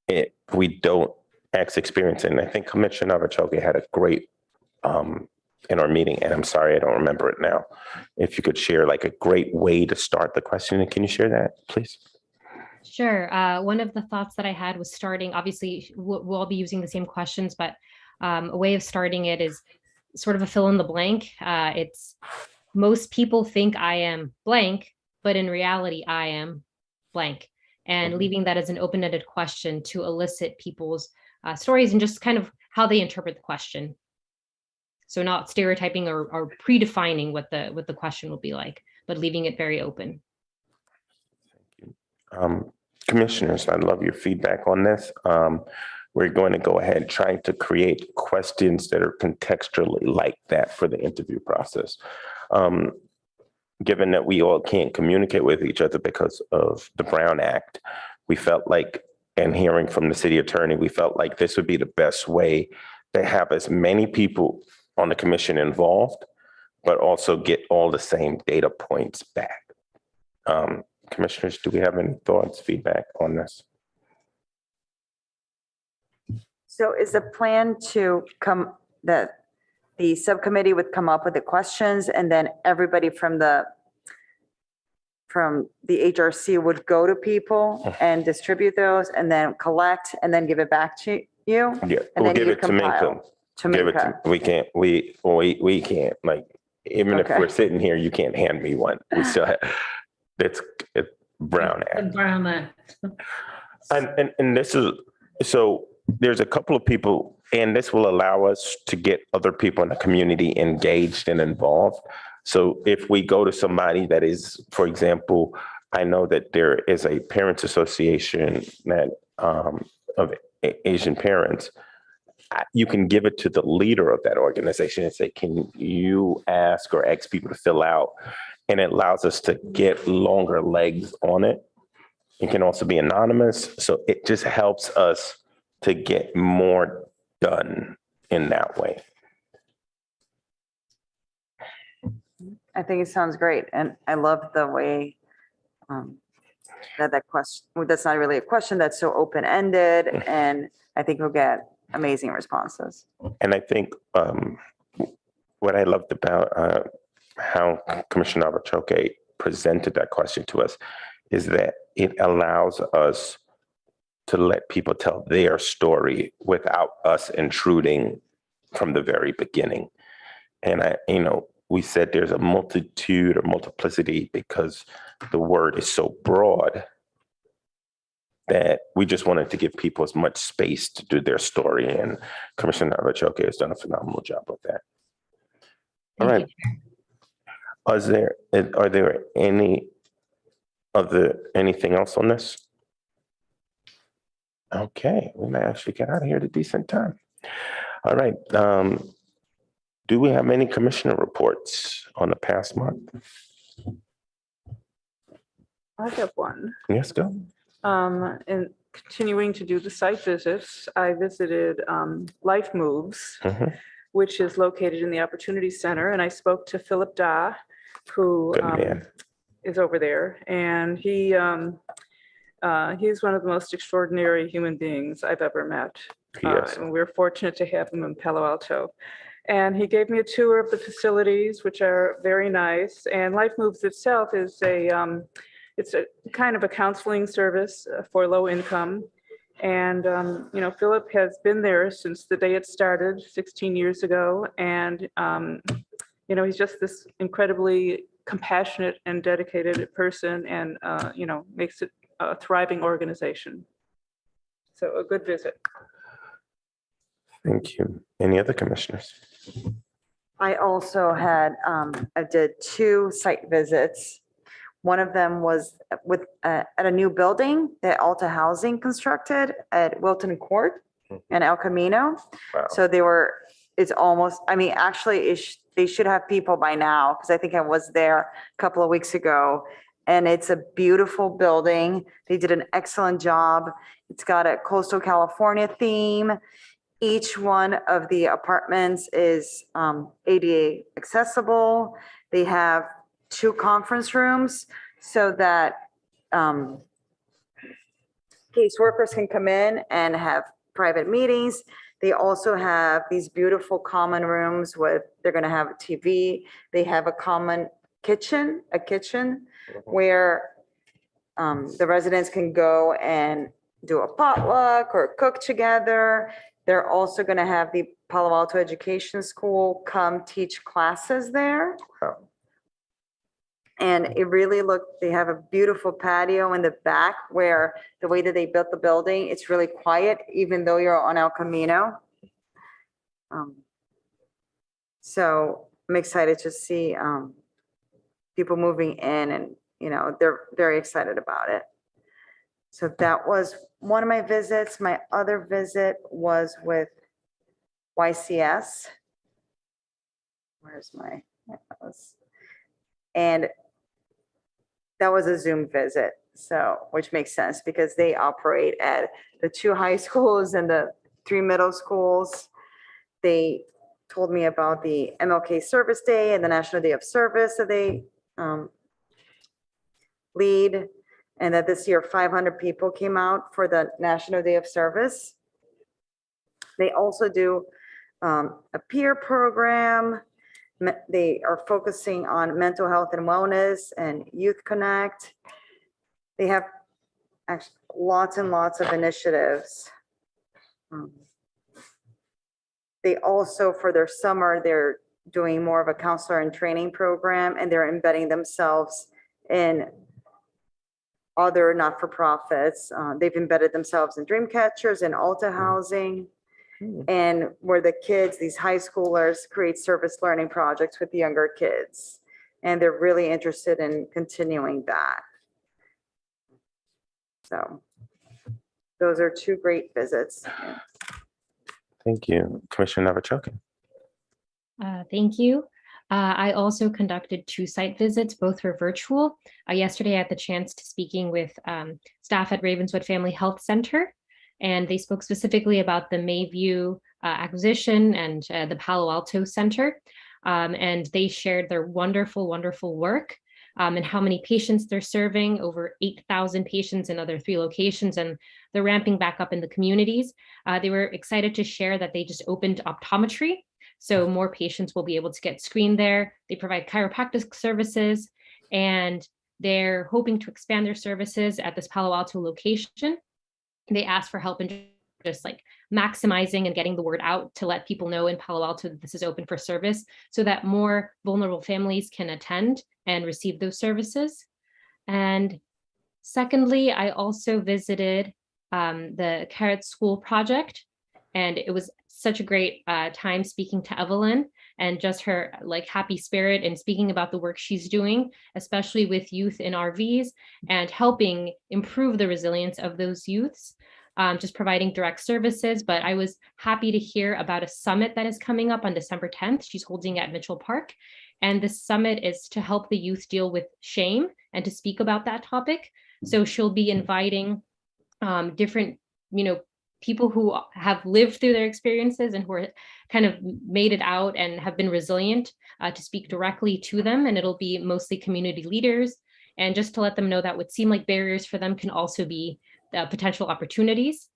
if we don't ask experience. And I think Commissioner Navachoke had a great in our meeting, and I'm sorry, I don't remember it now. If you could share like a great way to start the question, can you share that, please? Sure. One of the thoughts that I had was starting, obviously, we'll all be using the same questions, but a way of starting it is sort of a fill in the blank. It's most people think I am blank, but in reality, I am blank. And leaving that as an open-ended question to elicit people's stories and just kind of how they interpret the question. So not stereotyping or predefining what the question will be like, but leaving it very open. Commissioners, I love your feedback on this. We're going to go ahead trying to create questions that are contextually like that for the interview process. Given that we all can't communicate with each other because of the Brown Act, we felt like, and hearing from the city attorney, we felt like this would be the best way to have as many people on the commission involved, but also get all the same data points back. Commissioners, do we have any thoughts, feedback on this? So is the plan to come, that the subcommittee would come up with the questions and then everybody from the HRC would go to people and distribute those and then collect and then give it back to you? Yeah, And we'll then give you it to compile. Minka. Give it to, we can't, we can't, like, even if Okay. we're sitting here, you can't hand me one. We still have, it's Brown The Act. Brown Act. And this is, so there's a couple of people, and this will allow us to get other people in the community engaged and involved. So if we go to somebody that is, for example, I know that there is a parents association that of Asian parents. You can give it to the leader of that organization and say, can you ask or ask people to fill out? And it allows us to get longer legs on it. It can also be anonymous. So it just helps us to get more done in that way. I think it sounds great. And I love the way that question, well, that's not really a question, that's so open-ended. And I think we'll get amazing responses. And I think what I loved about how Commissioner Navachoke presented that question to us is that it allows us to let people tell their story without us intruding from the very beginning. And we said there's a multitude or multiplicity because the word is so broad that we just wanted to give people as much space to do their story. And Commissioner Navachoke has done a phenomenal job with that. All right. Are there anything else on this? Okay, we may actually get out of here at a decent time. All right. Do we have any commissioner reports on the past month? I have one. Yes, go. And continuing to do the site visits, I visited Life Moves, which is located in the Opportunity Center. And I spoke to Philip Da, who Good man. is over there. And he's one of the most extraordinary human beings I've ever met. Yes. And we're fortunate to have him in Palo Alto. And he gave me a tour of the facilities, which are very nice. And Life Moves itself is it's a kind of a counseling service for low income. And, Philip has been there since the day it started 16 years ago. And, he's just this incredibly compassionate and dedicated person and, makes it a thriving organization. So a good visit. Thank you. Any other commissioners? I also had, I did 2 site visits. One of them was at a new building that Alta Housing constructed at Wilton Court and El Camino. Wow. So it's almost, actually they should have people by now because I think I was there a couple of weeks ago. And it's a beautiful building. They did an excellent job. It's got a coastal California theme. Each one of the apartments is ADA accessible. They have 2 conference rooms so that caseworkers can come in and have private meetings. They also have these beautiful common rooms they're going to have a TV. They have a common kitchen, where the residents can go and do a potluck or cook together. They're also going to have the Palo Alto Education School come teach classes there. Wow. And it really they have a beautiful patio in the back where the way that they built the building, it's really quiet, even though you're on El Camino. So I'm excited to see people moving in, and, they're very excited about it. So that was one of my visits. My other visit was with YCS. Where's my, and that was a Zoom visit. So, which makes sense because they operate at the 2 high schools and the 3 middle schools. They told me about the MLK Service Day and the National Day of Service that they lead, and that this year 500 people came out for the National Day of Service. They also do a peer program. They are focusing on mental health and wellness and Youth Connect. They have actually lots and lots of initiatives. They also, for their summer, they're doing more of a counselor and training program, and they're embedding themselves in other not-for-profits. They've embedded themselves in Dreamcatchers and Alta Housing, and where the kids, these high schoolers, create service learning projects with the younger kids. And they're really interested in continuing that. So those are 2 great visits. Thank you. Commissioner Novichok. Thank you. I also conducted 2 site visits, both were virtual. Yesterday, I had the chance to speaking with staff at Ravenswood Family Health Center, and they spoke specifically about the Mayview acquisition and the Palo Alto Center. And they shared their wonderful, wonderful work and how many patients they're serving, over 8,000 patients in other 3 locations, and they're ramping back up in the communities. They were excited to share that they just opened optometry, so more patients will be able to get screened there. They provide chiropractic services, and they're hoping to expand their services at this Palo Alto location. They asked for help in just like maximizing and getting the word out to let people know in Palo Alto that this is open for service so that more vulnerable families can attend and receive those services. And secondly, I also visited the Carrot School Project, and it was such a great time speaking to Evelyn and just her like happy spirit and speaking about the work she's doing, especially with youth in RVs and helping improve the resilience of those youths, just providing direct services. But I was happy to hear about a summit that is coming up on December 10th. She's holding at Mitchell Park. And this summit is to help the youth deal with shame and to speak about that topic. So she'll be inviting different, people who have lived through their experiences and who are kind of made it out and have been resilient to speak directly to them. And it'll be mostly community leaders, and just to let them know that what seem like barriers for them can also be potential opportunities.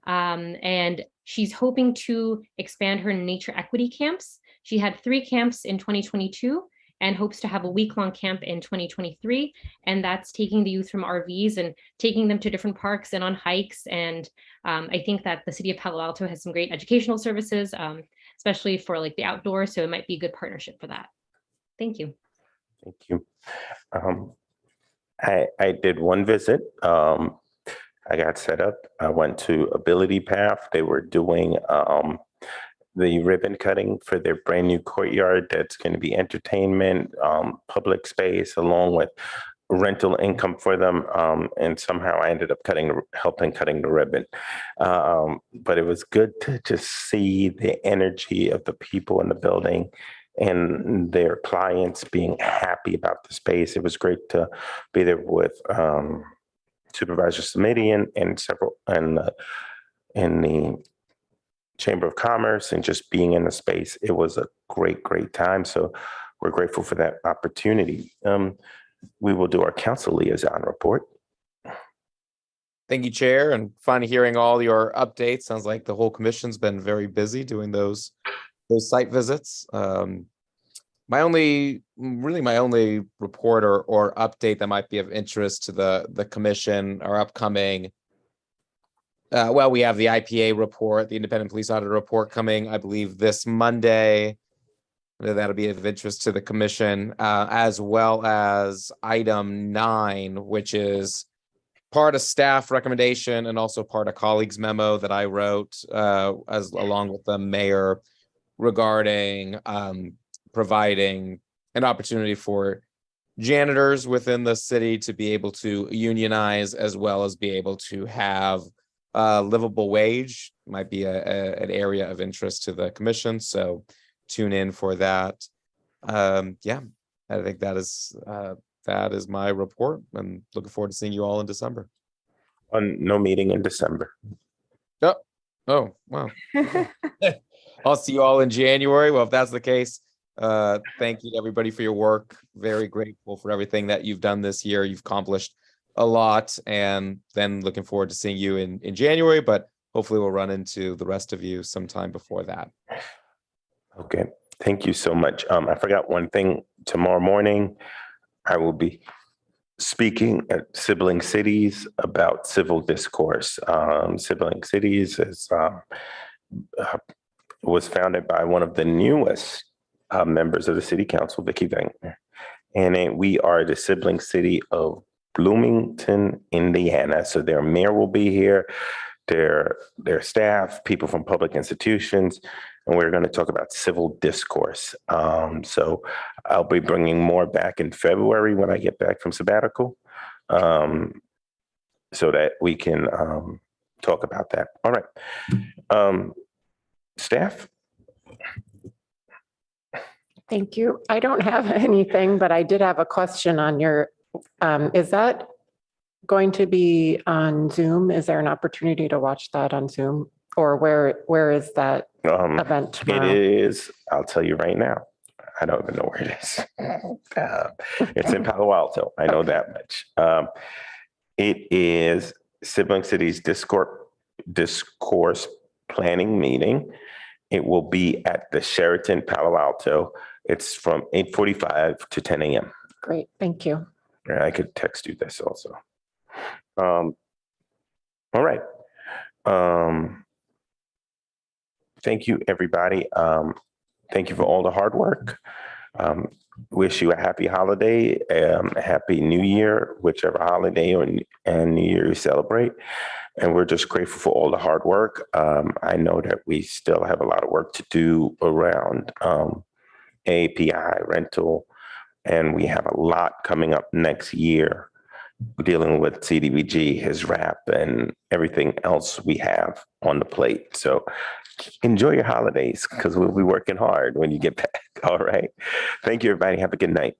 And she's hoping to expand her nature equity camps. She had 3 camps in 2022 and hopes to have a week-long camp in 2023. And that's taking the youth from RVs and taking them to different parks and on hikes. And I think that the city of Palo Alto has some great educational services, especially for like the outdoors. So it might be a good partnership for that. Thank you. Thank you. I did 1 visit. I got set up. I went to Ability Path. They were doing the ribbon cutting for their brand new courtyard. That's going to be entertainment, public space, along with rental income for them. And somehow I ended up helping cutting the ribbon. But it was good to just see the energy of the people in the building and their clients being happy about the space. It was great to be there with Supervisor Smitty and several in the Chamber of Commerce, and just being in the space. It was a great, great time. So we're grateful for that opportunity. We will do our council liaison report. Thank you, Chair, and fun hearing all your updates. Sounds like the whole commission's been very busy doing those site visits. My only report or update that might be of interest to the commission are upcoming. We have the IPA report, the Independent Police Audit Report, coming, I believe, this Monday. That'll be of interest to the commission, as well as item 9, which is part of staff recommendation and also part of colleagues memo that I wrote along with the mayor regarding providing an opportunity for janitors within the city to be able to unionize as well as be able to have a livable wage. Might be an area of interest to the commission, so tune in for that. Yeah, I think that is my report, and looking forward to seeing you all in December. No meeting in December. Oh, wow. I'll see you all in January. Well, if that's the case, thank you to everybody for your work. Very grateful for everything that you've done this year. You've accomplished a lot, and then looking forward to seeing you in January, but hopefully we'll run into the rest of you sometime before that. Okay, thank you so much. I forgot one thing. Tomorrow morning, I will be speaking at Sibling Cities about civil discourse. Sibling Cities was founded by one of the newest members of the city council, Vicky Wagner. And we are the sibling city of Bloomington, Indiana. So their mayor will be here, their staff, people from public institutions, and we're going to talk about civil discourse. So I'll be bringing more back in February when I get back from sabbatical, so that we can talk about that. All right. Staff? Thank you. I don't have anything, but I did have a question on your, is that going to be on Zoom? Is there an opportunity to watch that on Zoom? Or where is that event tomorrow? It is, I'll tell you right now. I don't even know where it is. It's in Palo Alto. I know that much. It is Sibling Cities Discourse Planning Meeting. It will be at the Sheraton Palo Alto. It's from 8:45 to 10 a.m. Great, thank you. And I could text you this also. All right. Thank you, everybody. Thank you for all the hard work. Wish you a happy holiday, a happy new year, whichever holiday and new year you celebrate. And we're just grateful for all the hard work. I know that we still have a lot of work to do around API rental, and we have a lot coming up next year dealing with CDBG, his wrap, and everything else we have on the plate. So enjoy your holidays because we'll be working hard when you get back. All right. Thank you, everybody. Have a good night.